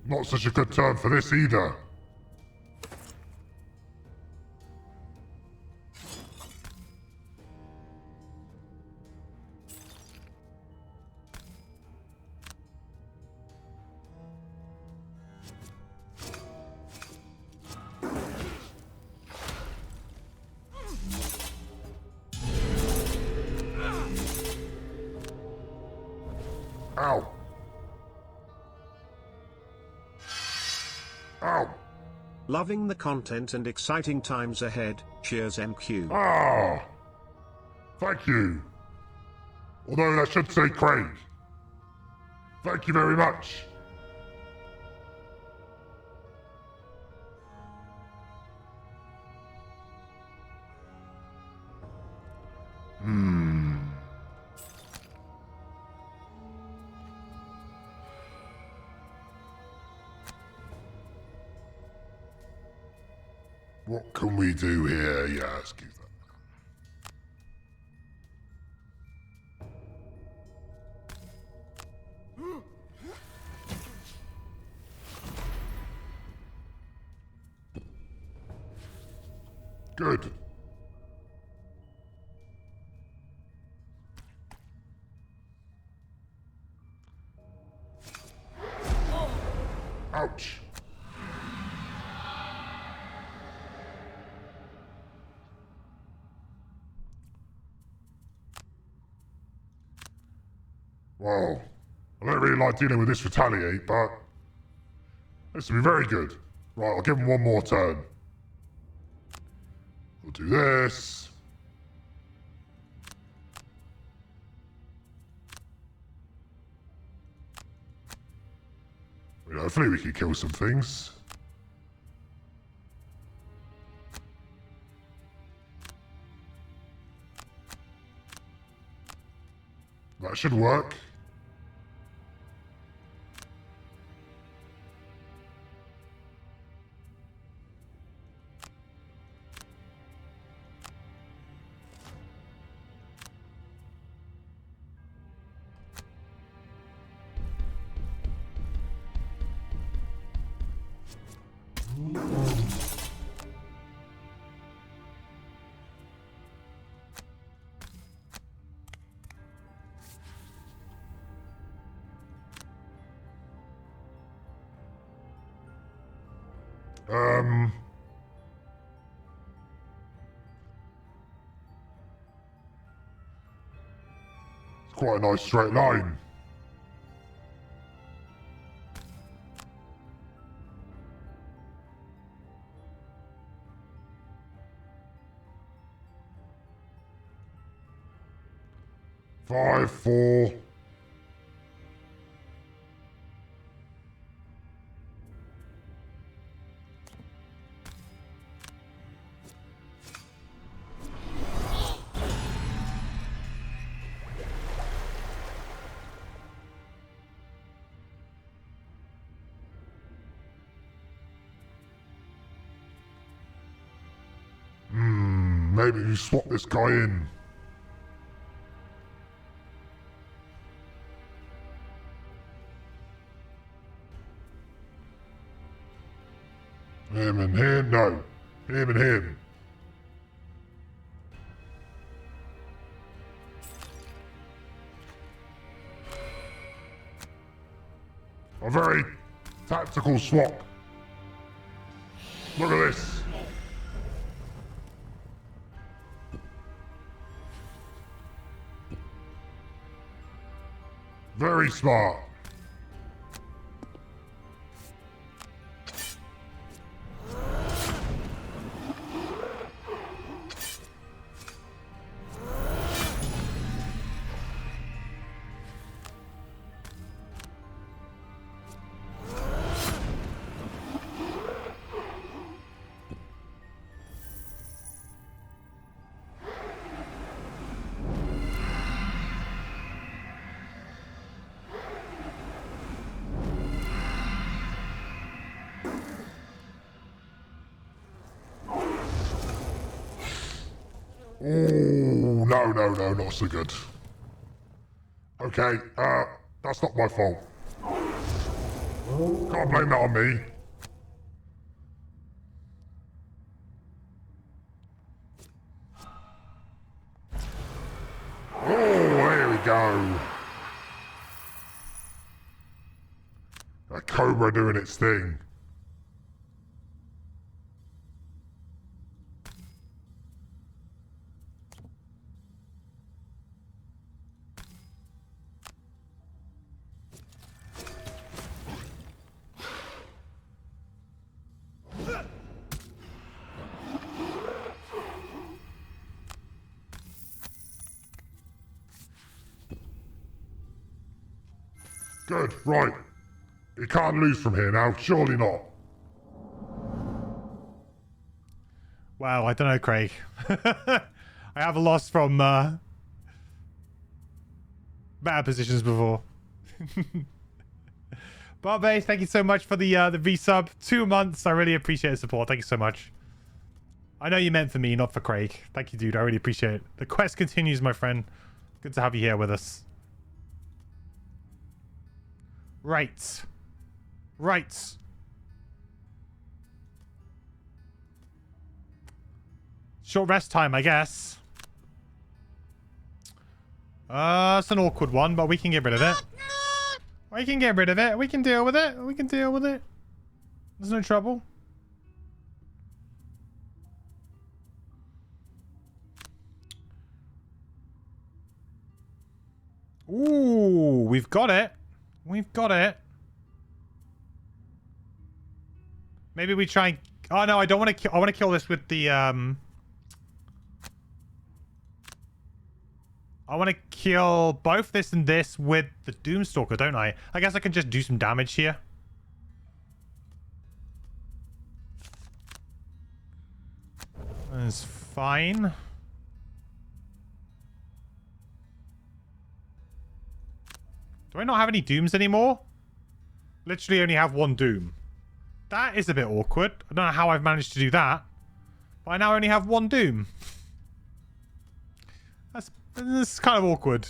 Not such a good turn for this either. Ow. Ow. Loving the content and exciting times ahead. Cheers, MQ. Ah. Thank you. Although that should say Craig. Thank you very much. What can we do here? Yeah, excuse that. Good. Ouch. Well, I don't really like dealing with this retaliate, but this will be very good. Right, I'll give him one more turn. We'll do this. Hopefully we can kill some things. should work. It's quite a nice straight line. Five, four. Maybe you swap this guy in. Him and him? No. Him and him. A very tactical swap. Look at this. Very smart. Oh, no, not so good. Okay, that's not my fault. Can't blame that on me. Oh, there we go. A cobra doing its thing. Good, right. You can't lose from here now, surely not. Wow, I don't know, Craig. I have lost from better positions before. Barbe, thank you so much for the resub. 2 months. I really appreciate the support. Thank you so much. I know you meant for me, not for Craig. Thank you, dude. I really appreciate it. The quest continues, my friend. Good to have you here with us. Right. Right. Short rest time, I guess. It's an awkward one, but we can get rid of it. We can get rid of it. We can deal with it. We can deal with it. There's no trouble. Ooh, we've got it. We've got it. Maybe we try and... Oh, no, I don't want to kill... I want to kill this with the, I want to kill both this and this with the Doomstalker, don't I? I guess I can just do some damage here. That's fine. Do I not have any dooms anymore? Literally only have one doom. That is a bit awkward. I don't know how I've managed to do that. But I now only have one doom. That's kind of awkward.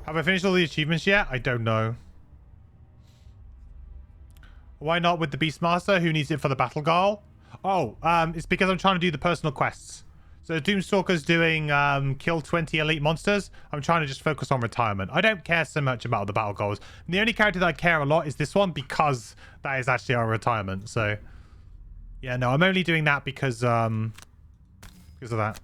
Have I finished all the achievements yet? I don't know. Why not with the Beastmaster? Who needs it for the Battle Guile? Oh, it's because I'm trying to do the personal quests. So Doomstalker's doing kill 20 elite monsters. I'm trying to just focus on retirement. I don't care so much about the battle goals. And the only character that I care a lot is this one because that is actually our retirement. So yeah, no, I'm only doing that because of that.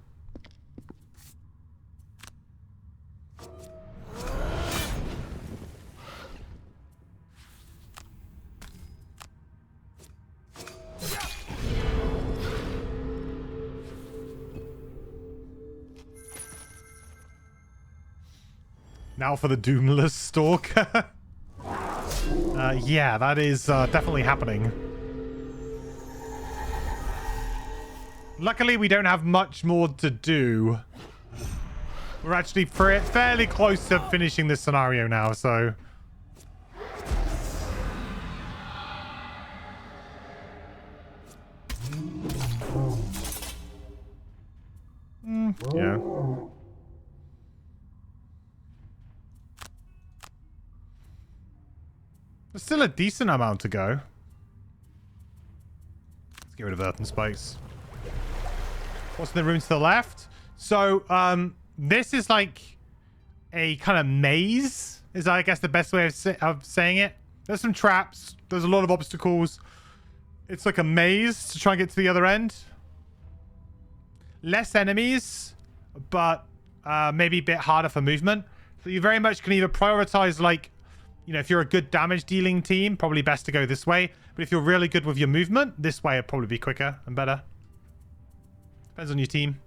Now for the Doomless Stalker. Yeah, that is definitely happening. Luckily, we don't have much more to do. We're actually fairly close to finishing this scenario now, so... yeah. There's still a decent amount to go. Let's get rid of Earth and Spikes. What's in the room to the left? So, this is like a kind of maze, is I guess the best way of saying it. There's some traps. There's a lot of obstacles. It's like a maze to try and get to the other end. Less enemies, but maybe a bit harder for movement. So you very much can either prioritize, like, you know, if you're a good damage dealing team, probably best to go this way. But if you're really good with your movement, this way would probably be quicker and better. Depends on your team.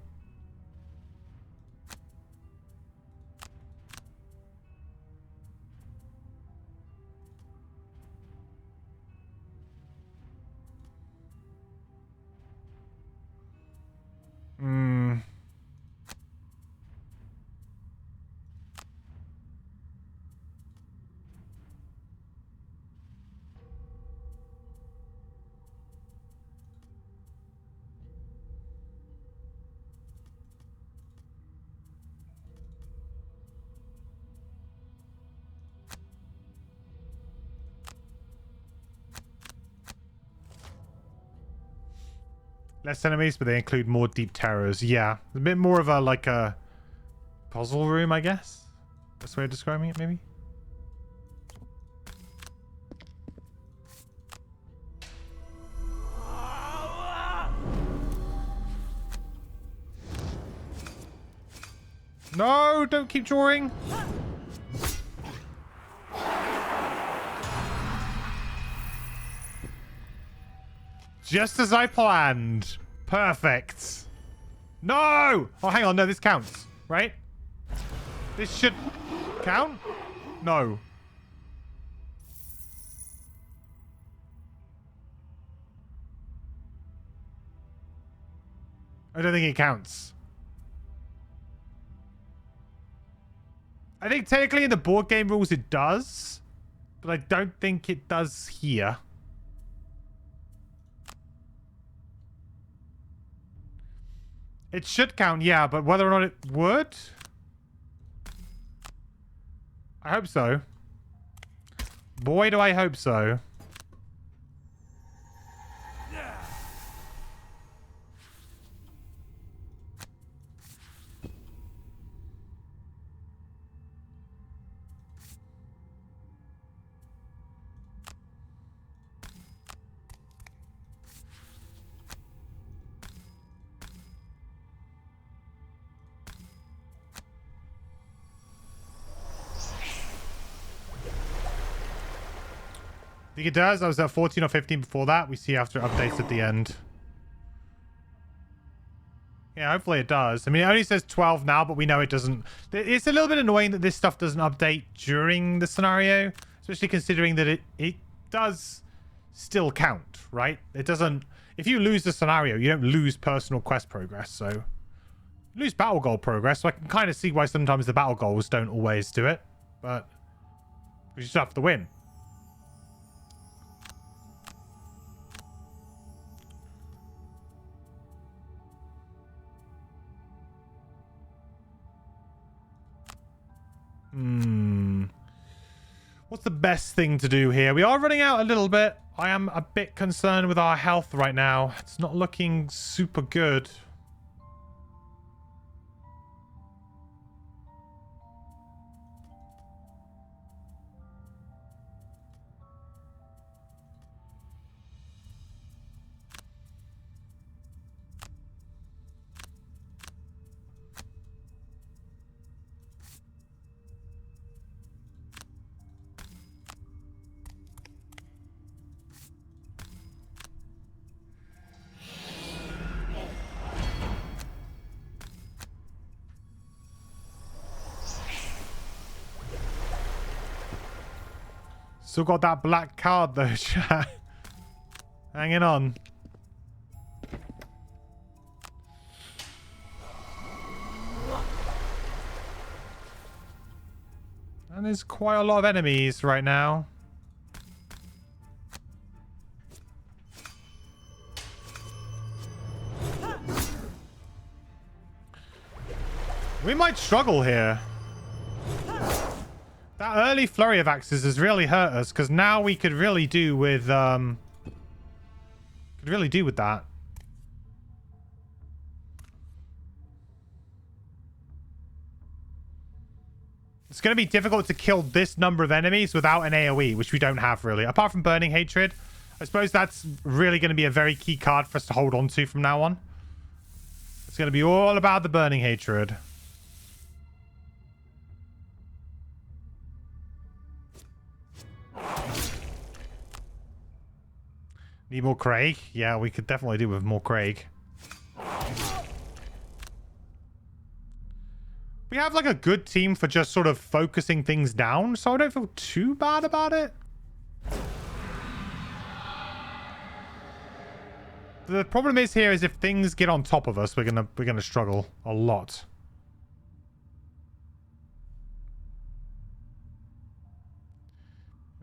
Less enemies, but they include more deep terrors. Yeah, a bit more of a, like a puzzle room, I guess. That's the way of describing it, maybe. No, don't keep drawing. Just as I planned. Perfect. No! Oh, hang on. No, this counts, right? This should count? No. I don't think it counts. I think technically in the board game rules it does, but I don't think it does here. It should count, yeah, but whether or not it would? I hope so. Boy, do I hope so. think it does. I was at 14 or 15 before that. We see after it updates at the end. Yeah, hopefully it does. I mean, it only says 12 now, but we know it doesn't. It's a little bit annoying that this stuff doesn't update during the scenario, especially considering that it does still count, right? It doesn't... If you lose the scenario, you don't lose personal quest progress, so... You lose battle goal progress, so I can kind of see why sometimes the battle goals don't always do it, but... We just have to win. What's the best thing to do here? We are running out a little bit. I am a bit concerned with our health right now. It's not looking super good. Still got that black card though, chat. Hanging on. And there's quite a lot of enemies right now. We might struggle here. That early flurry of axes has really hurt us, because now we could really do with that. It's going to be difficult to kill this number of enemies without an AoE, which we don't have really. Apart from Burning Hatred, I suppose that's really going to be a very key card for us to hold on to from now on. It's going to be all about the Burning Hatred. Need more Craig? Yeah, we could definitely do with more Craig. We have like a good team for just sort of focusing things down, so I don't feel too bad about it. The problem is here is if things get on top of us, we're gonna struggle a lot.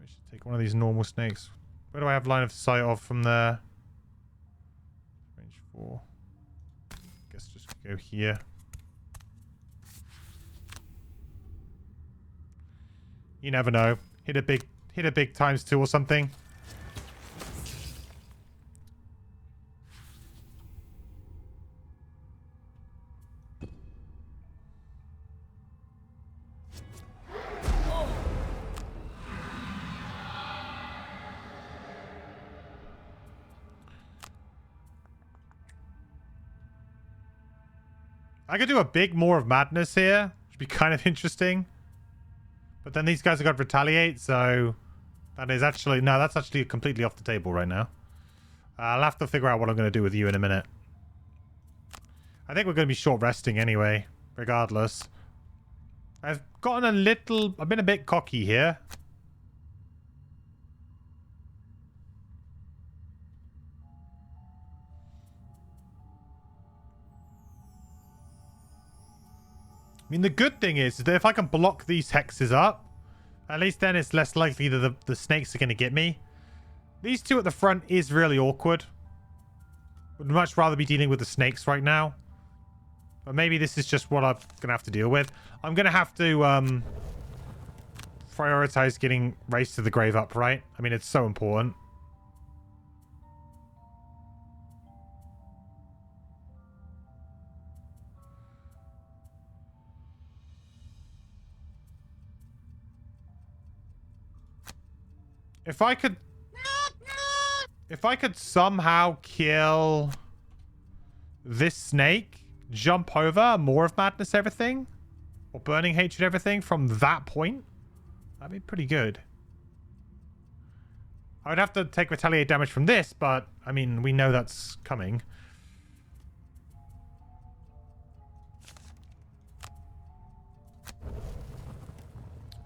We should take one of these normal snakes. Where do I have line of sight of from there? Range 4. Guess just go here. You never know. Hit a big ×2 or something. I could do a big Maw of Madness here, which would be kind of interesting. But then these guys have got to retaliate, so that is actually... No, that's actually completely off the table right now. I'll have to figure out what I'm going to do with you in a minute. I think we're going to be short resting anyway, regardless. I've gotten a little... I've been a bit cocky here. I mean, the good thing is that if I can block these hexes up, at least then it's less likely that the snakes are going to get me. These two at the front is really awkward. Would much rather be dealing with the snakes right now. But maybe this is just what I'm going to have to deal with. I'm going to have to prioritize getting Race to the Grave up, right? I mean, it's so important. If I could somehow kill this snake, jump over Maw of Madness everything, or Burning Hatred everything from that point, that'd be pretty good. I would have to take retaliate damage from this, but, I mean, we know that's coming.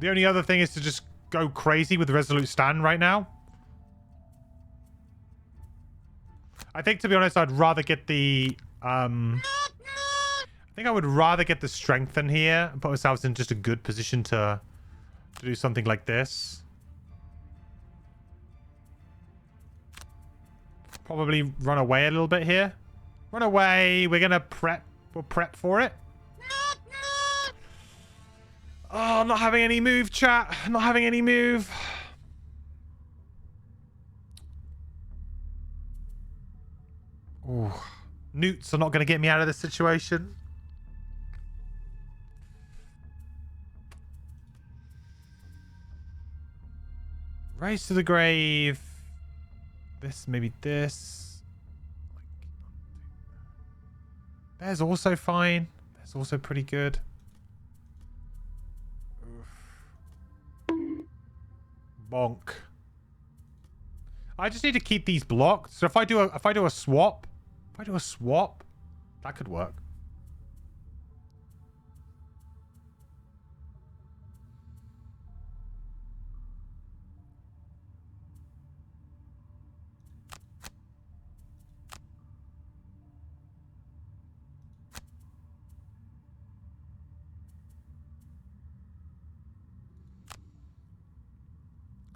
The only other thing is to just go crazy with Resolute Stand right now. I think, to be honest, I'd rather get the... I think I would rather get the Strengthen here and put ourselves in just a good position to do something like this. Probably run away a little bit here. Run away. We're going to prep. We'll prep for it. Oh, I'm not having any move, chat. I'm not having any move. Ooh. Newts are not going to get me out of this situation. Race to the grave. This, maybe this. There's also fine. There's also pretty good. Bonk. I just need to keep these blocked. So if I do a swap, that could work.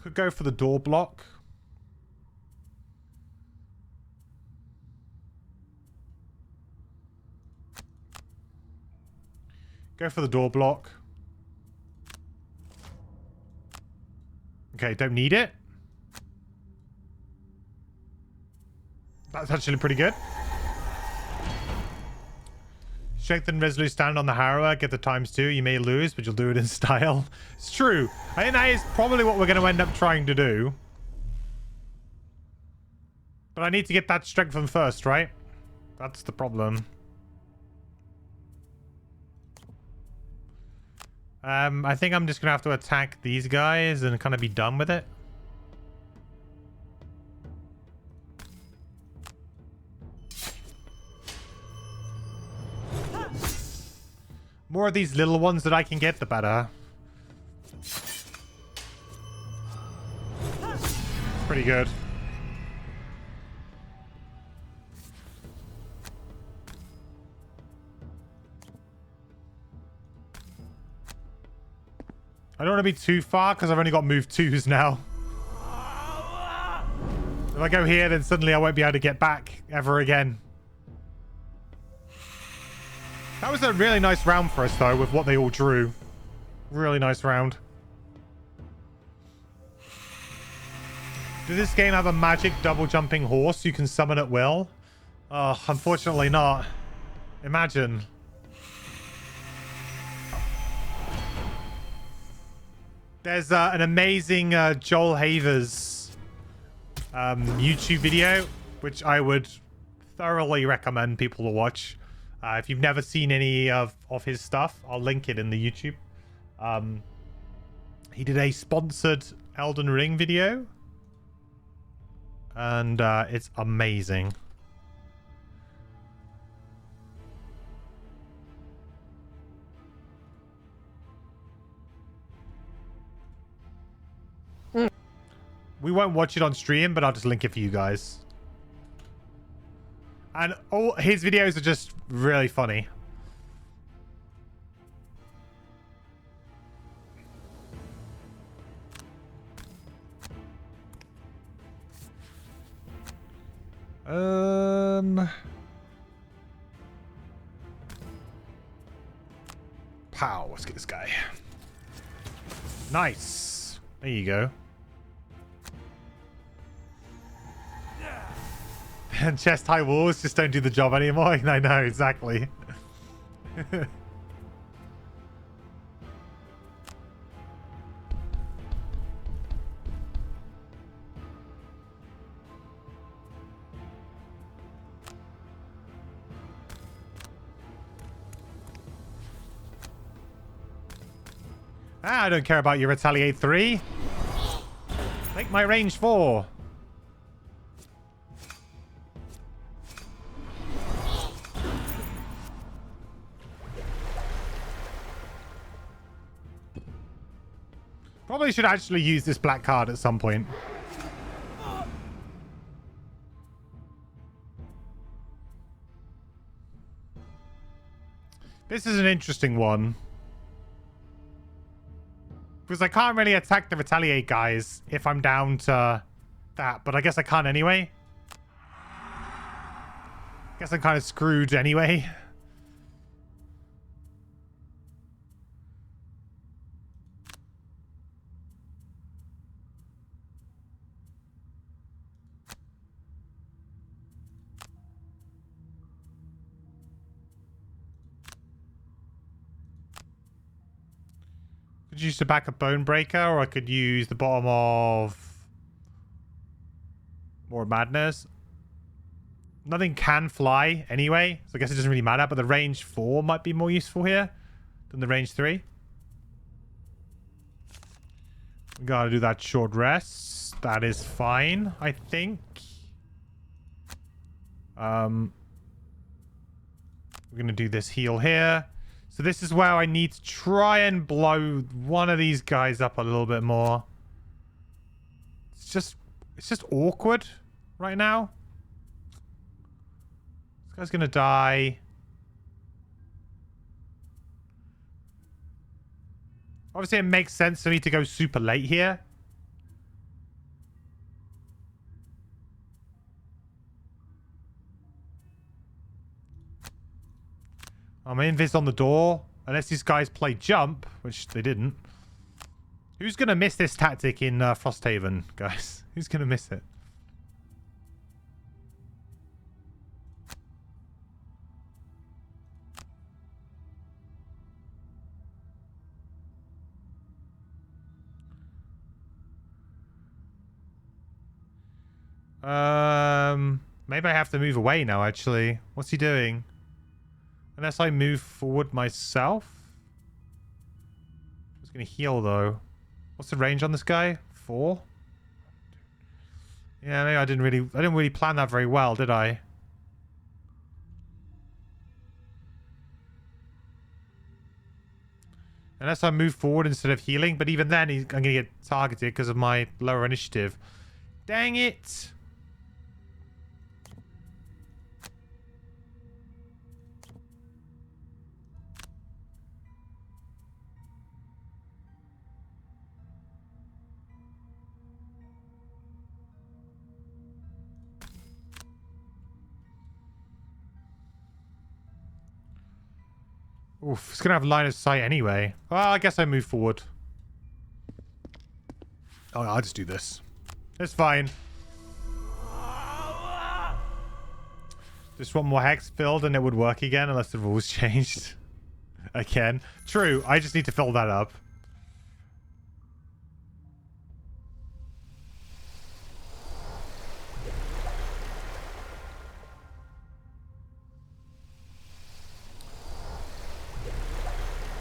Could go for the door block. Go for the door block. Okay, don't need it. That's actually pretty good. Strengthen Resolute Stand on the Harrower. Get the ×2. You may lose, but you'll do it in style. It's true. I think that is probably what we're going to end up trying to do. But I need to get that strengthen first, right? That's the problem. I think I'm just going to have to attack these guys and kind of be done with it. More of these little ones that I can get, the better. Pretty good. I don't want to be too far because I've only got move 2s now. If I go here, then suddenly I won't be able to get back ever again. That was a really nice round for us, though, with what they all drew. Really nice round. Does this game have a magic double jumping horse you can summon at will? Oh, unfortunately not. Imagine. There's an amazing Joel Havers YouTube video, which I would thoroughly recommend people to watch. If you've never seen any of his stuff, I'll link it in the YouTube. He did a sponsored Elden Ring video. And it's amazing. We won't watch it on stream, but I'll just link it for you guys. And all his videos are just really funny. Pow, let's get this guy. Nice. There you go. And chest high walls just don't do the job anymore. I know, exactly. I don't care about your retaliate 3. Make my range 4. Probably should actually use this black card at some point. This is an interesting one. Because I can't really attack the retaliate guys if I'm down to that. But I guess I can't anyway. Guess I'm kind of screwed anyway. Could use the back of Bone Breaker, or I could use the bottom of More Madness. Nothing can fly anyway, so I guess it doesn't really matter, but the range 4 might be more useful here than the range 3. We gotta do that short rest. That is fine, I think. We're gonna do this heal here. So this is where I need to try and blow one of these guys up a little bit more. It's just awkward right now. This guy's gonna die. Obviously, it makes sense for me to go super late here. I'm invis on the door. Unless these guys play jump, which they didn't. Who's going to miss this tactic in Frosthaven, guys? Who's going to miss it? Maybe I have to move away now, actually. What's he doing? Unless I move forward myself. I was going to heal, though. What's the range on this guy? 4? Yeah, maybe I didn't really plan that very well, did I? Unless I move forward instead of healing, but even then, I'm going to get targeted because of my lower initiative. Dang it! Oof, it's going to have line of sight anyway. Well, I guess I move forward. Oh, no, I'll just do this. It's fine. Just one more hex filled and it would work again unless the rules changed. Again. True, I just need to fill that up.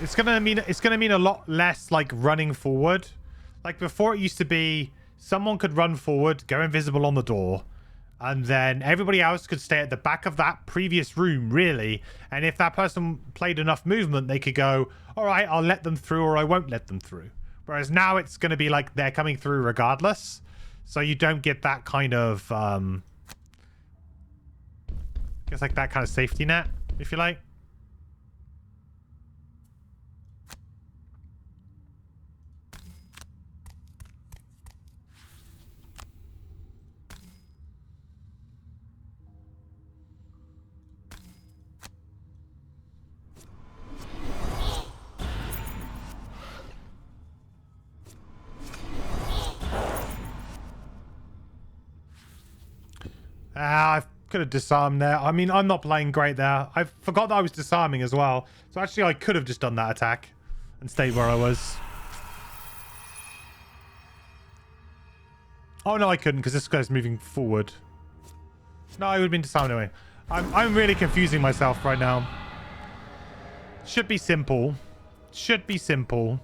It's gonna mean a lot less like running forward. Like before, it used to be someone could run forward, go invisible on the door, and then everybody else could stay at the back of that previous room, really. And if that person played enough movement, they could go, all right, I'll let them through or I won't let them through. Whereas now it's going to be like they're coming through regardless. So you don't get that kind of, I guess like that kind of safety net, if you like. I could have disarmed there. I mean, I'm not playing great there. I forgot that I was disarming as well. So actually, I could have just done that attack and stayed where I was. Oh, no, I couldn't because this guy's moving forward. No, I would have been disarmed anyway. I'm really confusing myself right now. Should be simple. Should be simple.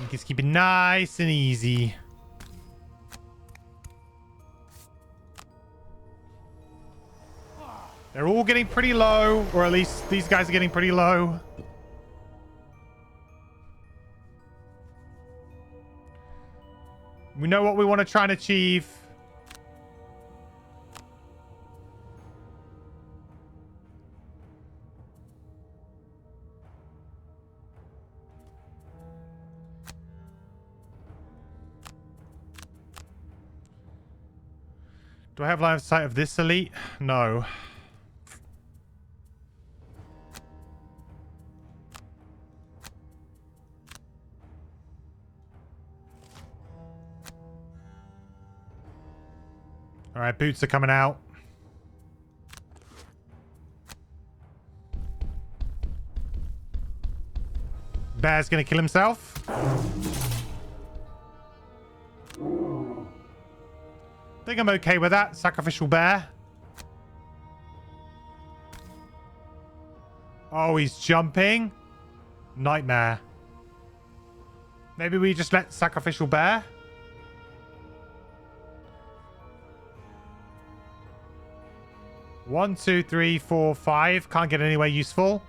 Just keep it nice and easy. They're all getting pretty low, or at least these guys are getting pretty low. We know what we want to try and achieve. Do I have line of sight of this elite? No. All right, boots are coming out. Bear's gonna kill himself. I think I'm okay with that. Sacrificial bear. Oh, he's jumping. Nightmare. Maybe we just let sacrificial bear. One, two, three, four, five. Can't get anywhere useful.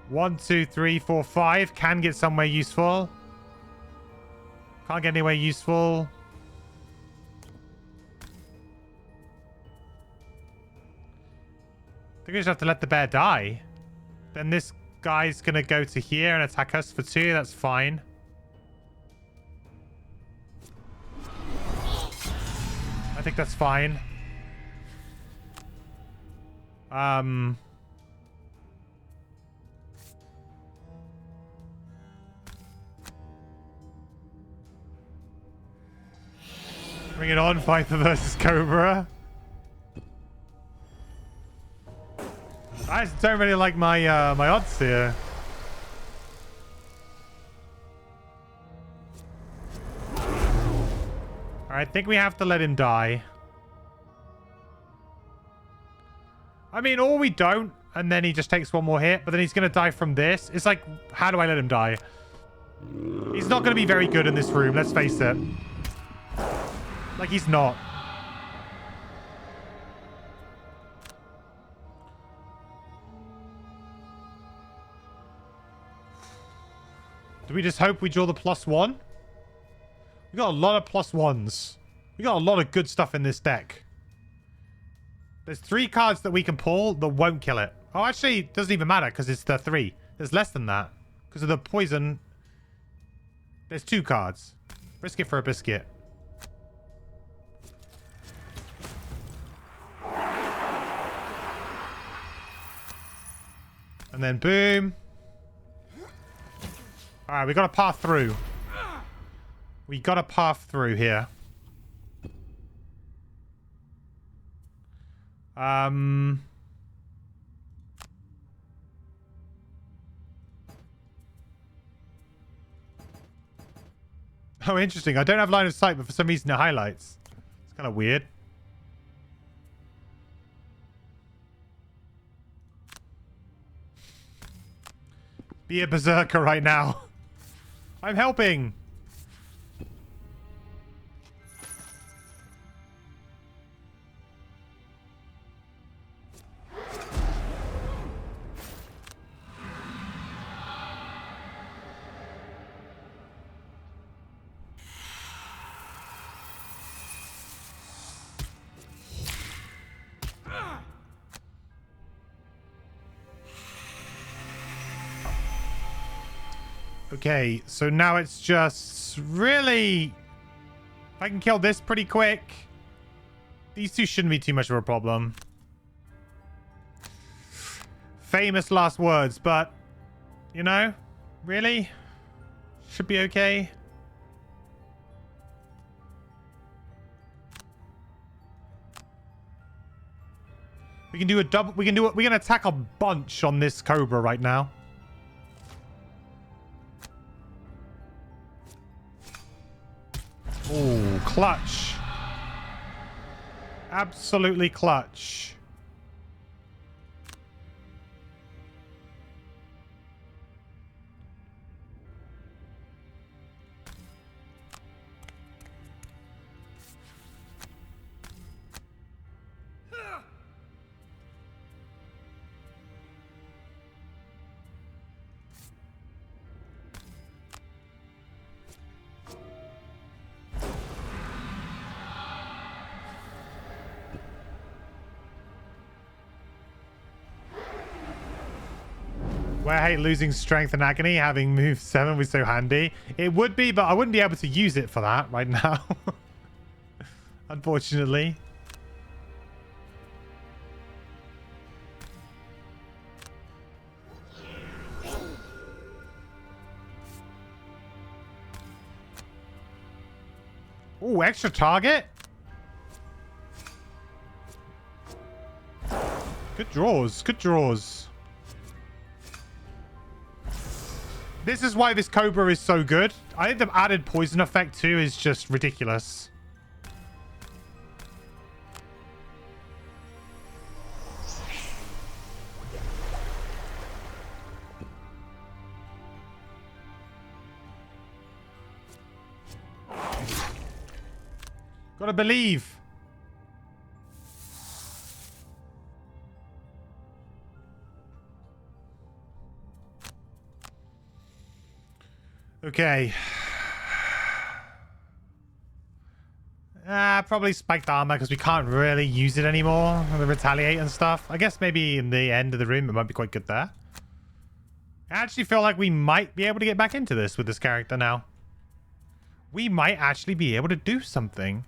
1, 2, 3, 4, 5. Can get somewhere useful. Can't get anywhere useful. I think we just have to let the bear die. Then this guy's going to go to here and attack us for 2. That's fine. I think that's fine. Bring it on, Viper versus Cobra. I just don't really like my my odds here. I think we have to let him die. I mean, or we don't, and then he just takes one more hit, but then he's going to die from this. It's like, how do I let him die? He's not going to be very good in this room, let's face it. Like, he's not. Do we just hope we draw the +1? We got a lot of +1s. We got a lot of good stuff in this deck. There's 3 cards that we can pull that won't kill it. Oh, actually, it doesn't even matter because it's the 3. There's less than that. Because of the poison. There's 2 cards. Risk it for a biscuit. And then boom. Alright, we got to path through. We got to path through here. Oh, interesting. I don't have line of sight, but for some reason it highlights. It's kind of weird. Be a berserker right now. I'm helping. Okay, so now it's just really... If I can kill this pretty quick, these 2 shouldn't be too much of a problem. Famous last words, but, you know, really? Should be okay. We can do a double... We can attack a bunch on this Cobra right now. Oh, clutch. Absolutely clutch. I hate losing strength and agony. Having move 7 was so handy. It would be, but I wouldn't be able to use it for that right now. Unfortunately. Oh, extra target. Good draws. Good draws. This is why this Cobra is so good. I think the added poison effect too is just ridiculous. Gotta believe. Okay. Probably spiked armor because we can't really use it anymore. The retaliate and stuff. I guess maybe in the end of the room it might be quite good there. I actually feel like we might be able to get back into this with this character now. We might actually be able to do something.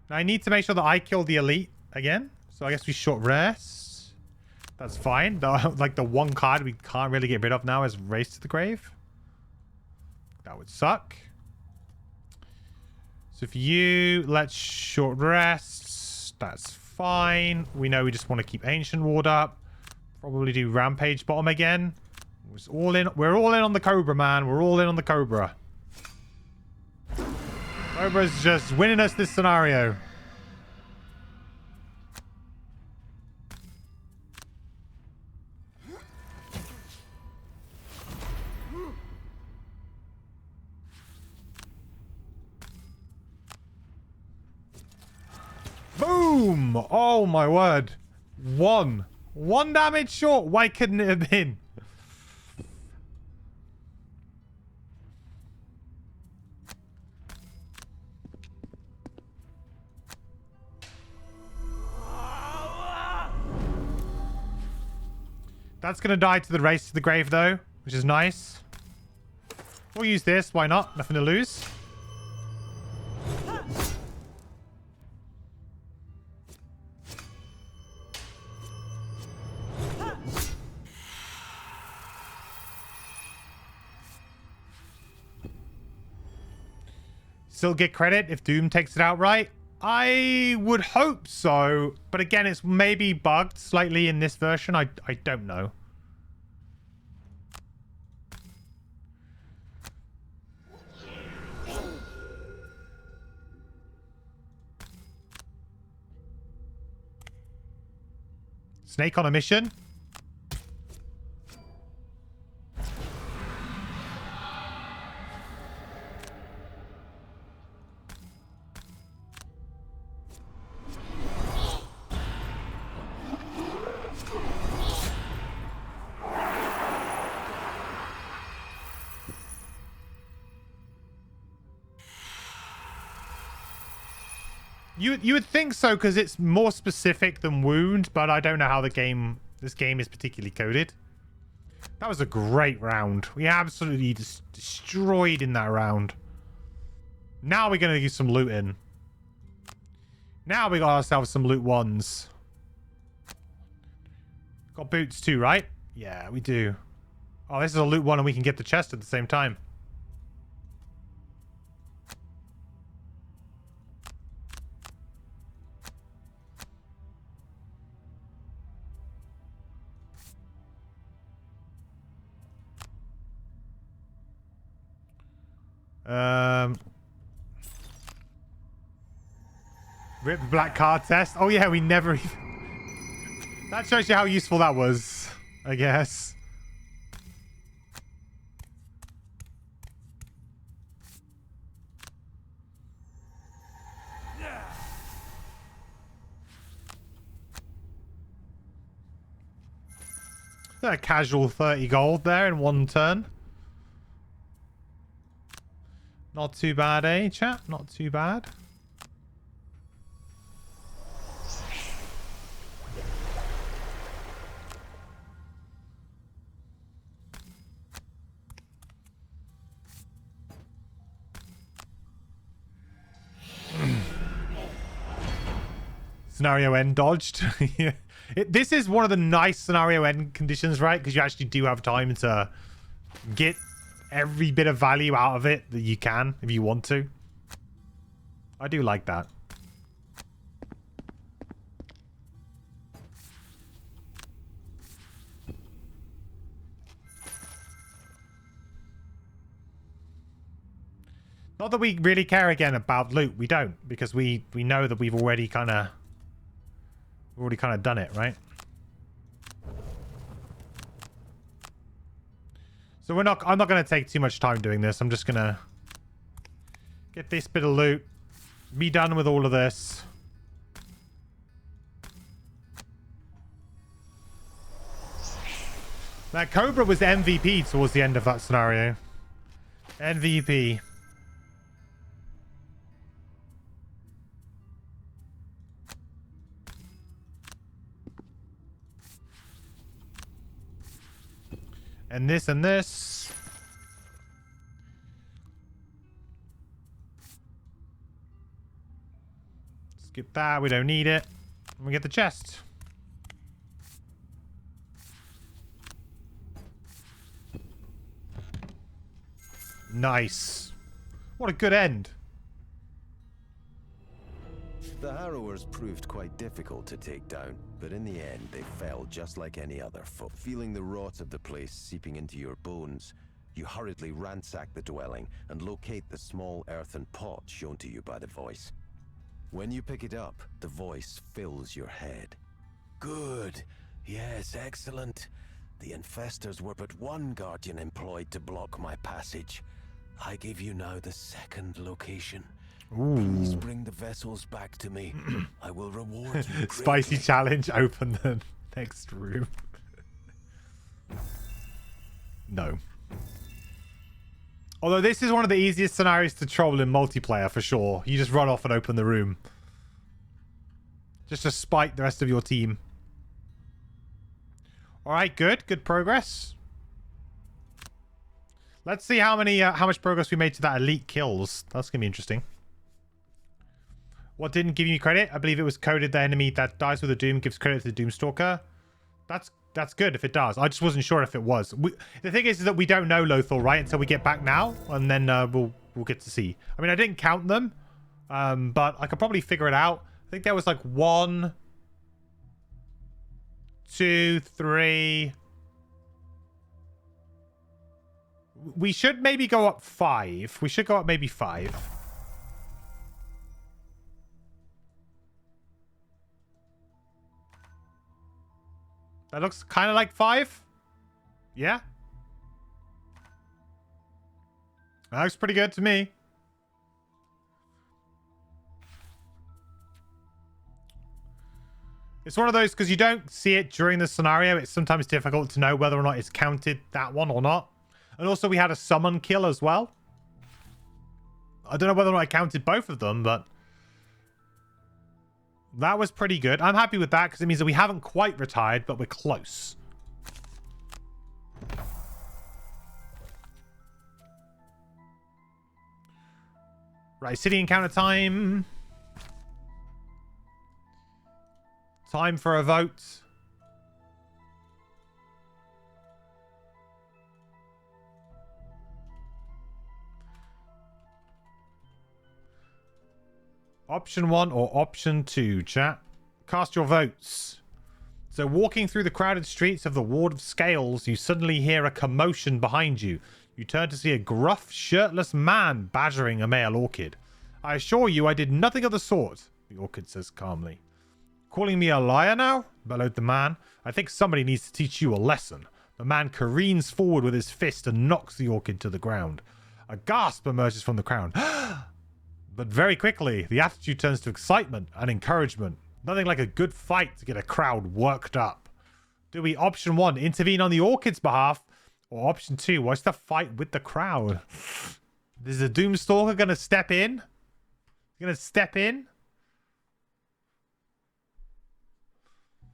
Now, I need to make sure that I kill the elite again. So I guess we short rest. That's fine. Like the one card we can't really get rid of now is Race to the Grave. That would suck. So for you, let's short rest. That's fine. We know we just want to keep Ancient Ward up. Probably do Rampage bottom again. We're all in on the Cobra, man. We're all in on the Cobra. Cobra's just winning us this scenario. Boom! Oh my word. One damage short. Why couldn't it have been? That's going to die to the Race to the Grave, though, which is nice. We'll use this. Why not? Nothing to lose. Still get credit if Doom takes it outright? I would hope so. But again, it's maybe bugged slightly in this version. I don't know. Snake on a mission? You would think so because it's more specific than wound, but I don't know how this game is particularly coded. That was a great round. We absolutely just destroyed in that round. Now we're going to do some looting. Now we got ourselves some loot ones. Got boots too, right? Yeah, we do. Oh, this is a loot one and we can get the chest at the same time. Rip black card test. Oh yeah, we never even... That shows you how useful that was, I guess. A casual 30 gold there in one turn. Not too bad, eh, chat? Not too bad. Scenario end dodged. Yeah. This is one of the nice scenario end conditions, right? Because you actually do have time to get every bit of value out of it that you can if you want to. I do like that. Not that we really care again about loot. We don't, because we know that we've already kind of done it, right? So I'm not going to take too much time doing this. I'm just going to get this bit of loot, be done with all of this. That Cobra was the MVP towards the end of that scenario. MVP. And this and this. Skip that. We don't need it. And we get the chest. Nice. What a good end. The Harrowers proved quite difficult to take down, but in the end they fell just like any other foe. Feeling the rot of the place seeping into your bones, you hurriedly ransack the dwelling and locate the small earthen pot shown to you by the voice. When you pick it up, the voice fills your head. Good. Yes, excellent. The infestors were but one guardian employed to block my passage. I give you now the second location. Please bring the vessels back to me. I will reward you greatly. Spicy challenge. Open the next room. No. Although this is one of the easiest scenarios to troll in multiplayer for sure. You just run off and open the room. Just to spite the rest of your team. Alright, good. Good progress. Let's see how much progress we made to that elite kills. That's going to be interesting. What didn't give you credit? I believe it was coded the enemy that dies with a doom gives credit to the Doomstalker. That's good if it does. I just wasn't sure if it was. The thing is that we don't know Lothal, right? Until we get back now. And then we'll get to see. I mean, I didn't count them. But I could probably figure it out. I think there was like 1, 2, 3. We should maybe go up 5. We should go up maybe 5. That looks kind of like 5. Yeah. That looks pretty good to me. It's one of those, because you don't see it during the scenario, it's sometimes difficult to know whether or not it's counted that one or not. And also we had a summon kill as well. I don't know whether or not I counted both of them, but that was pretty good. I'm happy with that because it means that we haven't quite retired, but we're close. Right, city encounter time. Time for a vote. Option 1 or option 2, chat. Cast your votes. So walking through the crowded streets of the Ward of Scales, you suddenly hear a commotion behind you. You turn to see a gruff, shirtless man badgering a male orchid. I assure you I did nothing of the sort, the orchid says calmly. Calling me a liar now? Bellowed the man. I think somebody needs to teach you a lesson. The man careens forward with his fist and knocks the orchid to the ground. A gasp emerges from the crowd. But very quickly, the attitude turns to excitement and encouragement. Nothing like a good fight to get a crowd worked up. Do we option 1, intervene on the orchid's behalf? Or option 2, watch the fight with the crowd? Is the Doomstalker going to step in? Going to step in?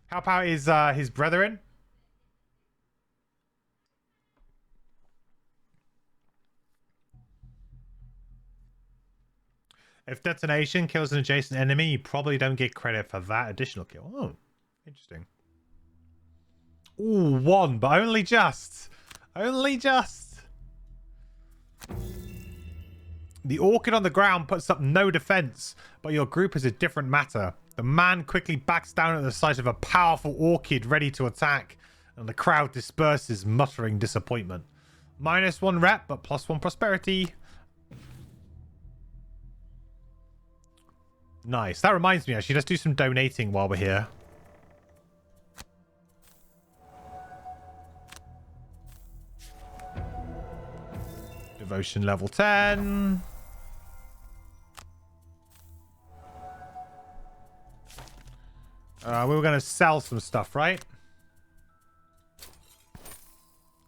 How about his brethren? If detonation kills an adjacent enemy, you probably don't get credit for that additional kill. Oh, interesting. Ooh, 1, but only just. Only just. The orchid on the ground puts up no defense, but your group is a different matter. The man quickly backs down at the sight of a powerful orchid ready to attack, and the crowd disperses, muttering disappointment. -1 rep, but +1 prosperity. Nice. That reminds me, actually, let's do some donating while we're here. Devotion level 10. We were going to sell some stuff, right?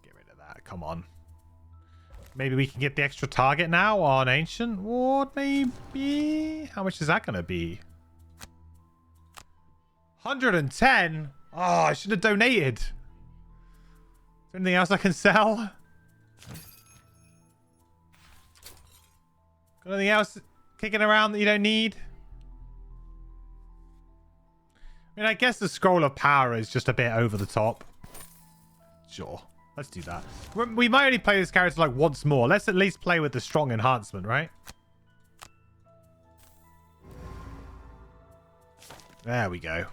Get rid of that. Come on. Maybe we can get the extra target now on Ancient Ward, maybe? How much is that going to be? 110? Oh, I should have donated. Is there anything else I can sell? Got anything else kicking around that you don't need? I mean, I guess the Scroll of Power is just a bit over the top. Sure. Let's do that. We might only play this character like once more. Let's at least play with the strong enhancement, right? There we go.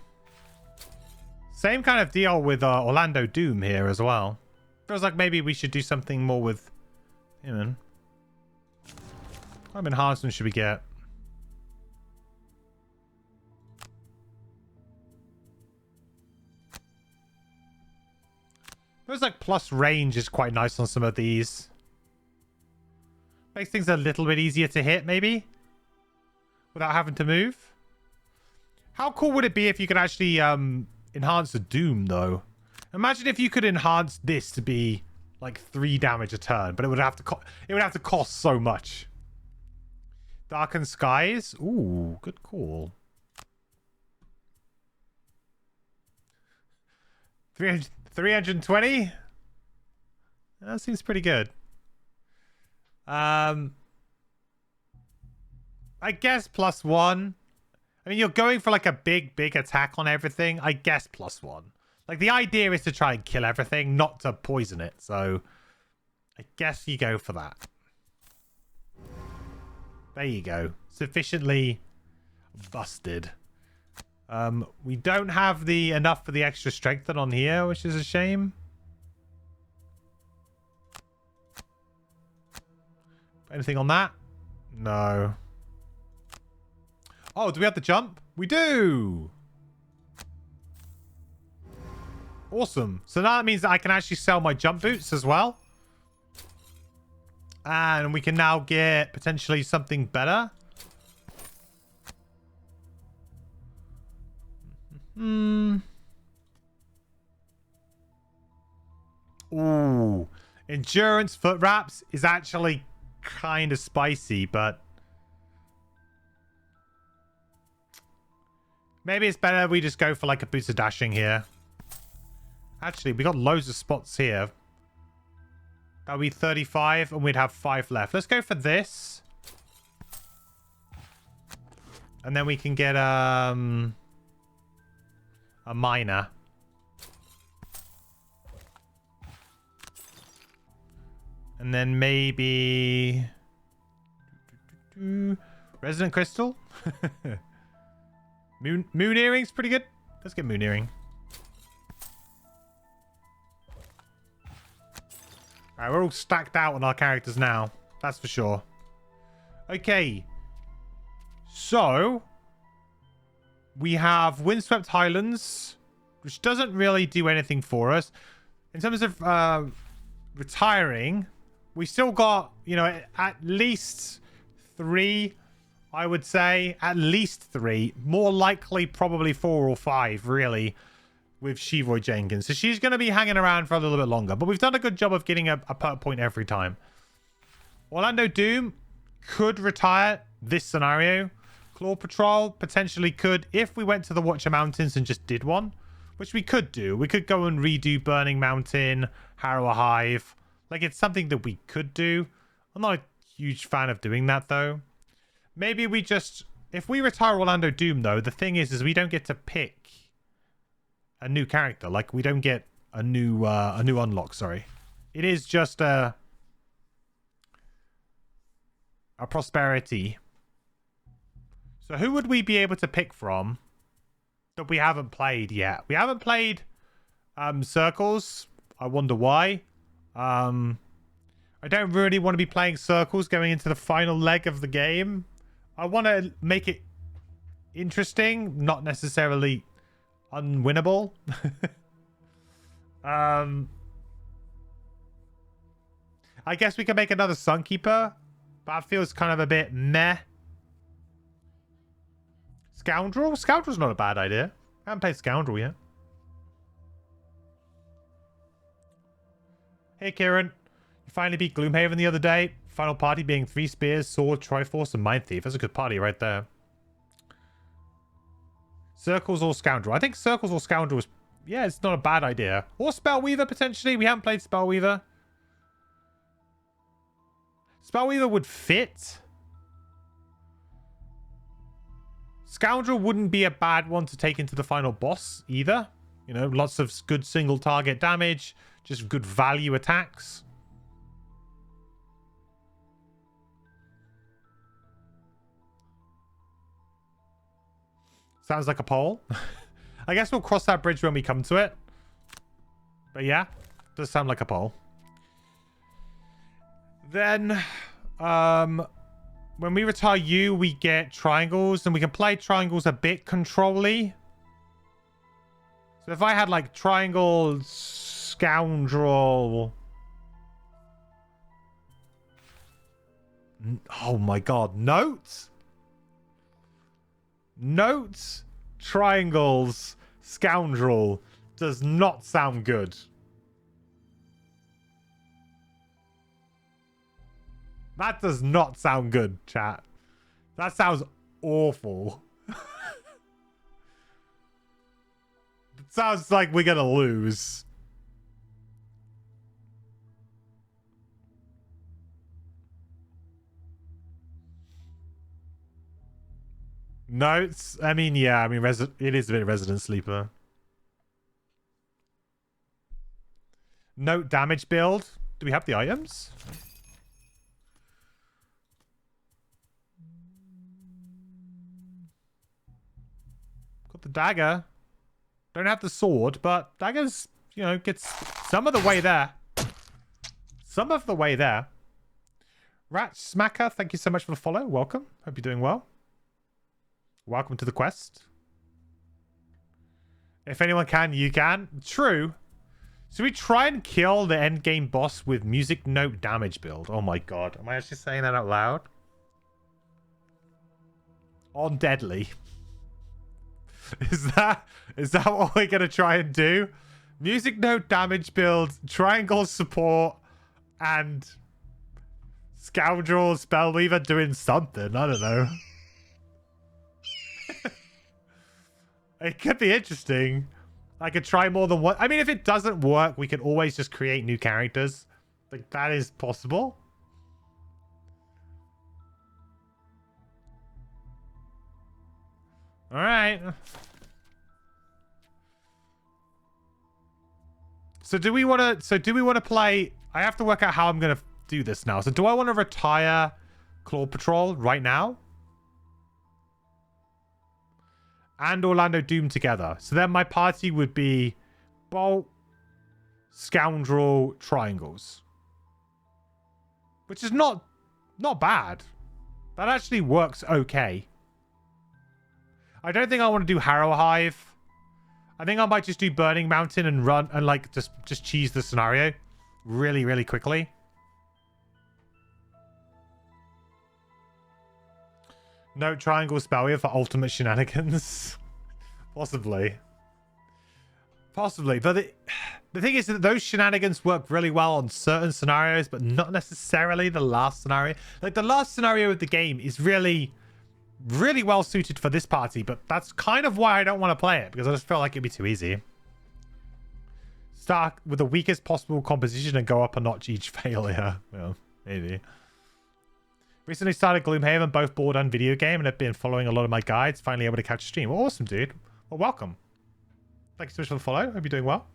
Same kind of deal with Orlando Doom here as well. Feels like maybe we should do something more with him. What kind of enhancement should we get? Feels like plus range is quite nice on some of these. Makes things a little bit easier to hit, maybe? Without having to move. How cool would it be if you could actually enhance the Doom, though? Imagine if you could enhance this to be like 3 damage a turn, but it would have to cost so much. Darkened Skies? Ooh, good call. 320? That seems pretty good. I guess +1. I mean, you're going for like a big attack on everything. I guess +1. Like, the idea is to try and kill everything, not to poison it. So, I guess you go for that. There you go. Sufficiently busted. We don't have enough for the extra strengthen on here, which is a shame. Anything on that? No. Oh, do we have the jump? We do! Awesome. So now that means that I can actually sell my jump boots as well. And we can now get potentially something better. Ooh. Endurance foot wraps is actually kind of spicy, but maybe it's better we just go for like a boost of dashing here. Actually, we got loads of spots here. That'll be 35 and we'd have 5 left. Let's go for this. And then we can get a miner. And then maybe Resonant Crystal. Moon Earring's pretty good. Let's get Moon Earring. Alright, we're all stacked out on our characters now. That's for sure. Okay. So, we have Windswept Highlands, which doesn't really do anything for us. In terms of retiring, we still got, you know, at least 3, I would say. At least 3. More likely, probably 4 or 5, really, with Shevoy Jenkins. So she's going to be hanging around for a little bit longer. But we've done a good job of getting a perk point every time. Orlando Doom could retire this scenario. Claw Patrol potentially could if we went to the Watcher Mountains and just did one. Which we could do. We could go and redo Burning Mountain, Harrow Hive. Like, it's something that we could do. I'm not a huge fan of doing that, though. Maybe we just... If we retire Orlando Doom, though, the thing is we don't get to pick a new character. Like, we don't get a new unlock, sorry. It is just a prosperity. So who would we be able to pick from that we haven't played yet? We haven't played Circles. I wonder why. I don't really want to be playing Circles going into the final leg of the game. I want to make it interesting, not necessarily unwinnable. I guess we can make another Sunkeeper, but that feels kind of a bit meh. Scoundrel? Scoundrel's not a bad idea. I haven't played Scoundrel yet. Hey, Kieran. You finally beat Gloomhaven the other day. Final party being 3 Spears, Sword, Triforce, and Mind Thief. That's a good party right there. Circles or Scoundrel? I think Circles or Scoundrel is... Yeah, it's not a bad idea. Or Spellweaver, potentially. We haven't played Spellweaver. Spellweaver would fit. Scoundrel wouldn't be a bad one to take into the final boss either. You know, lots of good single target damage. Just good value attacks. Sounds like a poll. I guess we'll cross that bridge when we come to it. But yeah, does sound like a poll. Then, when we retire you, we get triangles, and we can play triangles a bit control-y. So if I had like triangle, scoundrel... Oh my god, notes? Notes, triangles, scoundrel does not sound good. That does not sound good, chat. That sounds awful. It sounds like we're gonna lose. Notes. I mean, yeah. I mean, it is a bit Resident Sleeper. Note damage build. Do we have the items? Got the dagger. Don't have the sword, but daggers, you know, gets some of the way there. Some of the way there. Rat Smacker, thank you so much for the follow. Welcome. Hope you're doing well. Welcome to the quest. If anyone can, you can. True. So we try and kill the end game boss with music note damage build. Oh my god. Am I actually saying that out loud? On Deadly. Is that what we're gonna try and do? Music note damage build, triangle support, and Scoundrel Spellweaver doing something. I don't know. It could be interesting. I could try more than one. I mean, if it doesn't work, we can always just create new characters. Like, that is possible. All right. So do we want to play... I have to work out how I'm going to do this now. So do I want to retire Claw Patrol right now? And Orlando Doom together. So then my party would be Bolt, Scoundrel, Triangles. Which is not bad. That actually works okay. I don't think I want to do Harrow Hive. I think I might just do Burning Mountain and run and like just cheese the scenario really, really quickly. No triangle Spellweaver for ultimate shenanigans. Possibly. Possibly. But the thing is that those shenanigans work really well on certain scenarios, but not necessarily the last scenario. Like, the last scenario of the game is really, really well suited for this party, but that's kind of why I don't want to play it, because I just feel like it'd be too easy. Start with the weakest possible composition and go up a notch each failure. Well, maybe. Recently started Gloomhaven, both board and video game, and have been following a lot of my guides. Finally able to catch a stream. Well, awesome, dude. Well, welcome. Thank you so much for the follow. Hope you're doing well.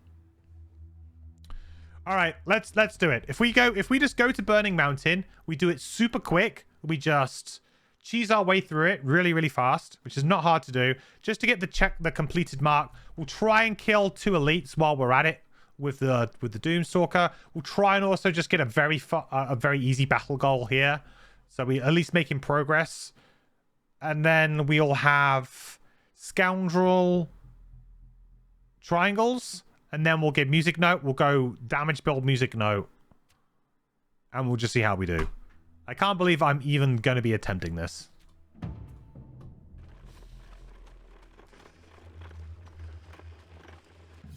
All right, let's do it. If we just go to Burning Mountain, we do it super quick. We just cheese our way through it really, really fast, which is not hard to do. Just to get the completed mark, we'll try and kill 2 elites while we're at it with the Doomstalker. We'll try and also just get a very easy battle goal here, so we at least making progress. And then we'll have Scoundrel triangles, and then we'll get music note. We'll go damage build music note, and we'll just see how we do. I can't believe I'm even going to be attempting this.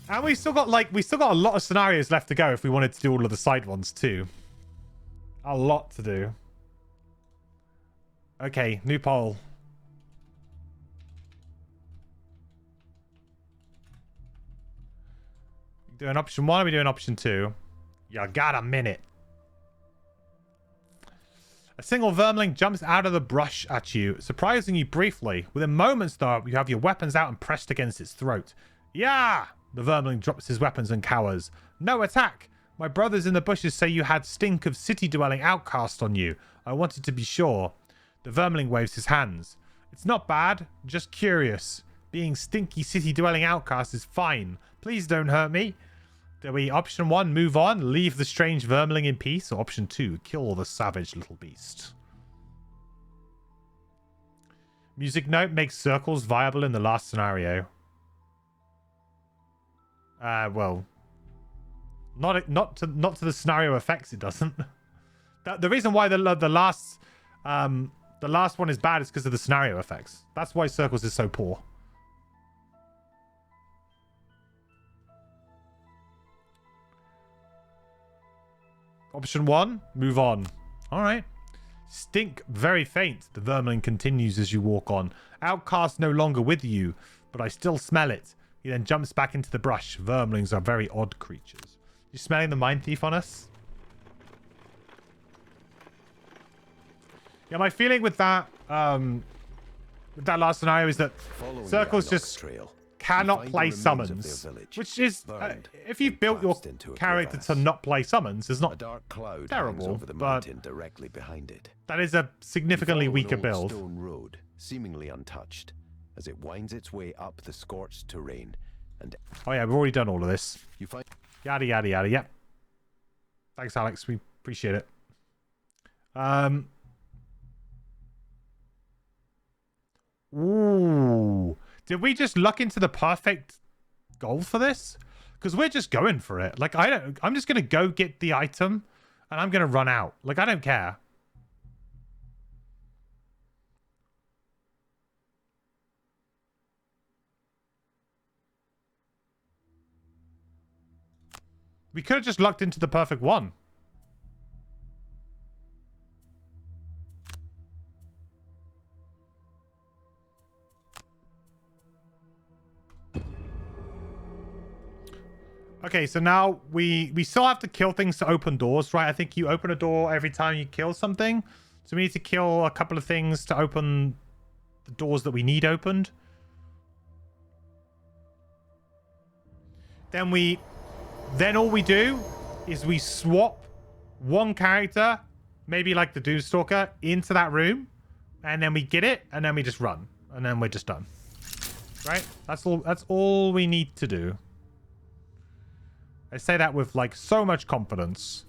And we still got a lot of scenarios left to go if we wanted to do all of the side ones too. A lot to do. Okay, new poll. Doing option 1 or are we doing option 2? You got a minute. A single vermling jumps out of the brush at you, surprising you briefly. Within moments, though, you have your weapons out and pressed against its throat. Yeah! The vermling drops his weapons and cowers. No attack! My brothers in the bushes say you had stink of city-dwelling outcast on you. I wanted to be sure. The vermling waves his hands. It's not bad, just curious. Being stinky city-dwelling outcast is fine. Please don't hurt me. Do we option 1, move on, leave the strange vermling in peace, or option 2, kill the savage little beast? Music note makes circles viable in the last scenario. Well, not to the scenario effects. It doesn't. The reason why the last one is bad is because of the scenario effects. That's why circles is so poor. Option 1, move on. All right. Stink very faint. The vermling continues as you walk on. Outcast no longer with you, but I still smell it. He then jumps back into the brush. Vermlings are very odd creatures. You smelling the Mind Thief on us? Yeah, my feeling with that last scenario is that circles just cannot play summons, which is if you've built your character to not play summons, it's not terrible, but directly behind it. that is a significantly weaker build. Stone road, seemingly untouched, as it winds its way up the scorched terrain. And oh yeah, we've already done all of this. you find Yada yada yada. Yep. Thanks, Alex. We appreciate it. Ooh. Did we just luck into the perfect goal for this? Because we're just going for it. Like, I'm just going to go get the item and I'm going to run out. Like, I don't care. We could have just lucked into the perfect one. Okay, so now we still have to kill things to open doors, right? I think you open a door every time you kill something. So we need to kill a couple of things to open the doors that we need opened. Then all we do is we swap one character, maybe like the Doomstalker, into that room, and then we get it, and then we just run, and then we're just done. Right? That's all we need to do. I say that with like so much confidence.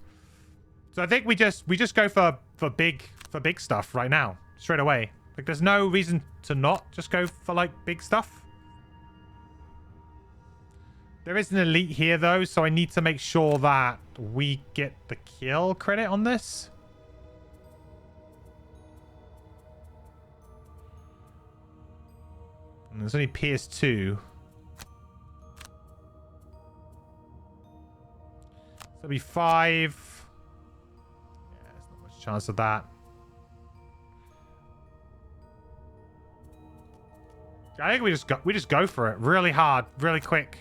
So I think we just go for big stuff right now, straight away. Like there's no reason to not just go for like big stuff. There is an elite here though, so I need to make sure that we get the kill credit on this. And there's only PS2. So it'll be 5. Yeah, there's not much chance of that. I think we just go for it really hard, really quick.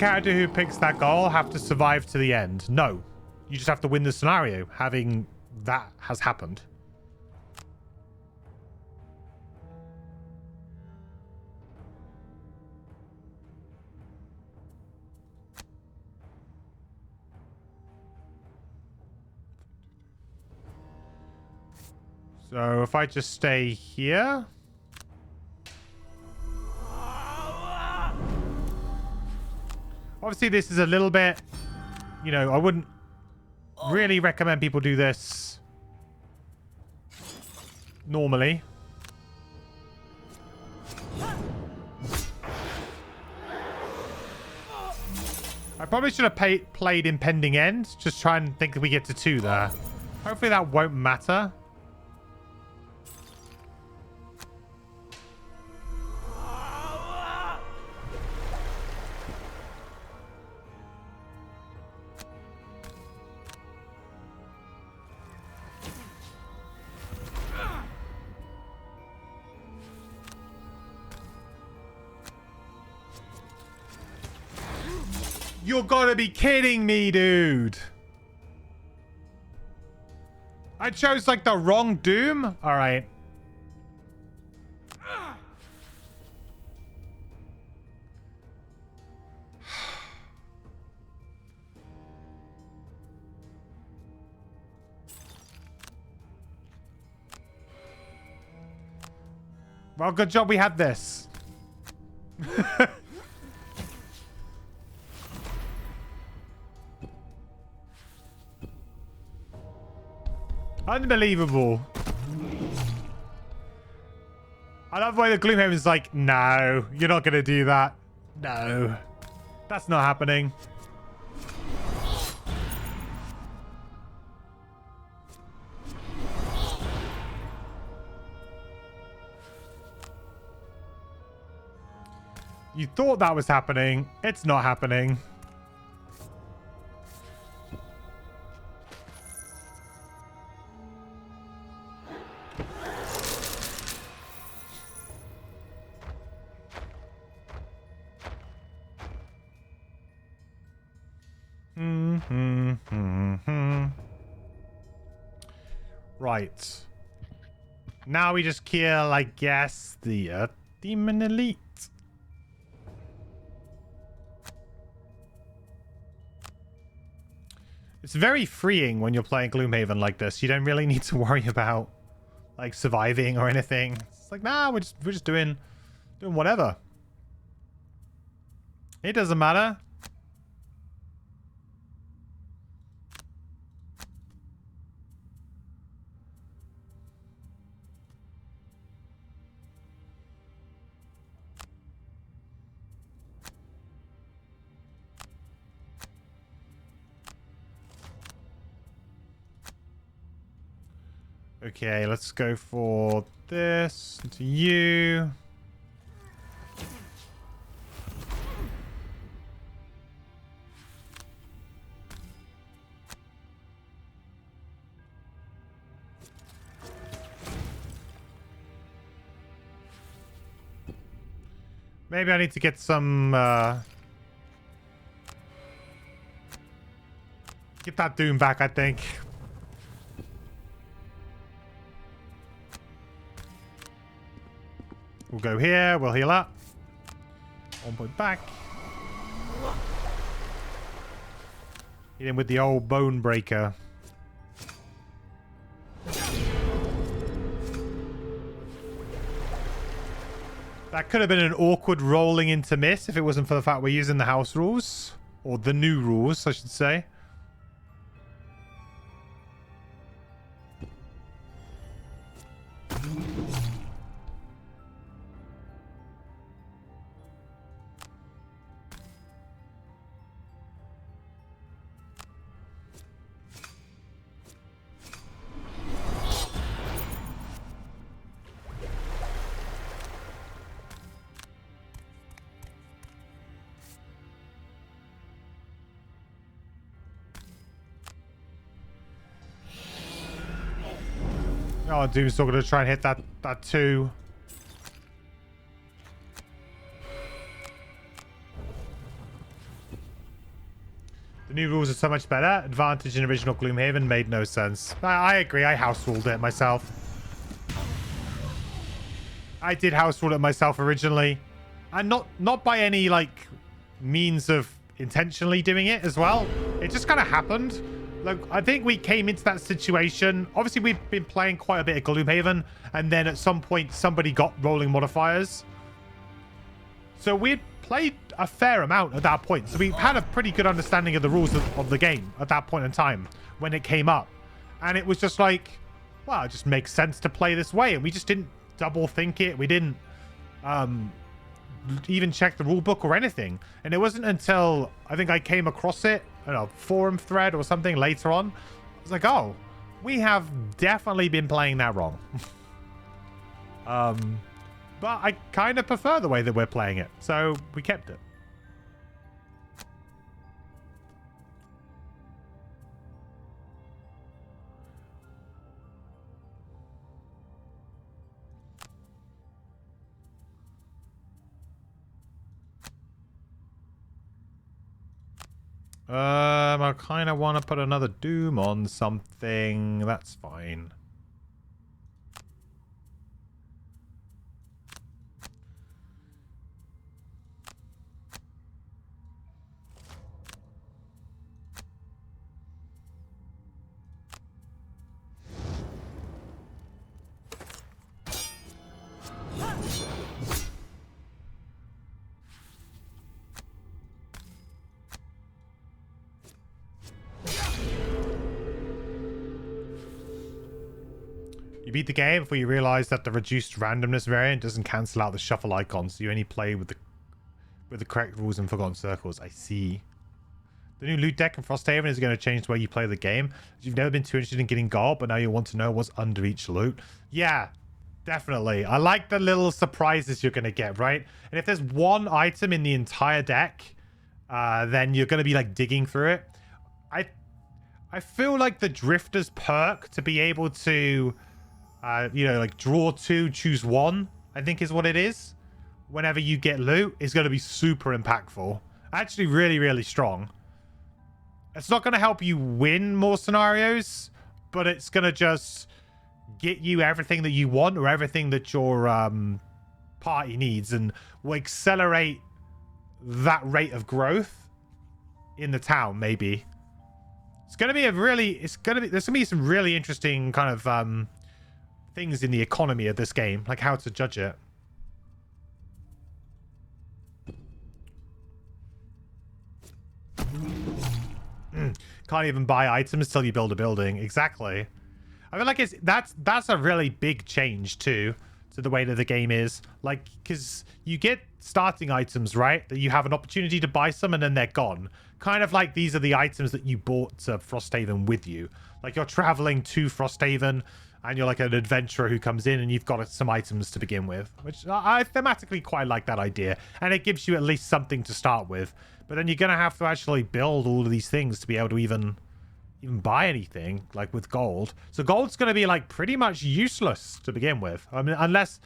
character who picks that goal have to survive to the end? No. You just have to win the scenario, having that has happened. So if I just stay here... Obviously, this is a little bit... You know, I wouldn't really recommend people do this normally. I probably should have played Impending End. Just try and think that we get to 2 there. Hopefully that won't matter. You're gotta be kidding me, dude. I chose like the wrong Doom? All right. Well, good job we had this. Unbelievable. I love the way the Gloomhaven is like, no, you're not going to do that. No, that's not happening. You thought that was happening. It's not happening. Right. Now we just kill, I guess, the Demon Elite. It's very freeing when you're playing Gloomhaven like this. You don't really need to worry about like surviving or anything. It's like, nah, we're just doing whatever. It doesn't matter. Okay, let's go for this to you. Maybe I need to get some get that Doom back, I think. We'll go here. We'll heal up. 1 point back. Hit him with the old bone breaker. That could have been an awkward rolling into miss if it wasn't for the fact we're using the house rules. Or the new rules, I should say. Oh, Doom's still going to try and hit that 2. The new rules are so much better. Advantage in original Gloomhaven made no sense. I agree. I house ruled it myself. I did house rule it myself originally. And not by any, like, means of intentionally doing it as well. It just kind of happened. Like, I think we came into that situation. Obviously, we've been playing quite a bit of Gloomhaven. And then at some point, somebody got rolling modifiers. So we'd played a fair amount at that point. So we had a pretty good understanding of the rules of the game at that point in time when it came up. And it was just like, well, it just makes sense to play this way. And we just didn't double think it. We didn't even check the rule book or anything. And it wasn't until I think I came across it, I don't know, forum thread or something later on. I was like, oh, we have definitely been playing that wrong. But I kind of prefer the way that we're playing it. So we kept it. I kind of want to put another Doom on something. That's fine. You beat the game before you realize that the reduced randomness variant doesn't cancel out the shuffle icon, so you only play with the correct rules in Forgotten Circles. I see. The new loot deck in Frosthaven is going to change the way you play the game. You've never been too interested in getting gold, but now you want to know what's under each loot. Yeah, definitely. I like the little surprises you're going to get, right? And if there's one item in the entire deck, then you're going to be like digging through it. I feel like the Drifter's perk to be able to you know, like draw two, choose one, I think is what it is. Whenever you get loot, is going to be super impactful. Actually, really, really strong. It's not going to help you win more scenarios, but it's going to just get you everything that you want or everything that your party needs, and will accelerate that rate of growth in the town, maybe. It's going to be there's going to be some really interesting kind of things in the economy of this game, like how to judge it. Can't even buy items till you build a building. Exactly. I feel like that's a really big change too to the way that the game is. Like, because you get starting items, right? That you have an opportunity to buy some and then they're gone. Kind of like these are the items that you bought to Frosthaven with you. Like you're traveling to Frosthaven and you're like an adventurer who comes in and you've got some items to begin with, which I thematically quite like that idea. And it gives you at least something to start with. But then you're going to have to actually build all of these things to be able to even buy anything, like with gold. So gold's going to be like pretty much useless to begin with. I mean, unless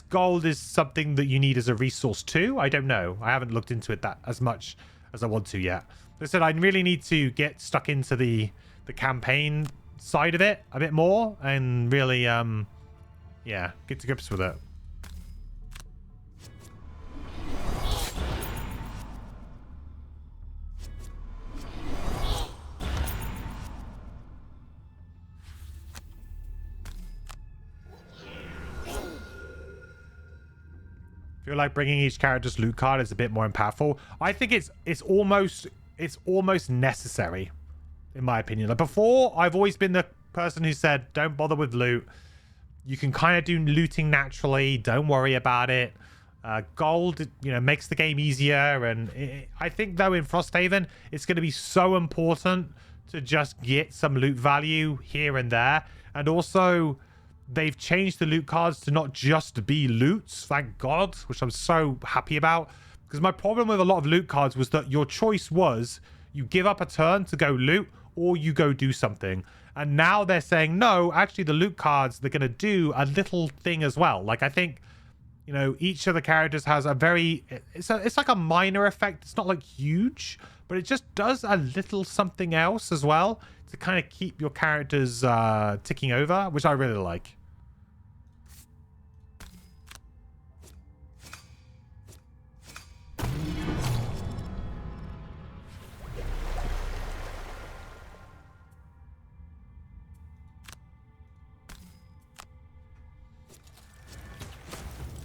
gold is something that you need as a resource too. I don't know. I haven't looked into it that as much as I want to yet. Like I said, I really need to get stuck into the campaign side of it a bit more and really yeah, get to grips with it. I feel like bringing each character's loot card is a bit more impactful. I think it's almost necessary, in my opinion. Like before, I've always been the person who said, don't bother with loot. You can kind of do looting naturally. Don't worry about it. Gold, you know, makes the game easier. And I think, though, in Frosthaven, it's going to be so important to just get some loot value here and there. And also, they've changed the loot cards to not just be loots, thank God, which I'm so happy about. Because my problem with a lot of loot cards was that your choice was you give up a turn to go loot or you go do something. And now they're saying, no, actually the loot cards, they're going to do a little thing as well. Like I think You know, each of the characters has a very... It's like a minor effect. It's not like huge, but it just does a little something else as well to kind of keep your characters ticking over, which I really like.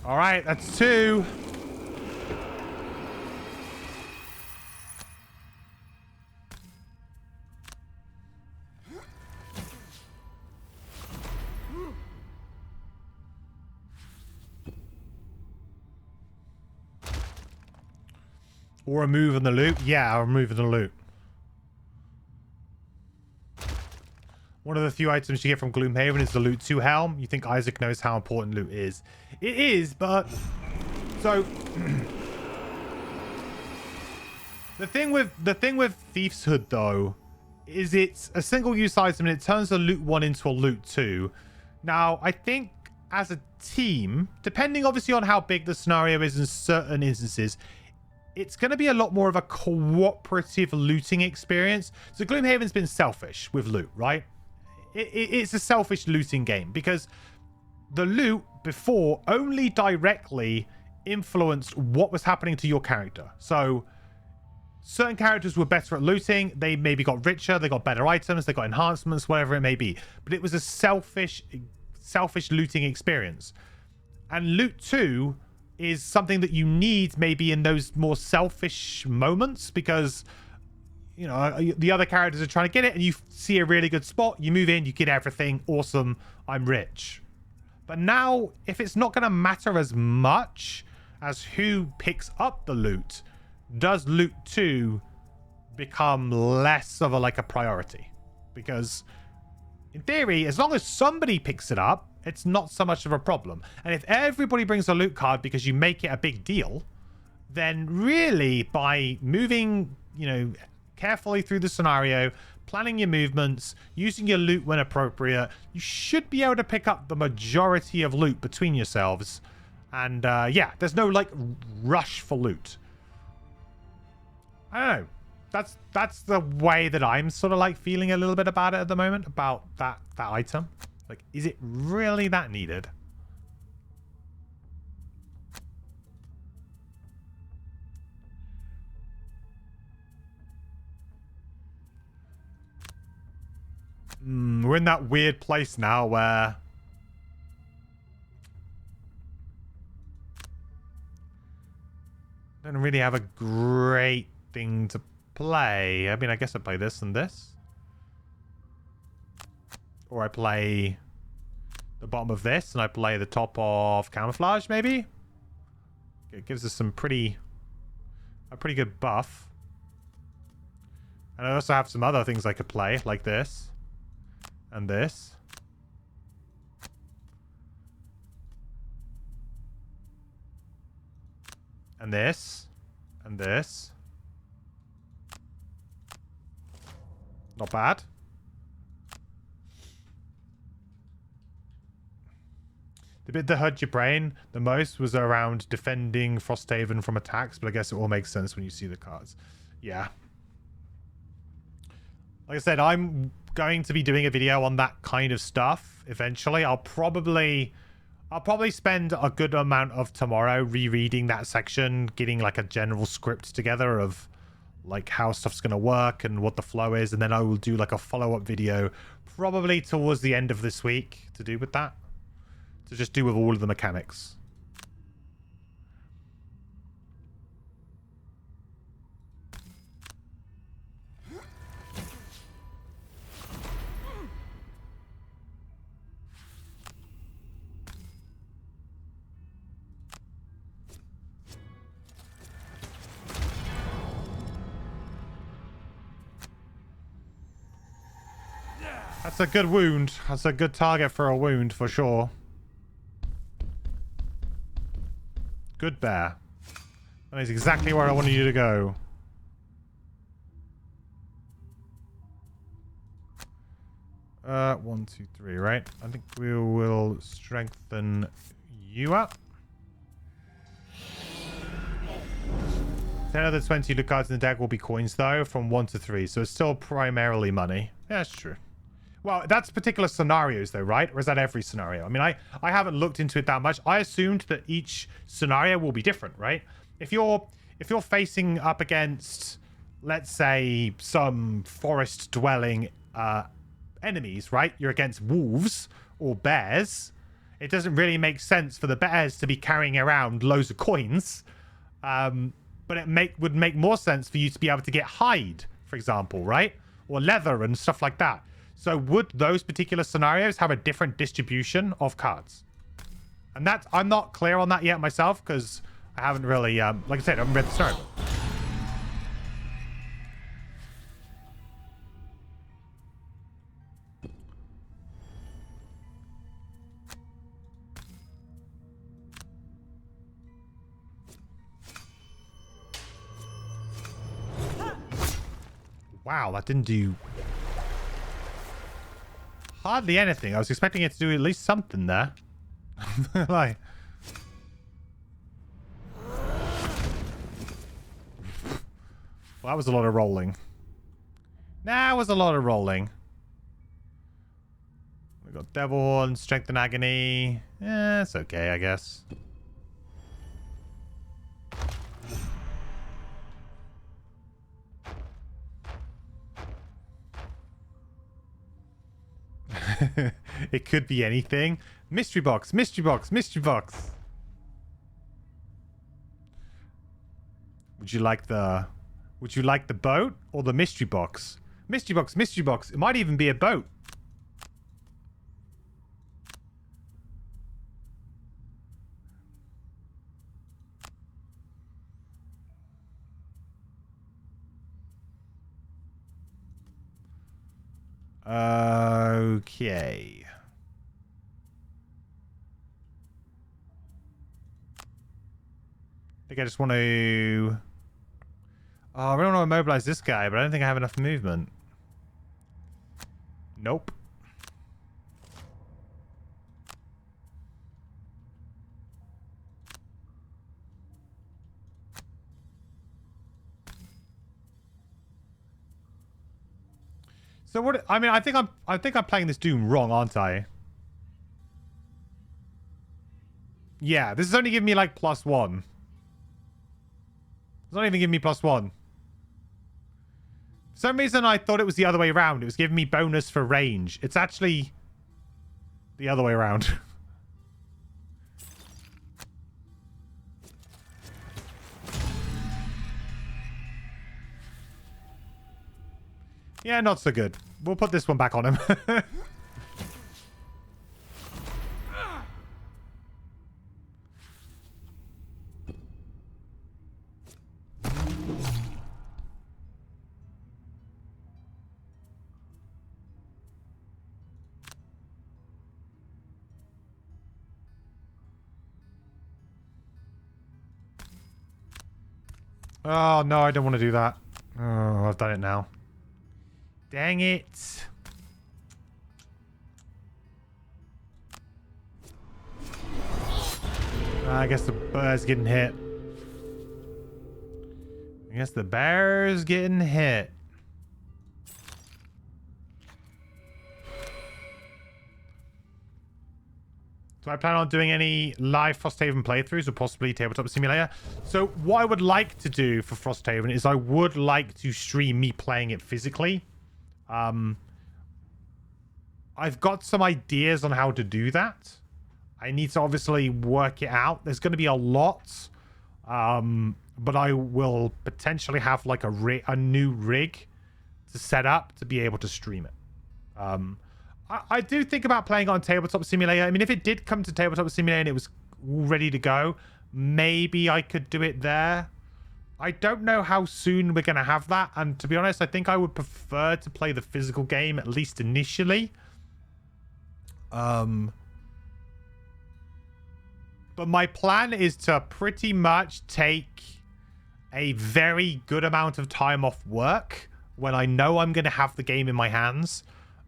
All right, that's 2. Or removing the loot. Yeah, I'll remove the loot. One of the few items you get from Gloomhaven is the Loot 2 helm. You think Isaac knows how important loot is. It is, but... So... The thing with Thief's Hood, though, is it's a single-use item and it turns the Loot 1 into a Loot 2. Now, I think as a team, depending obviously on how big the scenario is in certain instances, it's going to be a lot more of a cooperative looting experience. So Gloomhaven's been selfish with loot, right? It's a selfish looting game because the loot before only directly influenced what was happening to your character. So certain characters were better at looting. They maybe got richer. They got better items. They got enhancements, whatever it may be. But it was a selfish looting experience. And loot 2 is something that you need maybe in those more selfish moments because... You know, the other characters are trying to get it and you see a really good spot, you move in, you get everything, awesome, I'm rich. But now, if it's not going to matter as much as who picks up the loot, does loot 2 become less of a priority? Because in theory, as long as somebody picks it up, it's not so much of a problem. And if everybody brings a loot card because you make it a big deal, then really by moving, you know, carefully through the scenario, planning your movements, using your loot when appropriate, you should be able to pick up the majority of loot between yourselves. And yeah, there's no rush for loot. I don't know. That's the way that I'm sort of feeling a little bit about it at the moment, about that item. Is it really that needed? We're in that weird place now where I don't really have a great thing to play. I mean, I guess I play this and this. Or I play the bottom of this and I play the top of camouflage, maybe? It gives us a pretty good buff. And I also have some other things I could play, like this. And this. And this. And this. Not bad. The bit that hurt your brain the most was around defending Frosthaven from attacks, but I guess it all makes sense when you see the cards. Yeah. Like I said, I'm going to be doing a video on that kind of stuff eventually. I'll probably spend a good amount of tomorrow rereading that section, getting a general script together of how stuff's going to work and what the flow is, and then I will do a follow-up video probably towards the end of this week to do with that, to just do with all of the mechanics. That's a good wound. That's a good target for a wound, for sure. Good bear. That is exactly where I wanted you to go. One, two, three, right? I think we will strengthen you up. 10 of the 20 loot cards in the deck will be coins, though, from 1 to 3. So it's still primarily money. Yeah, that's true. Well, that's particular scenarios, though, right? Or is that every scenario? I mean, I haven't looked into it that much. I assumed that each scenario will be different, right? If you're facing up against, let's say, some forest-dwelling enemies, right? You're against wolves or bears. It doesn't really make sense for the bears to be carrying around loads of coins. But it would make more sense for you to be able to get hide, for example, right? Or leather and stuff like that. So would those particular scenarios have a different distribution of cards? And I'm not clear on that yet myself, because I haven't really, like I said, I haven't read the scenario. Wow, that didn't do hardly anything. I was expecting it to do at least something there. Like, well, that was a lot of rolling. That was a lot of rolling. We got Devil Horn, Strength and Agony. Yeah, it's okay, I guess. It could be anything. Mystery box, mystery box, mystery box. Would you like the boat or the mystery box? Mystery box, mystery box. It might even be a boat. Okay. I think I just want to... Oh, I really want to immobilize this guy, but I don't think I have enough movement. Nope. So what? I mean, I think I'm playing this Doom wrong, aren't I? Yeah, this is only giving me like +1. It's not even giving me +1. For some reason, I thought it was the other way around. It was giving me bonus for range. It's actually the other way around. Yeah, not so good. We'll put this one back on him. Oh, no, I don't want to do that. Oh, I've done it now. Dang it. I guess the bear's getting hit. I guess the bear's getting hit. Do I plan on doing any live Frosthaven playthroughs or possibly Tabletop Simulator? So what I would like to do for Frosthaven is I would like to stream me playing it physically. I've got some ideas on how to do that. I need to obviously work it out. There's going to be a lot. But I will potentially have like a new rig to set up to be able to stream it. I do think about playing on Tabletop Simulator. I mean, if it did come to Tabletop Simulator and it was ready to go, maybe I could do it there. I don't know how soon we're going to have that. And to be honest, I think I would prefer to play the physical game, at least initially. But my plan is to pretty much take a very good amount of time off work when I know I'm going to have the game in my hands.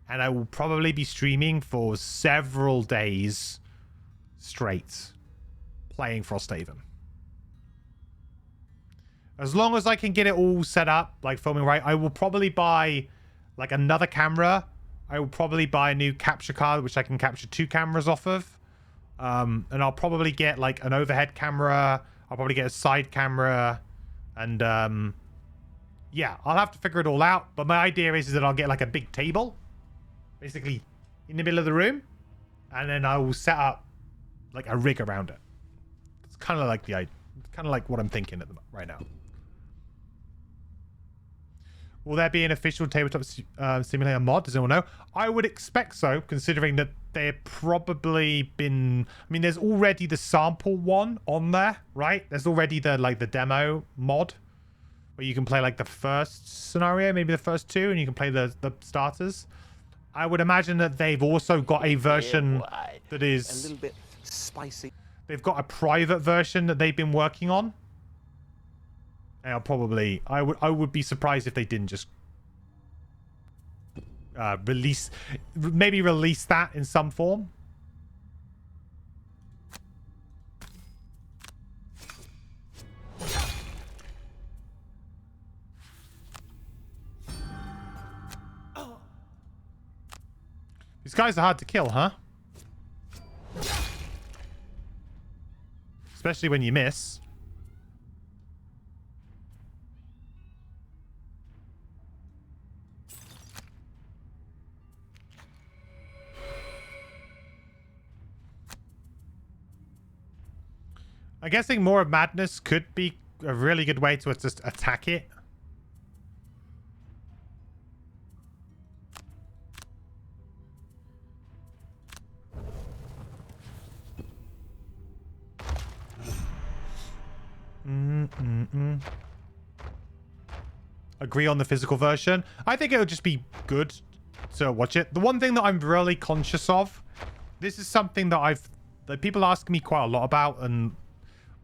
And I will probably be streaming for several days straight playing Frosthaven. As long as I can get it all set up, like filming right, I will probably buy like another camera. I will probably buy a new capture card, which I can capture 2 cameras off of. And I'll probably get like an overhead camera. I'll probably get a side camera. And yeah, I'll have to figure it all out. But my idea is that I'll get like a big table, basically in the middle of the room. And then I will set up like a rig around it. It's kind of like the idea. Kind of like what I'm thinking right now. Will there be an official tabletop simulator mod? Does anyone know? I would expect so, considering that they've probably been... I mean, there's already the sample one on there, right? There's already the demo mod where you can play like the first scenario, maybe the first 2, and you can play the starters. I would imagine that they've also got a version that is... A little bit spicy. They've got a private version that they've been working on. And I'll probably... I would be surprised if they didn't just release that in some form. These guys are hard to kill, huh? Especially when you miss. I'm guessing more of Madness could be a really good way to just attack it. Agree on the physical version. I think it would just be good to watch it. The one thing that I'm really conscious of, this is something that people ask me quite a lot about, and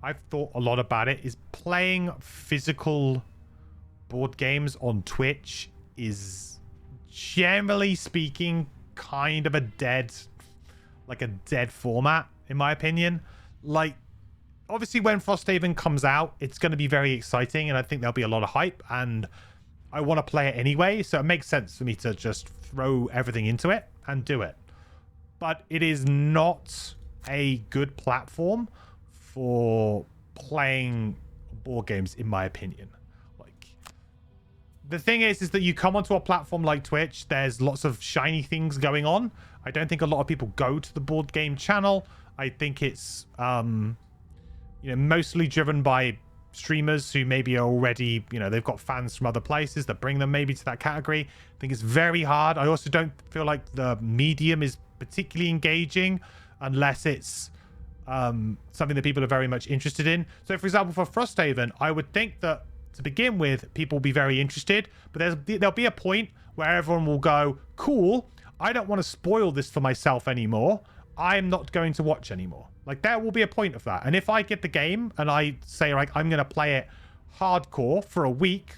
I've thought a lot about it, is playing physical board games on Twitch is, generally speaking, kind of a dead format, in my opinion. Like, obviously when Frosthaven comes out, it's going to be very exciting, and I think there'll be a lot of hype, and I want to play it anyway, so it makes sense for me to just throw everything into it and do it. But it is not a good platform for playing board games, in my opinion. Like, the thing is that you come onto a platform like Twitch, there's lots of shiny things going on. I don't think a lot of people go to the board game channel. I think it's mostly driven by streamers who maybe are already, they've got fans from other places that bring them maybe to that category. I think it's very hard. I also don't feel like the medium is particularly engaging unless it's something that people are very much interested in. So, for example, for Frosthaven, I would think that to begin with, people will be very interested, but there'll be a point where everyone will go, cool, I don't want to spoil this for myself anymore. I'm not going to watch anymore. Like, there will be a point of that. And if I get the game and I say, like, I'm going to play it hardcore for a week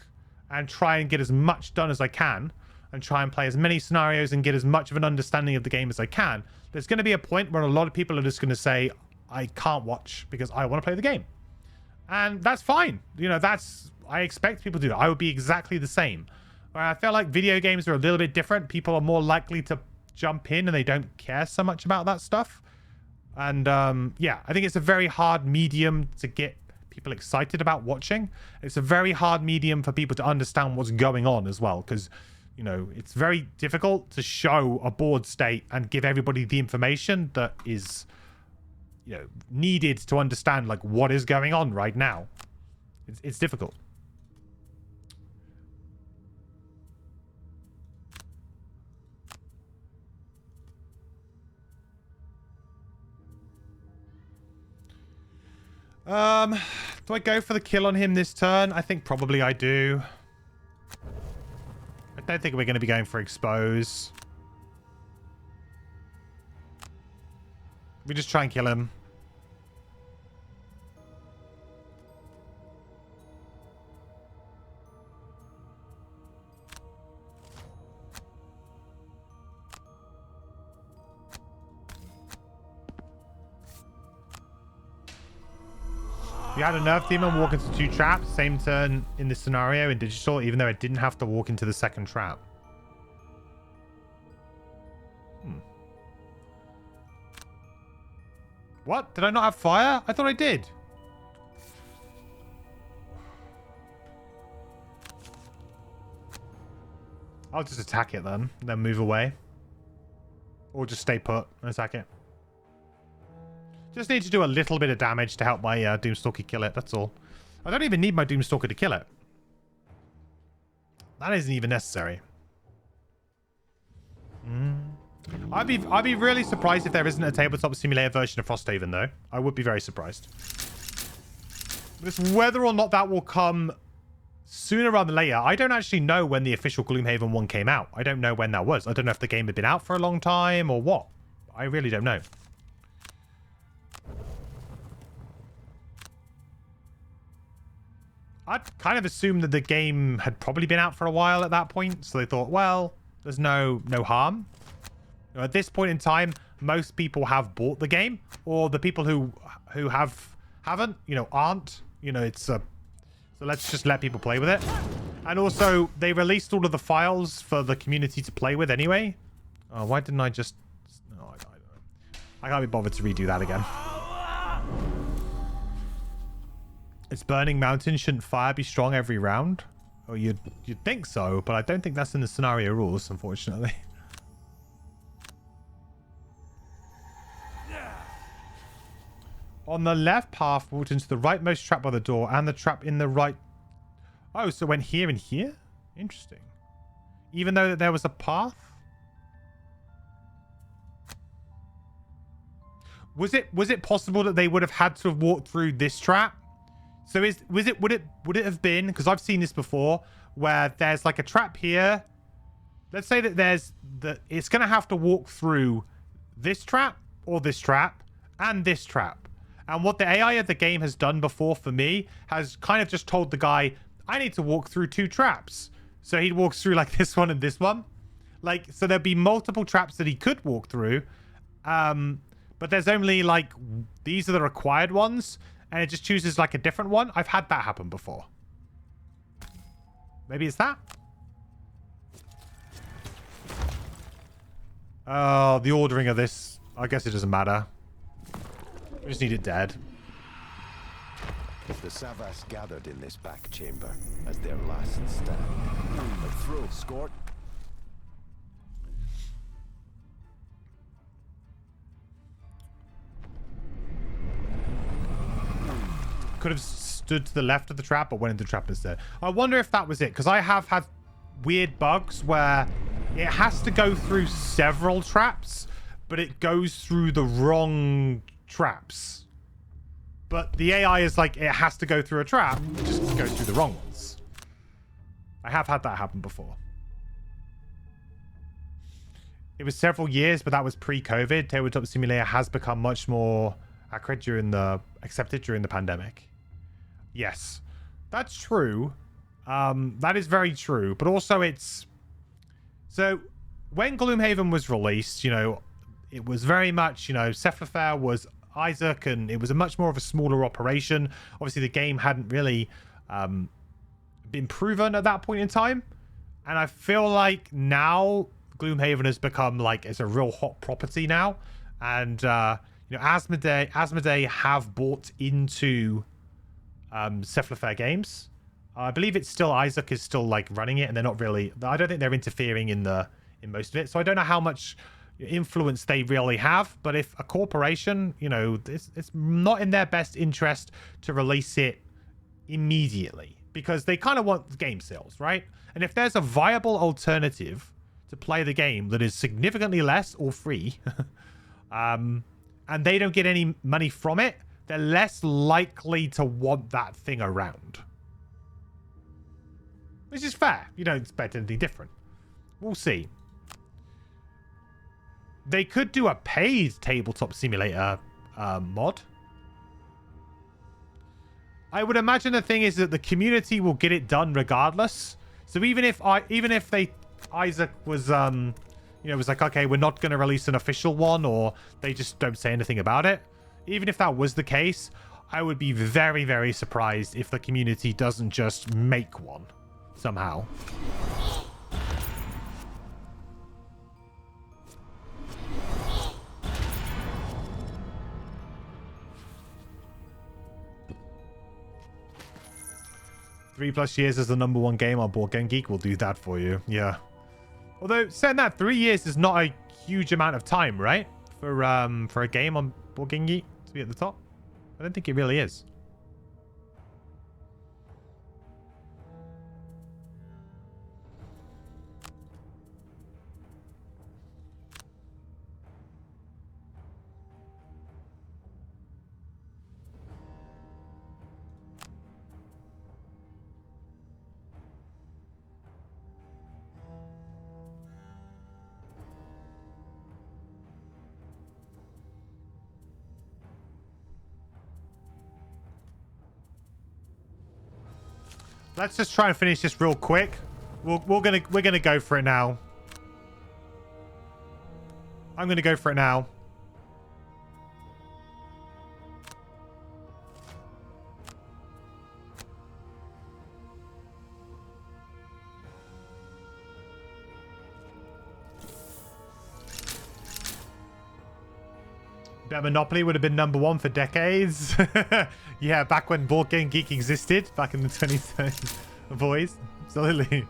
and try and get as much done as I can and try and play as many scenarios and get as much of an understanding of the game as I can, there's going to be a point where a lot of people are just going to say, I can't watch because I want to play the game. And that's fine. I expect people to do it. I would be exactly the same. I feel like video games are a little bit different. People are more likely to jump in and they don't care so much about that stuff. And yeah, I think it's a very hard medium to get people excited about watching. It's a very hard medium for people to understand what's going on as well, because it's very difficult to show a board state and give everybody the information that is needed to understand like what is going on right now. It's difficult. Do I go for the kill on him this turn? I think probably I do. I don't think we're going to be going for expose. We just try and kill him. You had a nerf demon walk into 2 traps, same turn in this scenario in digital, even though it didn't have to walk into the second trap. What? Did I not have fire? I thought I did. I'll just attack it then move away. Or just stay put and attack it. Just need to do a little bit of damage to help my Doomstalker kill it, that's all. I don't even need my Doomstalker to kill it. That isn't even necessary. I'd be really surprised if there isn't a tabletop simulator version of Frosthaven, though. I would be very surprised. But it's whether or not that will come sooner rather than later. I don't actually know when the official Gloomhaven 1 came out. I don't know when that was. I don't know if the game had been out for a long time or what. I really don't know. I'd kind of assumed that the game had probably been out for a while at that point. So they thought, well, there's no harm. You know, at this point in time, most people have bought the game, or the people who haven't, you know, aren't. You know, it's so let's just let people play with it. And also, they released all of the files for the community to play with anyway. Oh, why didn't I just... No, I don't know. I can't be bothered to redo that again. It's Burning Mountain. Shouldn't fire be strong every round? Oh, you'd think so, but I don't think that's in the scenario rules, unfortunately. On the left path, walked into the rightmost trap by the door and the trap in the right... Oh, so it went here and here? Interesting. Even though there was a path? Was it possible that they would have had to have walked through this trap? So would it have been, because I've seen this before, where there's like a trap here. Let's say that it's going to have to walk through this trap or this trap and this trap. And what the AI of the game has done before for me has kind of just told the guy, I need to walk through 2 traps. So he walks through like this one and this one. Like, so there'd be multiple traps that he could walk through. But there's only like, these are the required ones. And it just chooses like a different one. I've had that happen before. Maybe it's that? Oh, the ordering of this. I guess it doesn't matter. We just need it dead. The Savas gathered in this back chamber as their last stand. A throw scored. Could have stood to the left of the trap, but went into the trap instead. I wonder if that was it, because I have had weird bugs where it has to go through several traps, but it goes through the wrong traps. But the AI is like, it has to go through a trap, it just goes through the wrong ones. I have had that happen before. It was several years, but that was pre-COVID. Tabletop Simulator has become much more accepted during the pandemic. Yes, that's true. That is very true. But also it's... So, when Gloomhaven was released, you know, it was very much, you know, Cephalfair was Isaac, and it was a much more of a smaller operation. Obviously, the game hadn't really been proven at that point in time. And I feel like now Gloomhaven has become like, it's a real hot property now. And, you know, Asmodee have bought into Cephalfair Games. I believe it's still, Isaac is still like running it, and they're not really, I don't think they're interfering in most of it. So I don't know how much influence they really have, but if a corporation, you know, it's not in their best interest to release it immediately, because they kind of want game sales, right? And if there's a viable alternative to play the game that is significantly less or free, and they don't get any money from it, they're less likely to want that thing around. Which is fair. You don't expect anything different. We'll see. They could do a paid tabletop simulator mod. I would imagine the thing is that the community will get it done regardless. So even if Isaac was you know, was like, okay, we're not going to release an official one, or they just don't say anything about it. Even if that was the case, I would be very, very surprised if the community doesn't just make one somehow. +3 years as the #1 game on Board Game Geek will do that for you. Yeah. Although saying that 3 years is not a huge amount of time, right? For a game on Board Game Geek to be at the top. I don't think it really is. Let's just try and finish this real quick. We're gonna go for it now. I'm gonna go for it now. Bet Monopoly would have been #1 for decades. Yeah, back when Board Game Geek existed, back in the 2010s. Boys, absolutely.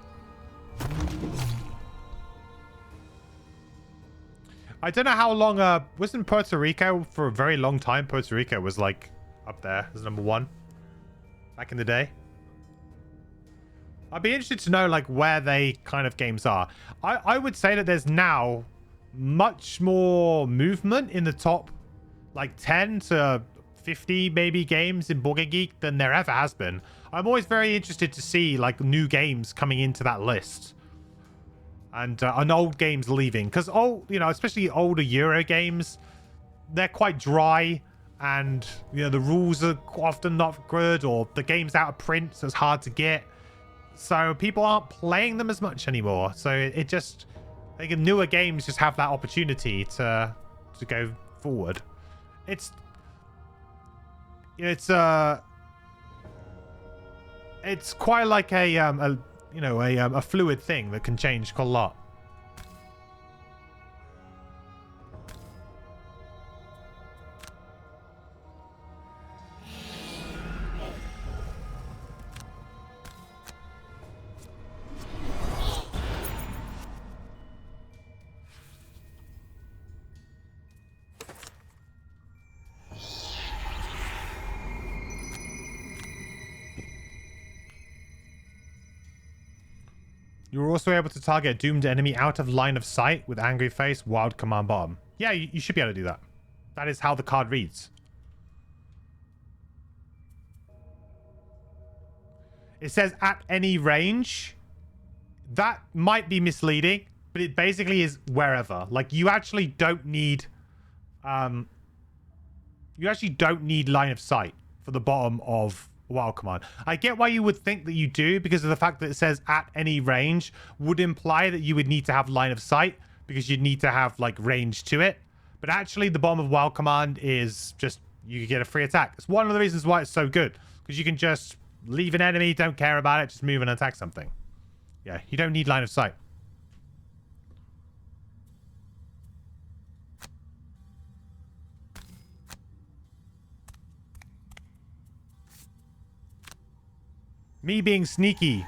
I don't know how long, wasn't Puerto Rico for a very long time? Puerto Rico was like up there as #1 back in the day. I'd be interested to know like where they kind of games are. I would say that there's now much more movement in the top like 10 to 50 maybe games in Board Game Geek than there ever has been. I'm always very interested to see like new games coming into that list and old games leaving, because especially older Euro games, they're quite dry and the rules are often not good, or the game's out of print so it's hard to get, so people aren't playing them as much anymore. So it just, I think newer games just have that opportunity to go forward. It's quite like a fluid thing that can change quite a lot. You were also able to target a doomed enemy out of line of sight with angry face, wild command bottom. Yeah, you should be able to do that. That is how the card reads. It says at any range. That might be misleading, but it basically is wherever. Like you actually don't need line of sight for the bottom of wild command. I get why you would think that you do, because of the fact that it says at any range would imply that you would need to have line of sight, because you'd need to have like range to it. But actually the bottom of wild command is just, you get a free attack. It's one of the reasons why it's so good, because you can just leave an enemy, don't care about it, just move and attack something. Yeah, you don't need line of sight. Me being sneaky.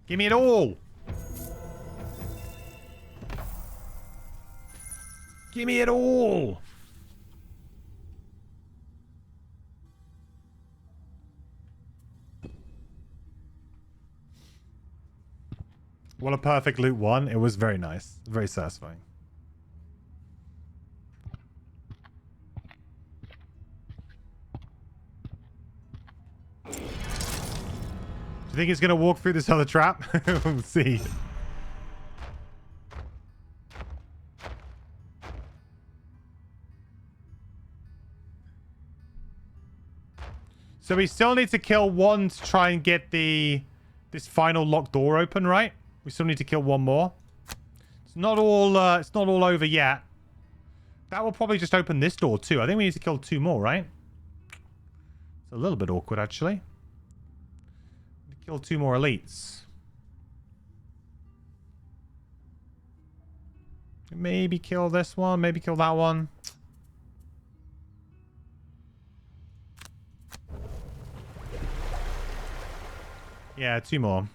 Give me it all. Give me it all. What a perfect loot one. It was very nice. Very satisfying. Do you think he's going to walk through this other trap? We'll see. So we still need to kill one to try and get this final locked door open, right? We still need to kill one more. It's not all over yet. That will probably just open this door too. I think we need to kill 2 more, right? It's a little bit awkward, actually. Kill 2 more elites. Maybe kill this one. Maybe kill that one. Yeah, 2 more.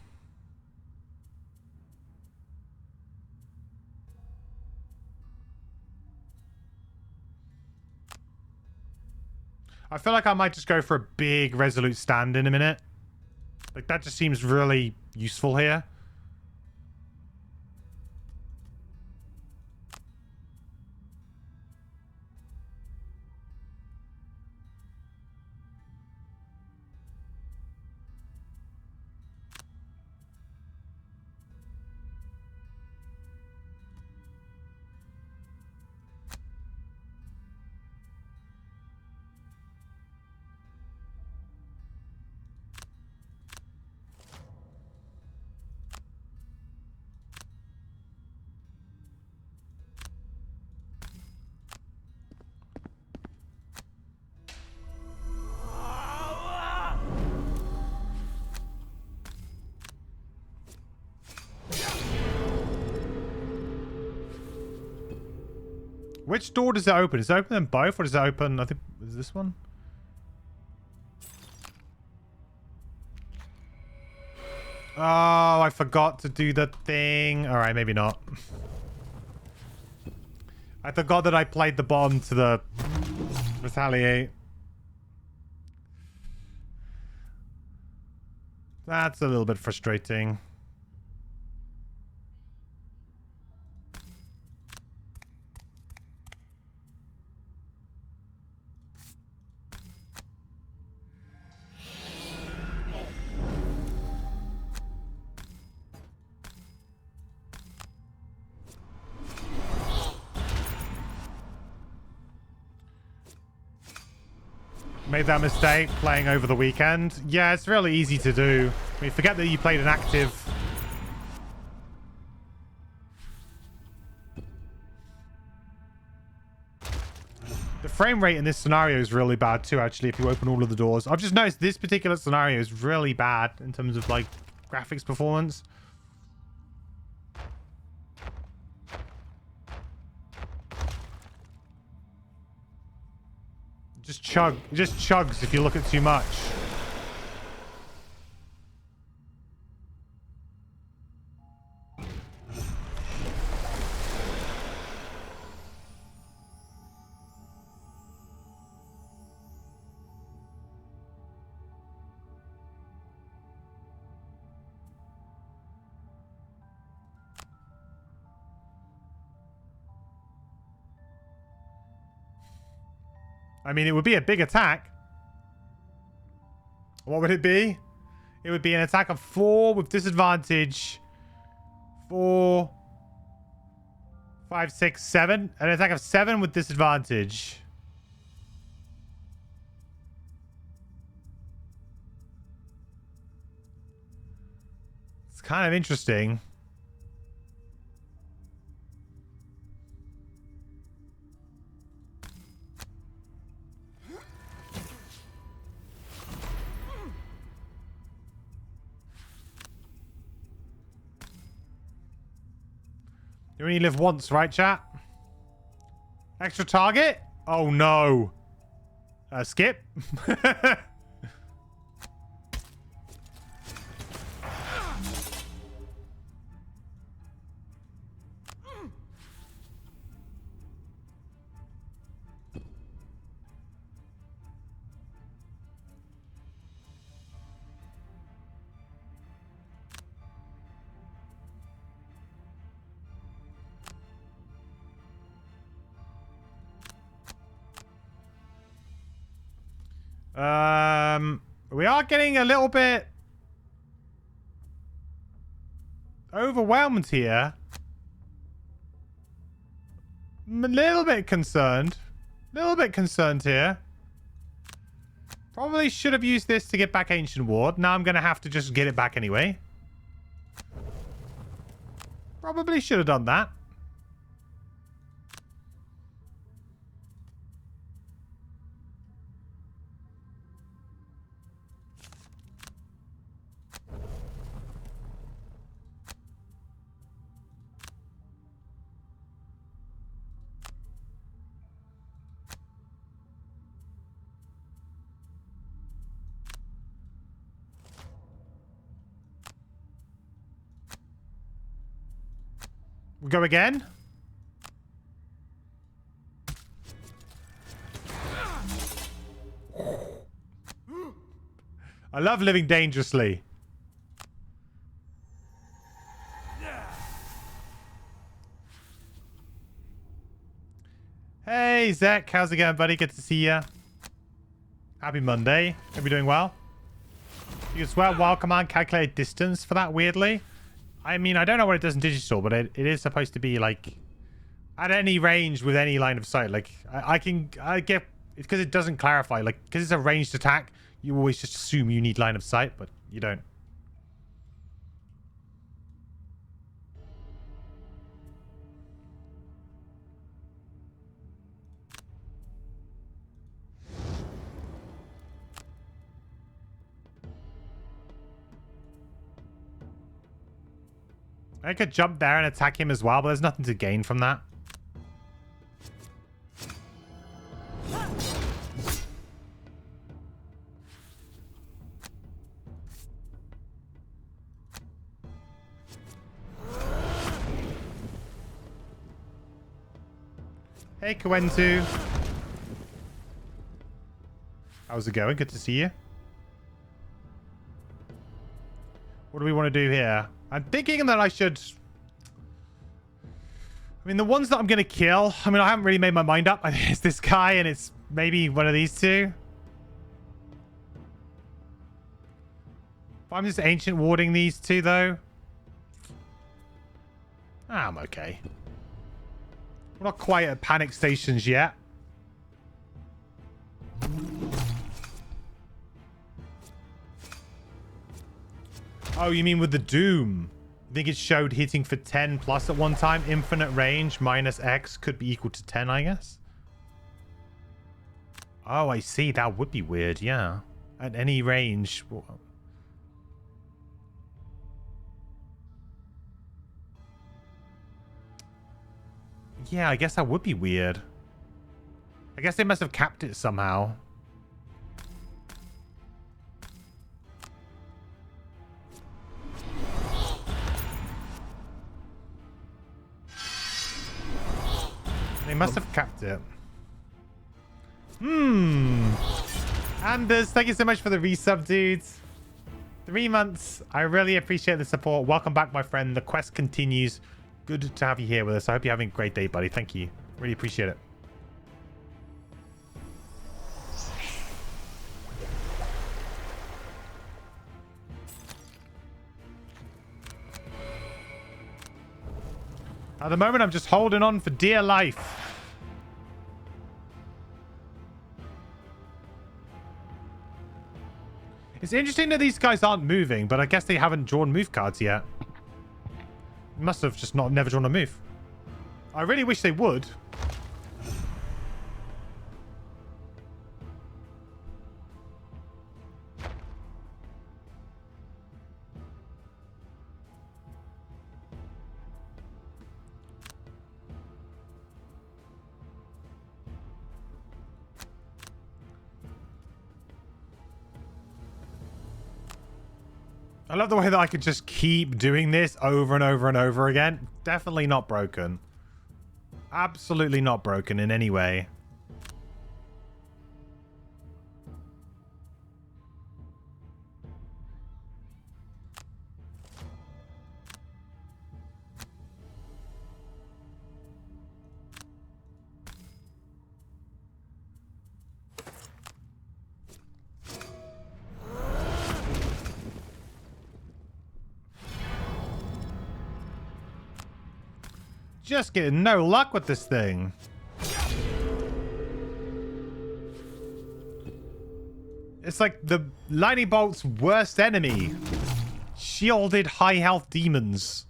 I feel like I might just go for a big resolute stand in a minute. Like, that just seems really useful here. Which door does it open? Does it open them both, or does it open... I think... Is this one? Oh, I forgot to do the thing. Alright, maybe not. I forgot that I played the bomb to the... retaliate. That's a little bit frustrating. Made that mistake playing over the weekend. Yeah, it's really easy to do. I mean, forget that you played an active. The frame rate in this scenario is really bad too, actually, if you open all of the doors. I've just noticed this particular scenario is really bad in terms of, like, graphics performance. Just chugs if you look at too much. I mean, it would be a big attack. What would it be? It would be an attack of 4 with disadvantage. 4, 5, 6, 7. An attack of 7 with disadvantage. It's kind of interesting. You only live once, right, chat? Extra target? Oh, no. Skip? We are getting a little bit overwhelmed here. I'm a little bit concerned. Here. Probably should have used this to get back Ancient Ward. Now I'm going to have to just get it back anyway. Probably should have done that. We go again? I love living dangerously. Hey, Zach. How's it going, buddy? Good to see you. Happy Monday. Hope you're doing well. You can swear while command calculate distance for that, weirdly. I mean, I don't know what it does in digital, but it is supposed to be, like, at any range with any line of sight. Like, I get... It's because it doesn't clarify. Like, because it's a ranged attack, you always just assume you need line of sight, but you don't. I could jump there and attack him as well, but there's nothing to gain from that. Hey, Kawentu. How's it going? Good to see you. What do we want to do here? I'm thinking that I should... I mean, the ones that I'm going to kill... I mean, I haven't really made my mind up. I think it's this guy and it's maybe one of these two. If I'm just ancient warding these two, though... I'm okay. We're not quite at panic stations yet. Oh, you mean with the Doom? I think it showed hitting for 10 plus at one time. Infinite range minus X could be equal to 10, I guess. Oh, I see. That would be weird, yeah. At any range. Yeah, I guess that would be weird. I guess they must have capped it somehow. They must have capped it. Anders, thank you so much for the resub, dudes. 3 months. I really appreciate the support. Welcome back, my friend. The quest continues. Good to have you here with us. I hope you're having a great day, buddy. Thank you. Really appreciate it. At the moment, I'm just holding on for dear life. It's interesting that these guys aren't moving, but I guess they haven't drawn move cards yet. Must have just never drawn a move. I really wish they would. I love the way that I could just keep doing this over and over and over again. Definitely not broken. Absolutely not broken in any way. Just getting no luck with this thing. It's like the lightning bolt's worst enemy. Shielded high health demons.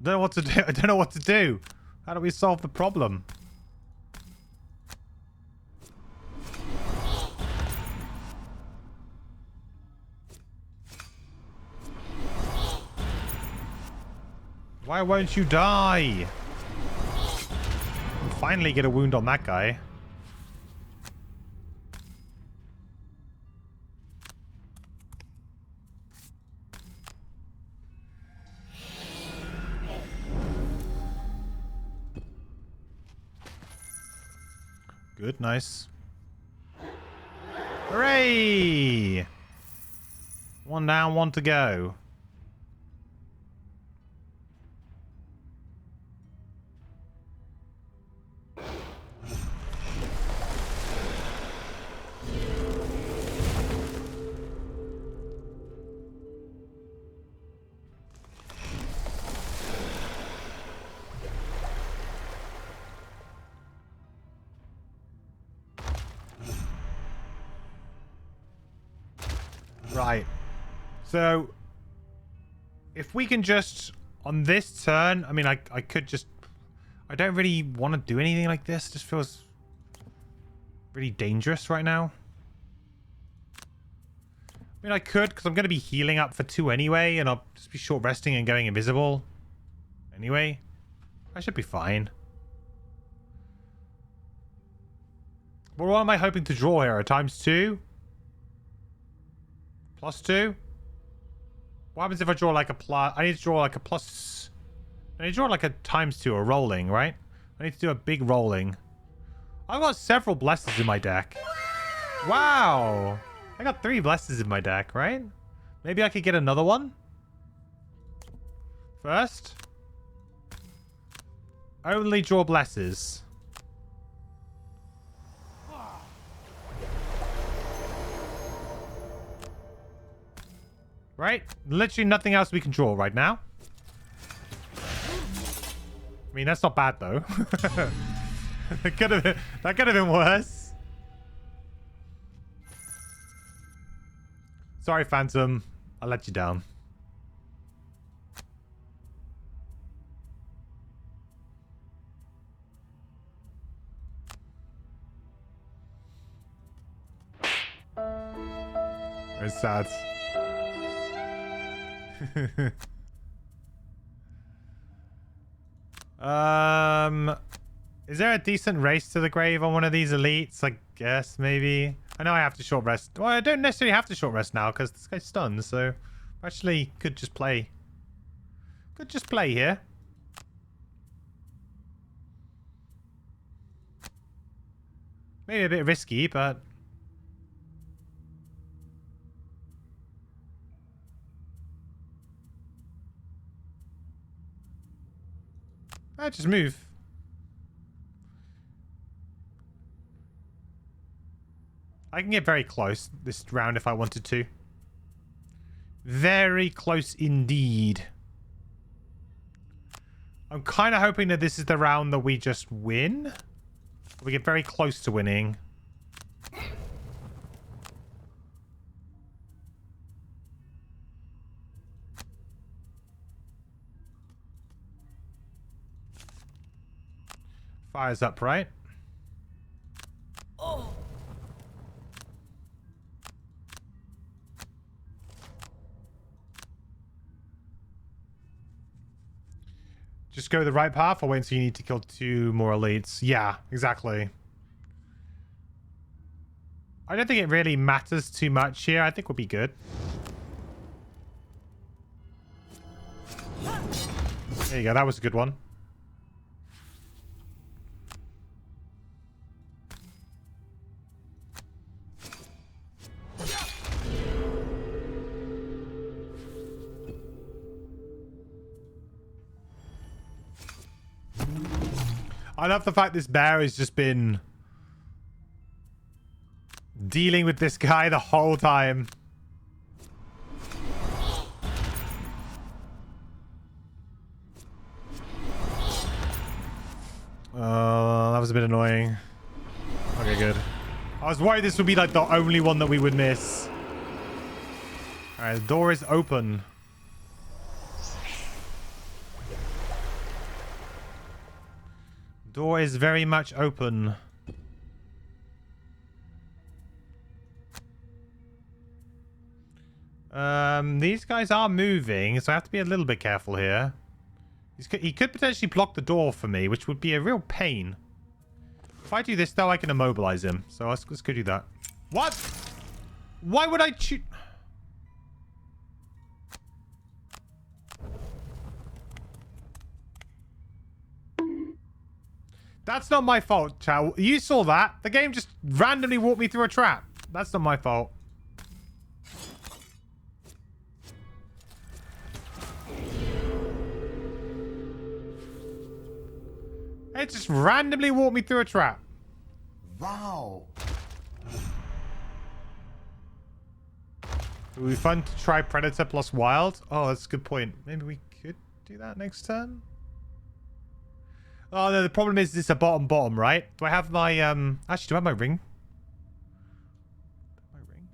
Don't know what to do. I don't know what to do. How do we solve the problem? Why won't you die? Finally get a wound on that guy. Good, nice. Hooray! One down, one to go. Right. So, if we can just, on this turn, I mean, I could just, I don't really want to do anything like this. It just feels really dangerous right now. I mean, I could, because I'm going to be healing up for 2 anyway, and I'll just be short resting and going invisible. Anyway, I should be fine. Well, what am I hoping to draw here? A ×2? +2? What happens if I draw like a plus? I need to draw like a plus. I need to draw like a ×2 or rolling, right? I need to do a big rolling. I've got several blessings in my deck. Wow. I got 3 blessings in my deck, right? Maybe I could get another one? First. Only draw blesses. Right? Literally nothing else we can draw right now. I mean, that's not bad, though. that could have been worse. Sorry, Phantom. I let you down. It's sad. Is there a decent race to the grave on one of these elites? I guess, maybe. I know I have to short rest. Well, I don't necessarily have to short rest now because this guy's stunned, so actually could just play. Could just play here. Maybe a bit risky, but just move. I can get very close this round if I wanted to. Very close indeed. I'm kind of hoping that this is the round that we just win. We get very close to winning. Fire's up, right? Oh. Just go the right path or wait until you need to kill 2 more elites. Yeah, exactly. I don't think it really matters too much here. I think we'll be good. There you go. That was a good one. I love the fact this bear has just been dealing with this guy the whole time. Oh, that was a bit annoying. Okay, good. I was worried this would be like the only one that we would miss. Alright, the door is open. Door is very much open. These guys are moving, so I have to be a little bit careful here. He could potentially block the door for me, which would be a real pain. If I do this, though, I can immobilize him. So let's go do that. What? Why would I shoot? That's not my fault, Chow. You saw that. The game just randomly walked me through a trap. That's not my fault. It just randomly walked me through a trap. Wow. It would be fun to try Predator plus Wild. Oh, that's a good point. Maybe we could do that next turn. Oh, no, the problem is it's a bottom, right? Do I have my, actually, do I have my ring? My ring?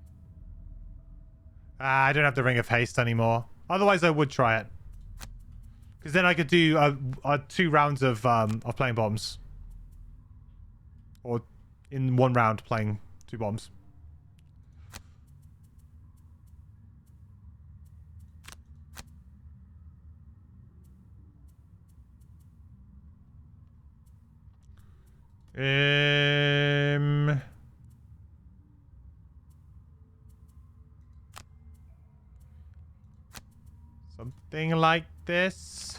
I don't have the Ring of Haste anymore. Otherwise, I would try it. Because then I could do 2 rounds of playing bombs. Or in 1 round playing 2 bombs. Something like this.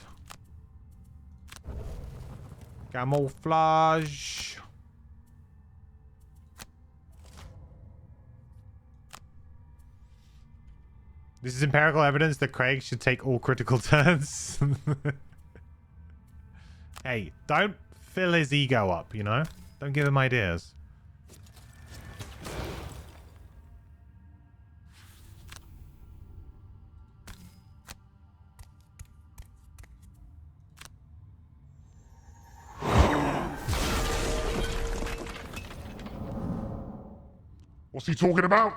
Camouflage. This is empirical evidence that Craig should take all critical turns. Hey, don't fill his ego up, you know? Don't give him ideas. What's he talking about?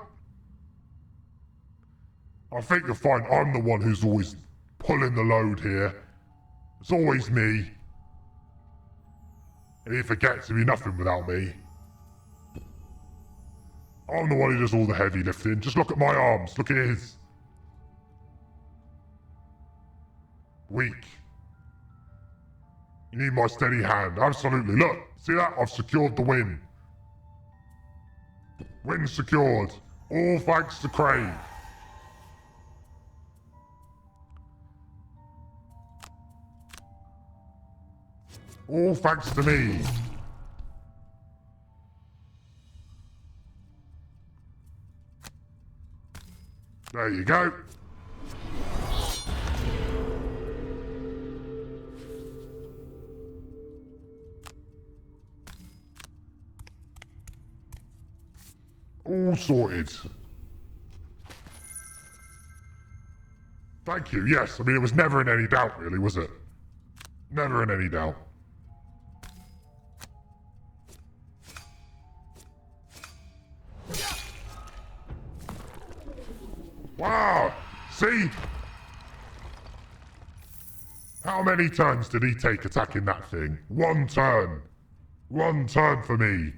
I think you'll find I'm the one who's always pulling the load here. It's always me. And he forgets to be nothing without me. I'm the one who does all the heavy lifting. Just look at my arms. Look at his. Weak. You need my steady hand. Absolutely. Look. See that? I've secured the win. Win secured. All thanks to Craig. All thanks to me. There you go. All sorted. Thank you, yes. I mean, it was never in any doubt, really, was it? Never in any doubt. Wow! See? How many turns did he take attacking that thing? 1 turn. 1 turn for me.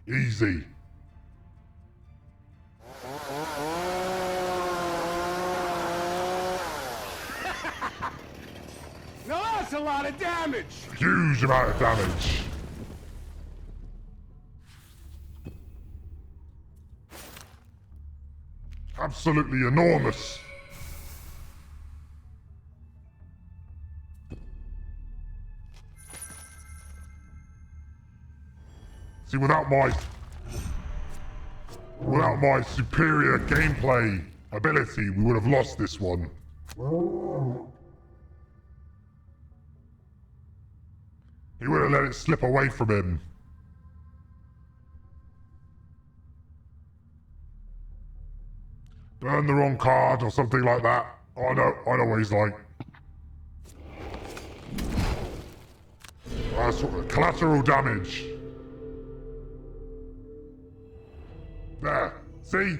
Easy. Now that's a lot of damage! Huge amount of damage. Absolutely enormous. See, without my superior gameplay ability, we would have lost this one. He would have let it slip away from him. Burn the wrong card or something like that. I know what he's like. Collateral damage. There. See?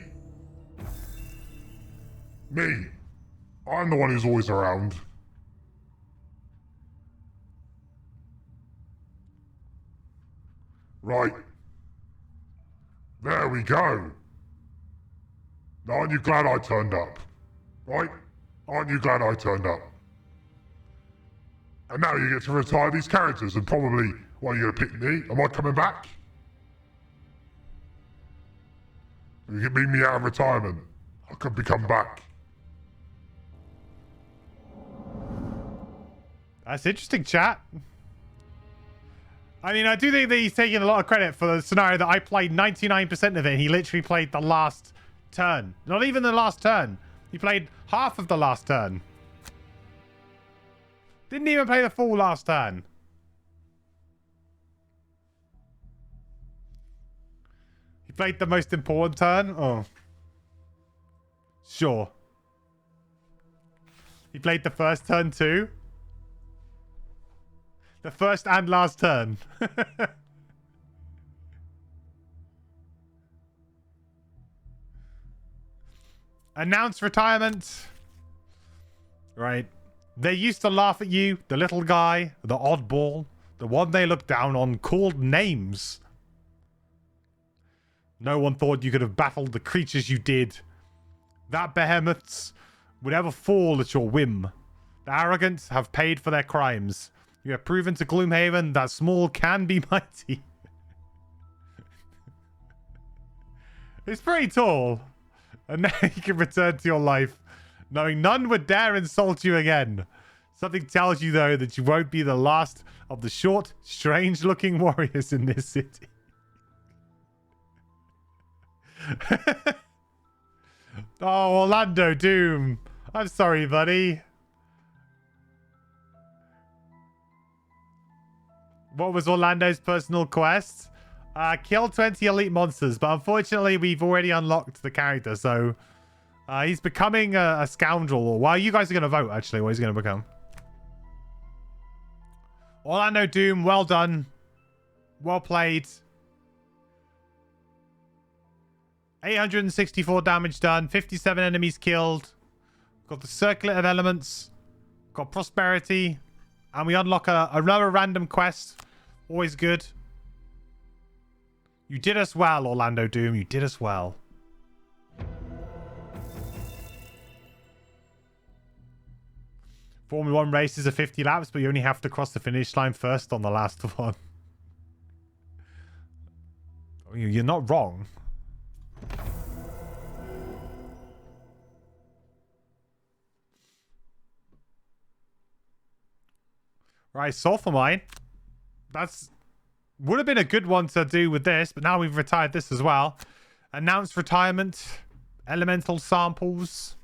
Me. I'm the one who's always around. Right. There we go. Now, aren't you glad I turned up? Right? Aren't you glad I turned up? And now you get to retire these characters and probably, well, you're gonna pick me? Am I coming back? You can beat me out of retirement. I could become back. That's interesting, chat. I mean, I do think that he's taking a lot of credit for the scenario that I played 99% of it. And he literally played the last turn. Not even the last turn. He played half of the last turn. Didn't even play the full last turn. He played the most important turn? Oh. Sure. He played the first turn too? The first and last turn. Announce retirement. Right. They used to laugh at you, the little guy, the oddball, the one they looked down on, called names. No one thought you could have battled the creatures you did. That behemoths would ever fall at your whim. The arrogant have paid for their crimes. You have proven to Gloomhaven that small can be mighty. It's pretty tall. And now you can return to your life, knowing none would dare insult you again. Something tells you, though, that you won't be the last of the short, strange-looking warriors in this city. Oh, Orlando Doom. I'm sorry, buddy. What was Orlando's personal quest? Kill 20 elite monsters, but unfortunately we've already unlocked the character, so he's becoming a scoundrel. Well, you guys are going to vote, actually, what he's going to become. Orlando Doom, well done. Well played. 864 damage done, 57 enemies killed. Got the circlet of elements. Got prosperity. And we unlock another random quest. Always good. You did us well, Orlando Doom. You did us well. Formula 1 races are 50 laps, but you only have to cross the finish line first on the last one. You're not wrong. Right, sulfur mine. That's would have been a good one to do with this, but now we've retired this as well. Announced retirement. Elemental samples.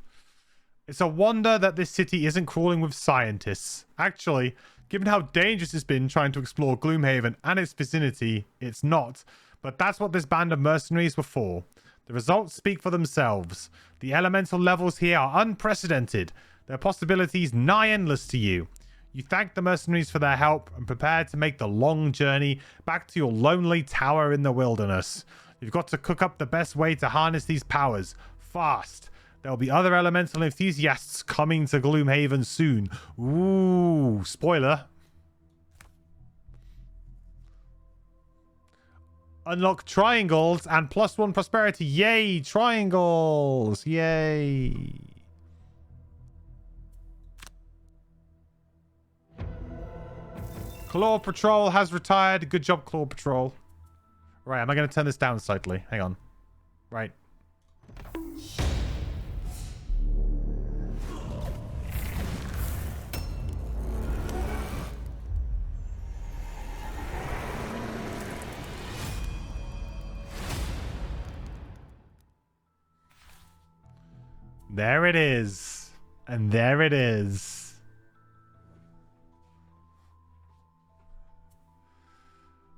It's a wonder that this city isn't crawling with scientists. Actually, given how dangerous it's been trying to explore Gloomhaven and its vicinity, it's not. But that's what this band of mercenaries were for. The results speak for themselves. The elemental levels here are unprecedented. Their possibilities nigh endless to you. You thank the mercenaries for their help and prepare to make the long journey back to your lonely tower in the wilderness. You've got to cook up the best way to harness these powers. Fast. There will be other elemental enthusiasts coming to Gloomhaven soon. Ooh, spoiler. Unlock triangles and +1 prosperity. Yay, triangles. Yay. Claw Patrol has retired. Good job, Claw Patrol. Right, am I going to turn this down slightly? Hang on. Right. There it is. And there it is.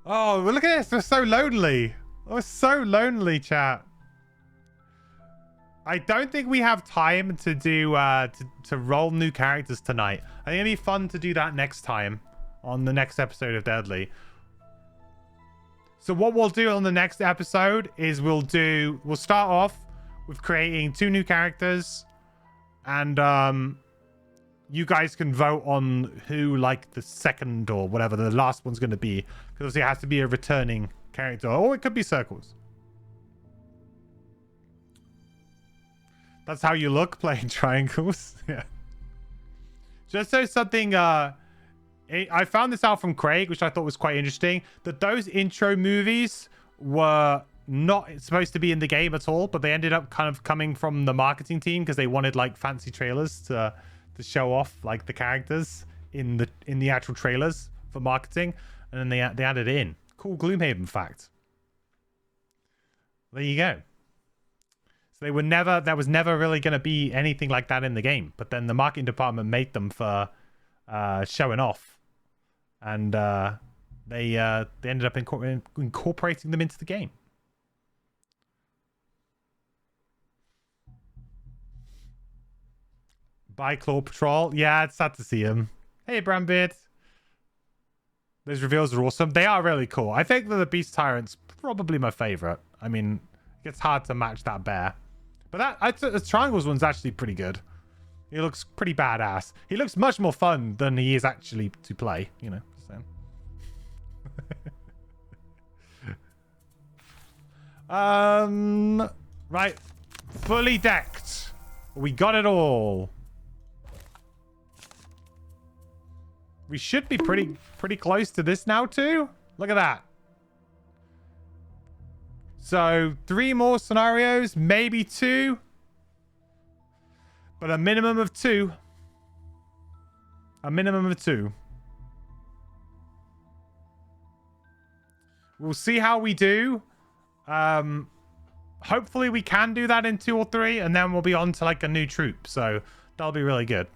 Oh, look at this. We're so lonely. We're so lonely, chat. I don't think we have time to do to roll new characters tonight. I think it'd be fun to do that next time on the next episode of Deadly. So what we'll do on the next episode is we'll start off with creating 2 new characters, and you guys can vote on who, like, the second or whatever the last one's going to be, because it has to be a returning character, or it could be Circles. That's how you look playing triangles. Yeah. Just so something, I found this out from Craig, which I thought was quite interesting, that those intro movies were not supposed to be in the game at all, but they ended up kind of coming from the marketing team because they wanted, like, fancy trailers to show off, like, the characters in the actual trailers for marketing, and then they added it in. Cool Gloomhaven fact. There you go. So there was never really going to be anything like that in the game, but then the marketing department made them for showing off, and they ended up incorporating them into the game. Bye, Claw Patrol. Yeah, it's sad to see him. Hey, Brambit. Those reveals are awesome. They are really cool. I think that the Beast Tyrant's probably my favorite. I mean, it gets hard to match that bear. But the Triangles one's actually pretty good. He looks pretty badass. He looks much more fun than he is actually to play, you know. So. Right. Fully decked. We got it all. We should be pretty close to this now too. Look at that. So 3 more scenarios, maybe 2. But a minimum of 2. A minimum of 2. We'll see how we do. Hopefully we can do that in 2 or 3, and then we'll be on to like a new troop. So that'll be really good.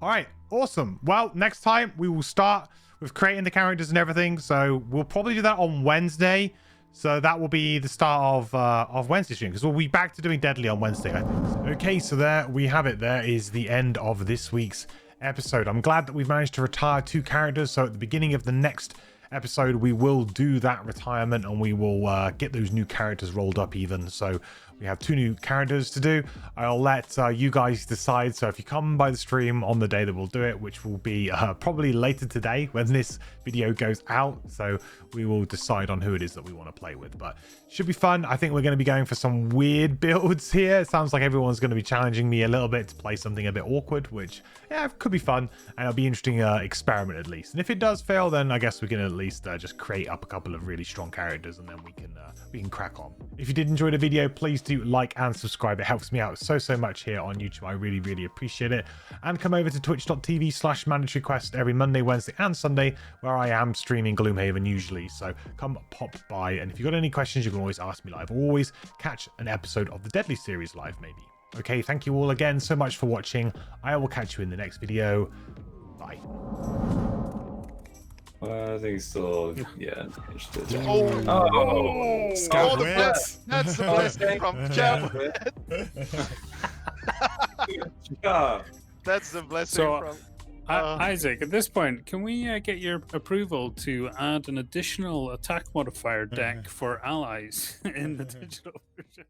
All right, awesome. Well, next time we will start with creating the characters and everything. So we'll probably do that on Wednesday. So that will be the start of Wednesday stream, because we'll be back to doing Deadly on Wednesday, I think. Okay, so there we have it. There is the end of this week's episode. I'm glad that we've managed to retire 2 characters. So at the beginning of the next episode, we will do that retirement, and we will get those new characters rolled up even. So we have 2 new characters to do. I'll let you guys decide. So if you come by the stream on the day that we'll do it, which will be probably later today when this video goes out, so we will decide on who it is that we want to play with. But should be fun. I think we're going to be going for some weird builds here. It sounds like everyone's going to be challenging me a little bit to play something a bit awkward, which yeah, could be fun, and it'll be interesting experiment at least. And if it does fail, then I guess we can at least just create up a couple of really strong characters, and then we can crack on. If you did enjoy the video, please do like and subscribe. It helps me out so much here on YouTube. I really appreciate it. And come over to twitch.tv/mandatoryquest every Monday, Wednesday and Sunday, where I am streaming Gloomhaven usually. So come pop by, and if you've got any questions, you can always ask me live, or always catch an episode of the Deadly series live maybe. Okay, thank you all again so much for watching. I will catch you in the next video. Bye. I think still, yeah. Oh, Scout that's the blessing from Jeff. Yeah. That's the blessing from. Isaac, at this point, can we get your approval to add an additional attack modifier deck for allies in the digital version?